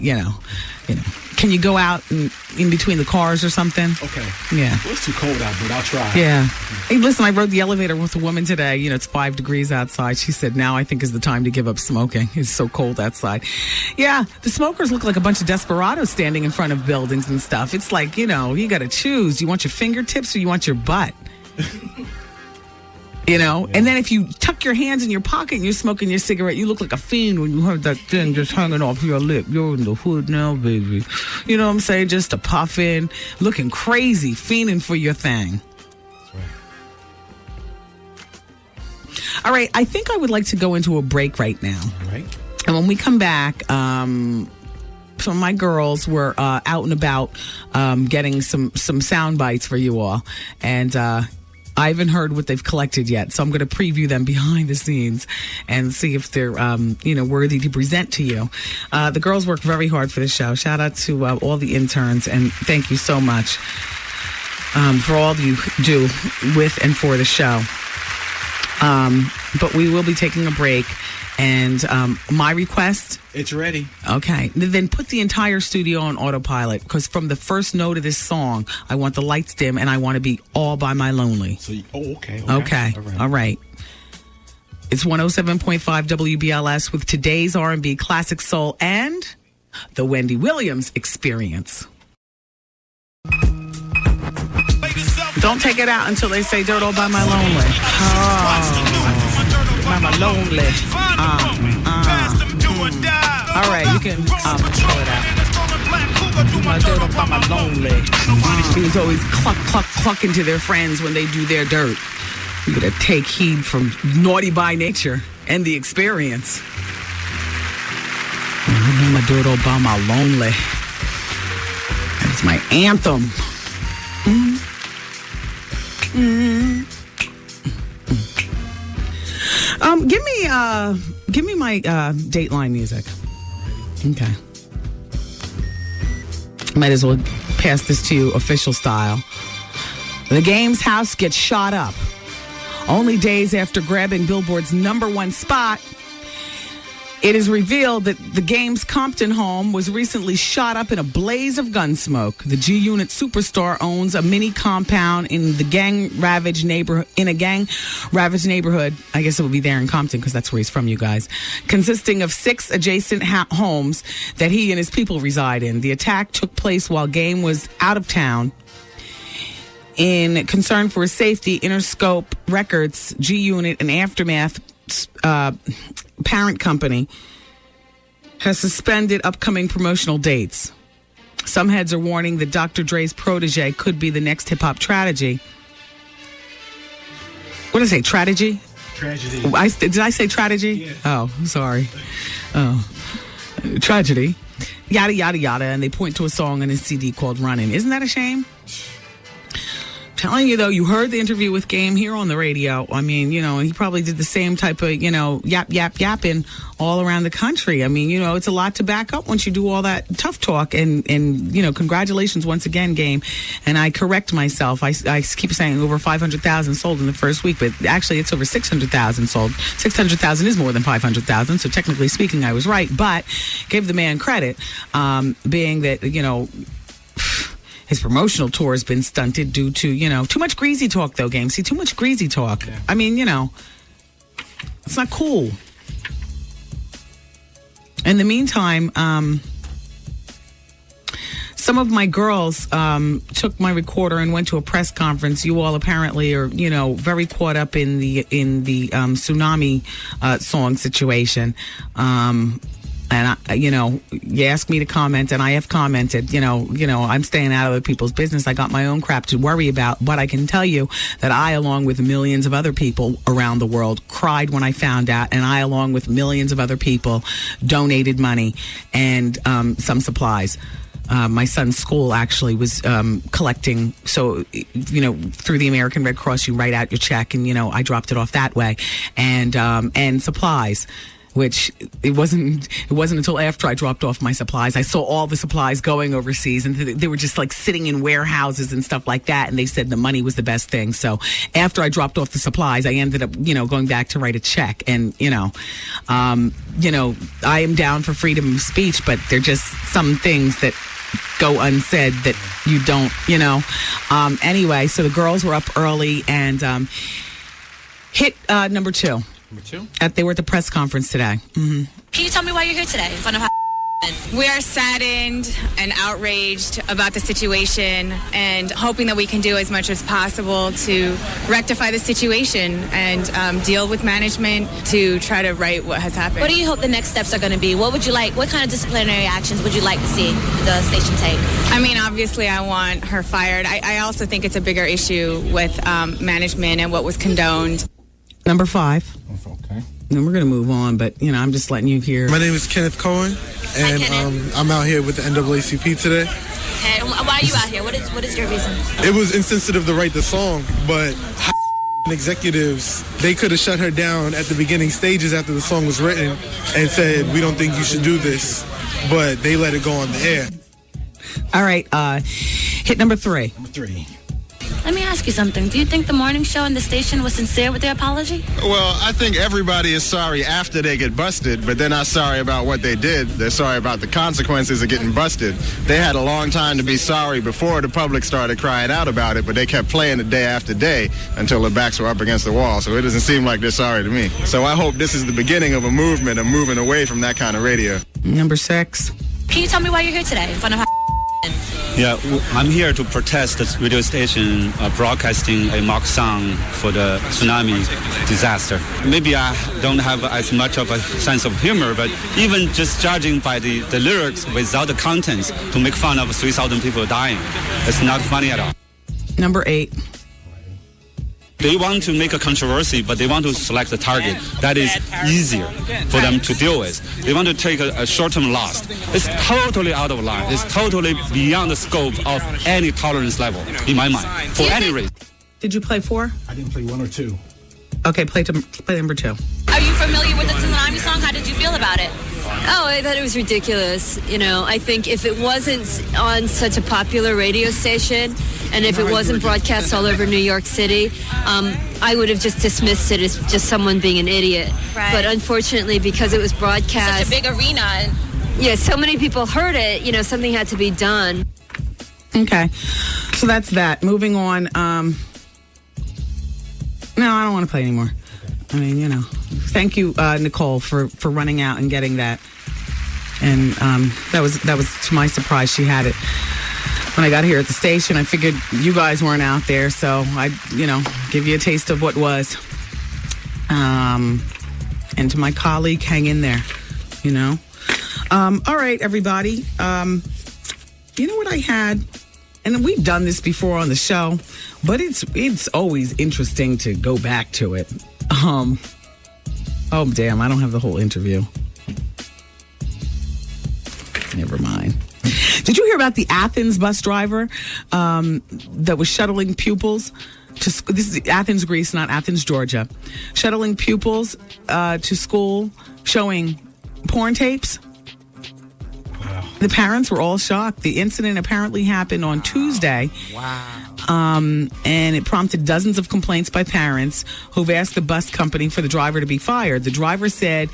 Can you go out in between the cars or something? Okay. Yeah. Well, it's too cold out, but I'll try. Yeah. Hey, listen, I rode the elevator with a woman today. It's 5 degrees outside. She said, now I think is the time to give up smoking. It's so cold outside. Yeah, the smokers look like a bunch of desperados standing in front of buildings and stuff. It's like, you got to choose. Do you want your fingertips or you want your butt? And then if you tuck your hands in your pocket and you're smoking your cigarette, you look like a fiend when you have that thing just hanging off your lip. You're in the hood now, baby. You know what I'm saying? Just a puffin', looking crazy, fiending for your thing. That's right. All right, I think I would like to go into a break right now. All right. And when we come back, some of my girls were out and about getting some sound bites for you all. And I haven't heard what they've collected yet, so I'm going to preview them behind the scenes and see if they're, worthy to present to you. The girls work very hard for the show. Shout out to all the interns, and thank you so much for all you do with and for the show. But we will be taking a break. And my request... It's ready. Okay. Then put the entire studio on autopilot, because from the first note of this song, I want the lights dim and I want to be all by my lonely. Okay. Okay. All right. It's 107.5 WBLS with today's R&B classic soul and the Wendy Williams experience. Don't take it out until they say dirt all by my lonely. By my lonely. All right, you can pull it out. My dirt all by my lonely. He was always clucking to their friends when they do their dirt. You gotta take heed from Naughty by Nature and the experience. My dirt all by my lonely. That's my anthem. Give me my Dateline music. Okay. Might as well pass this to you official style. The Game's house gets shot up. Only days after grabbing Billboard's #1 spot, It is revealed that the game's Compton home was recently shot up in a blaze of gun smoke. The G-Unit superstar owns a mini compound in the gang-ravaged neighborhood. I guess it would be there in Compton because that's where he's from, you guys. Consisting of 6 adjacent homes that he and his people reside in. The attack took place while Game was out of town. In concern for his safety, Interscope Records, G-Unit, and Aftermath parent company has suspended upcoming promotional dates. Some heads are warning that Dr. Dre's protege could be the next hip-hop tragedy. What did I say, tragedy? Tragedy. Did I say tragedy? Yeah. Oh, I'm sorry. Oh, tragedy. Yada, yada, yada. And they point to a song on his CD called Runnin'. Isn't that a shame? Telling you, though, you heard the interview with Game here on the radio. I mean, he probably did the same type of, yapping all around the country. I mean, it's a lot to back up once you do all that tough talk. And congratulations once again, Game. And I correct myself. I keep saying over 500,000 sold in the first week, but actually it's over 600,000 sold. 600,000 is more than 500,000. So technically speaking, I was right. But give the man credit, being that, his promotional tour has been stunted due to, too much greasy talk, though, Game. See, too much greasy talk. Yeah. I mean, it's not cool. In the meantime, some of my girls took my recorder and went to a press conference. You all apparently are, very caught up in the tsunami song situation. And, you asked me to comment, and I have commented. I'm staying out of other people's business. I got my own crap to worry about. But I can tell you that I, along with millions of other people around the world, cried when I found out. And I, along with millions of other people, donated money and some supplies. My son's school actually was collecting. So, through the American Red Cross, you write out your check, and, I dropped it off that way. And supplies. Which it wasn't until after I dropped off my supplies. I saw all the supplies going overseas, and they were just like sitting in warehouses and stuff like that. And they said the money was the best thing. So after I dropped off the supplies, I ended up, going back to write a check. And, I am down for freedom of speech, but they're just some things that go unsaid that you don't, Anyway, so the girls were up early and hit number 2. They were at the press conference today. Mm-hmm. Can you tell me why you're here today in front of We are saddened and outraged about the situation and hoping that we can do as much as possible to rectify the situation and deal with management to try to right what has happened. What do you hope the next steps are going to be? What would you like? What kind of disciplinary actions would you like to see the station take? I mean, obviously, I want her fired. I also think it's a bigger issue with management and what was condoned. Number 5. Okay. And we're going to move on, but, I'm just letting you hear. My name is Kenneth Cohen, and I'm out here with the NAACP today. Okay, why are you out here? What is your reason? It was insensitive to write the song, but executives, they could have shut her down at the beginning stages after the song was written and said, we don't think you should do this, but they let it go on the air. All right, hit number 3. Number 3. Let me ask you something. Do you think the morning show and the station was sincere with their apology? Well, I think everybody is sorry after they get busted, but they're not sorry about what they did. They're sorry about the consequences of getting busted. They had a long time to be sorry before the public started crying out about it, but they kept playing it day after day until their backs were up against the wall. So it doesn't seem like they're sorry to me. So I hope this is the beginning of a movement of moving away from that kind of radio. Number 6. Can you tell me why you're here today in front of Yeah, I'm here to protest the radio station broadcasting a mock song for the tsunami disaster. Maybe I don't have as much of a sense of humor, but even just judging by the lyrics without the contents to make fun of 3,000 people dying, it's not funny at all. Number 8. They want to make a controversy, but they want to select a target that is easier for them to deal with. They want to take a short-term loss. It's totally out of line. It's totally beyond the scope of any tolerance level, in my mind, for any reason. Did you play 4? I didn't play 1 or 2. Okay, play number 2. Are you familiar with the tsunami song? How did you feel about it? Oh, I thought it was ridiculous. You know, I think if it wasn't on such a popular radio station and if it wasn't broadcast all over New York City, I would have just dismissed it as just someone being an idiot. Right. But unfortunately, because it was broadcast... Such a big arena. Yeah, so many people heard it, you know, something had to be done. Okay. So that's that. Moving on. No, I don't want to play anymore. I mean, you know. Thank you, Nicole, for running out and getting that. And that was to my surprise. She had it when I got here at the station. I figured you guys weren't out there, so I, you know, give you a taste of what was. And to my colleague, hang in there. You know. All right, everybody. You know what I had? And we've done this before on the show, but it's always interesting to go back to it. Oh, damn, I don't have the whole interview. Never mind. Did you hear about the Athens bus driver that was shuttling pupils to... This is Athens, Greece, not Athens, Georgia. Shuttling pupils to school, showing porn tapes? The parents were all shocked. The incident apparently happened on Tuesday. Wow. And it prompted dozens of complaints by parents who've asked the bus company for the driver to be fired. The driver said,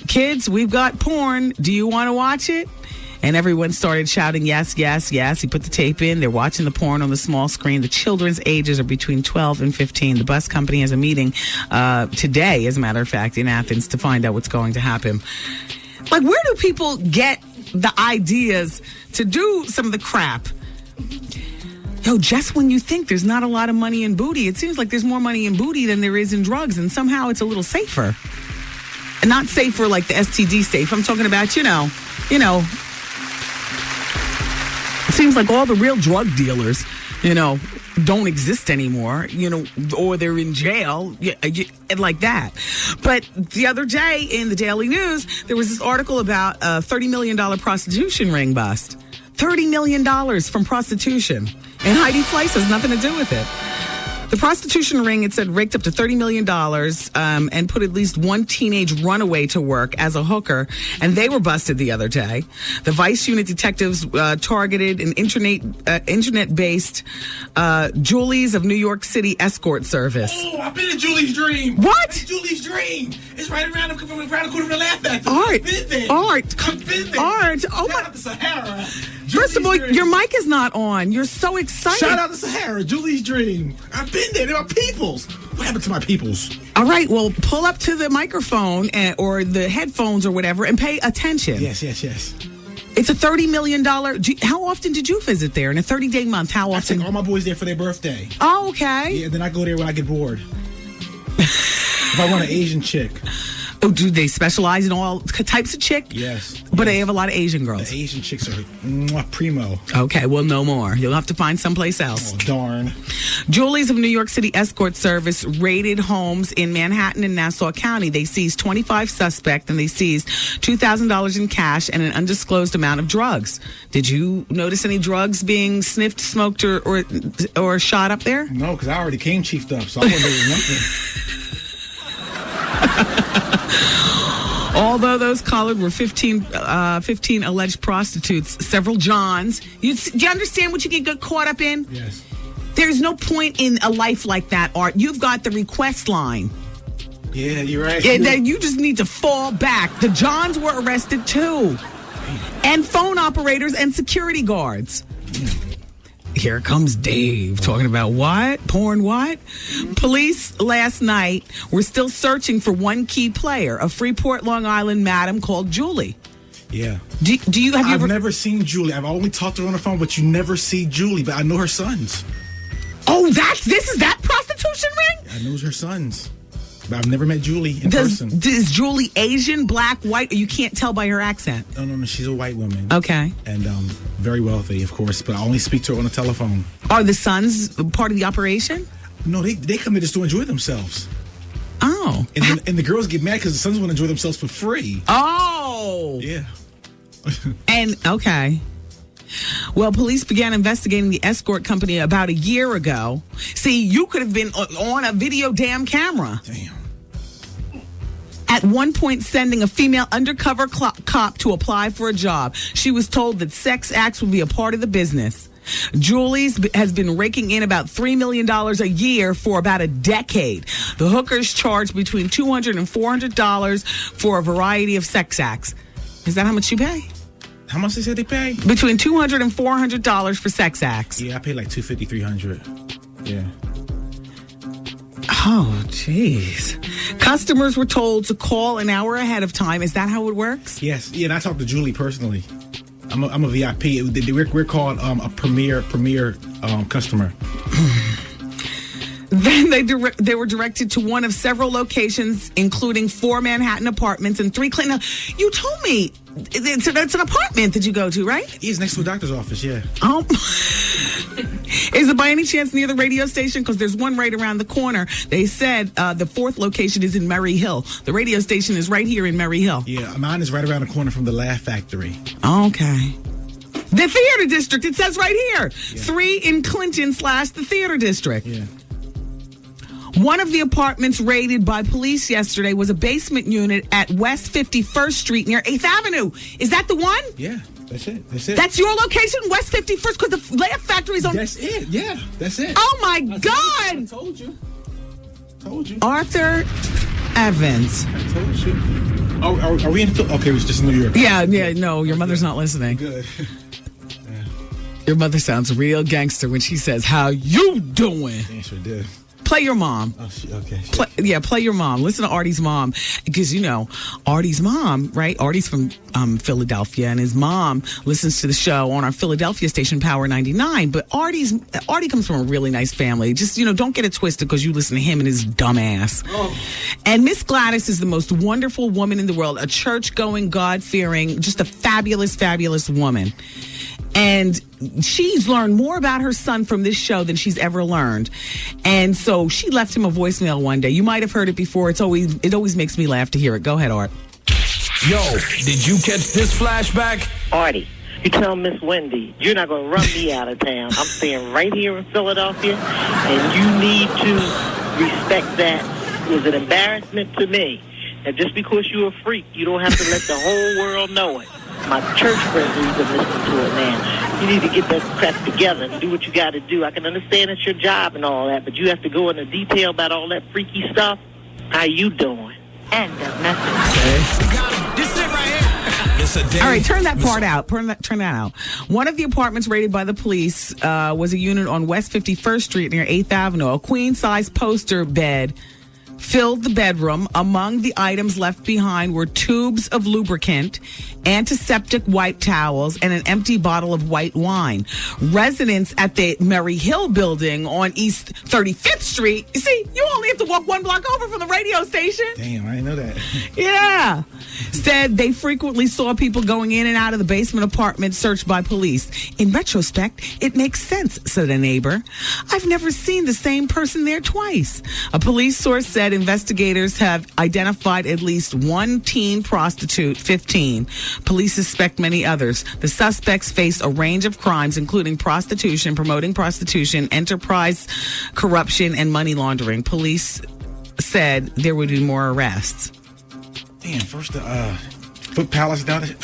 kids, we've got porn. Do you want to watch it? And everyone started shouting, yes, yes, yes. He put the tape in. They're watching the porn on the small screen. The children's ages are between 12 and 15. The bus company has a meeting today, as a matter of fact, in Athens to find out what's going to happen. Like, where do people get the ideas to do some of the crap? Yo, just when you think there's not a lot of money in booty, it seems like there's more money in booty than there is in drugs, and somehow it's a little safer. And not safer like the STD safe. I'm talking about, you know. It seems like all the real drug dealers, you know, don't exist anymore, you know, or they're in jail, like that. But the other day in the Daily News, there was this article about a $30 million prostitution ring bust. $30 million from prostitution. And Heidi Fleiss has nothing to do with it. The prostitution ring, it said, raked up to $30 million and put at least one teenage runaway to work as a hooker, and they were busted the other day. The Vice Unit detectives targeted an internet-based Julie's of New York City escort service. Oh, I've been in Julie's Dream. What? Julie's Dream. It's right around the corner from the Laugh Factory. Art. I've been there. Art. I've been there. Art. Oh, Shout out to Sahara. First of all, your mic is not on. You're so excited. Shout out to Sahara, Julie's Dream. I've been there. They're my peoples. What happened to my peoples? All right, well, pull up to the microphone or the headphones or whatever and pay attention. Yes. It's a $30 million. How often did you visit there in a 30-day month? How often? I take all my boys there for their birthday. Oh, okay. Yeah, then I go there when I get bored. If I want an Asian chick. Oh, do they specialize in all types of chick? Yes. But they have a lot of Asian girls. The Asian chicks are primo. Okay, well, no more. You'll have to find someplace else. Oh, darn. Julie's of New York City Escort Service raided homes in Manhattan and Nassau County. They seized 25 suspects and they seized $2,000 in cash and an undisclosed amount of drugs. Did you notice any drugs being sniffed, smoked, or shot up there? No, because I already came chiefed up, so I wasn't doing nothing. Although those collared were 15 alleged prostitutes, several Johns. Do you understand what you can get caught up in? Yes. There's no point in a life like that, Art. You've got the request line. Yeah, you're right. And then you just need to fall back. The Johns were arrested too. And phone operators and security guards. Here comes Dave talking about what? Porn what? Police last night were still searching for one key player, a Freeport, Long Island madam called Julie. Yeah. I've never seen Julie. I've only talked to her on the phone, but you never see Julie, but I know her sons. Oh, this is that prostitution ring? I know her sons. But I've never met Julie in person. Is Julie Asian, black, white? Or you can't tell by her accent? No. She's a white woman. Okay. And very wealthy, of course, but I only speak to her on the telephone. Are the sons part of the operation? No, they come there just to enjoy themselves. Oh. And the girls get mad because the sons want to enjoy themselves for free. Oh. Yeah. And, okay. Well, police began investigating the escort company about a year ago. See, you could have been on a video damn camera. Damn. at one point sending a female undercover cop to apply for a job. She was told that sex acts would be a part of the business. Julie's has been raking in about $3 million a year for about a decade. The hookers charge between $200 and $400 for a variety of sex acts. Is that how much you pay? How much they said they pay? Between $200 and $400 for sex acts. Yeah, I pay like $250, $300. Yeah. Oh, jeez. Customers were told to call an hour ahead of time. Is that how it works? Yes. Yeah, and I talked to Julie personally. I'm a VIP. We're called a premier customer. Then they were directed to one of several locations, including 4 Manhattan apartments and 3 Clinton. Now, you told me it's an apartment that you go to, right? He's next to a doctor's office, yeah. Is it by any chance near the radio station? Because there's one right around the corner. They said the 4th location is in Murray Hill. The radio station is right here in Murray Hill. Yeah, mine is right around the corner from the Laugh Factory. Okay. The Theater District, it says right here. Yeah. 3 in Clinton / the Theater District. Yeah. One of the apartments raided by police yesterday was a basement unit at West 51st Street near 8th Avenue. Is that the one? Yeah, that's it. That's your location, West 51st? Because the Laugh Factory's on... That's it, yeah. That's it. Oh, my God! I told you. Arthur Evans. I told you. Are we in... Okay, it was just in New York. Yeah, no, your mother's not listening. Good. Your mother sounds real gangster when she says, "How you doing?" Yeah, sure did. Play your mom. Oh, okay. Play your mom. Listen to Artie's mom. Because, Artie's mom, right? Artie's from Philadelphia, and his mom listens to the show on our Philadelphia station, Power 99. But Artie comes from a really nice family. Just, don't get it twisted because you listen to him and his dumb ass. Oh. And Miss Gladys is the most wonderful woman in the world. A church-going, God-fearing, just a fabulous, fabulous woman. And she's learned more about her son from this show than she's ever learned. And so she left him a voicemail one day. You might have heard it before. It always makes me laugh to hear it. Go ahead, Art. Yo, did you catch this flashback? Artie, you tell Miss Wendy you're not going to run me out of town. I'm staying right here in Philadelphia, and you need to respect that. It was an embarrassment to me. And just because you're a freak, you don't have to let the whole world know it. My church friends are even listening to it now. You need to get that crap together and do what you got to do. I can understand it's your job and all that, but you have to go into detail about all that freaky stuff. How you doing? End of message. This it right here. All right, turn that part out. Turn that out. One of the apartments raided by the police was a unit on West 51st Street near 8th Avenue. A queen-size poster bed filled the bedroom. Among the items left behind were tubes of lubricant, antiseptic wipe towels, and an empty bottle of white wine. Residents at the Murray Hill building on East 35th Street, you see, you only have to walk 1 block over from the radio station. Damn, I didn't know that. Yeah. Said they frequently saw people going in and out of the basement apartment searched by police. In retrospect, it makes sense, said a neighbor. I've never seen the same person there twice. A police source said investigators have identified at least one teen prostitute, 15. Police suspect many others. The suspects face a range of crimes, including prostitution, promoting prostitution, enterprise corruption, and money laundering. Police said there would be more arrests. Damn, first the Foot Palace down there.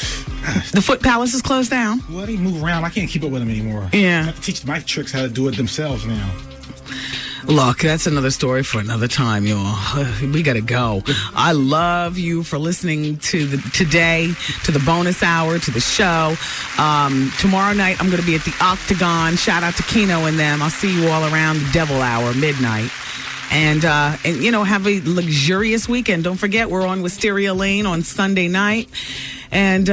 The Foot Palace is closed down? Well, they move around. I can't keep up with them anymore. Yeah. I have to teach my tricks how to do it themselves now. Look, that's another story for another time, y'all. We got to go. I love you for listening to today, to the bonus hour, to the show. Tomorrow night, I'm going to be at the Octagon. Shout out to Keno and them. I'll see you all around the Devil Hour, midnight. And have a luxurious weekend. Don't forget, we're on Wisteria Lane on Sunday night. And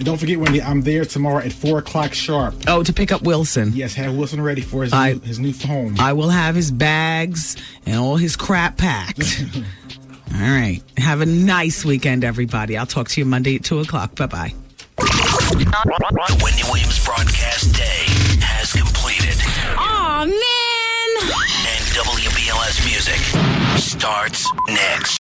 don't forget, Wendy, I'm there tomorrow at 4 o'clock sharp. Oh, to pick up Wilson. Yes, have Wilson ready for his new home. I will have his bags and all his crap packed. All right. Have a nice weekend, everybody. I'll talk to you Monday at 2 o'clock. Bye-bye. The Wendy Williams broadcast day has completed. Aw, man! And WBLS music starts next.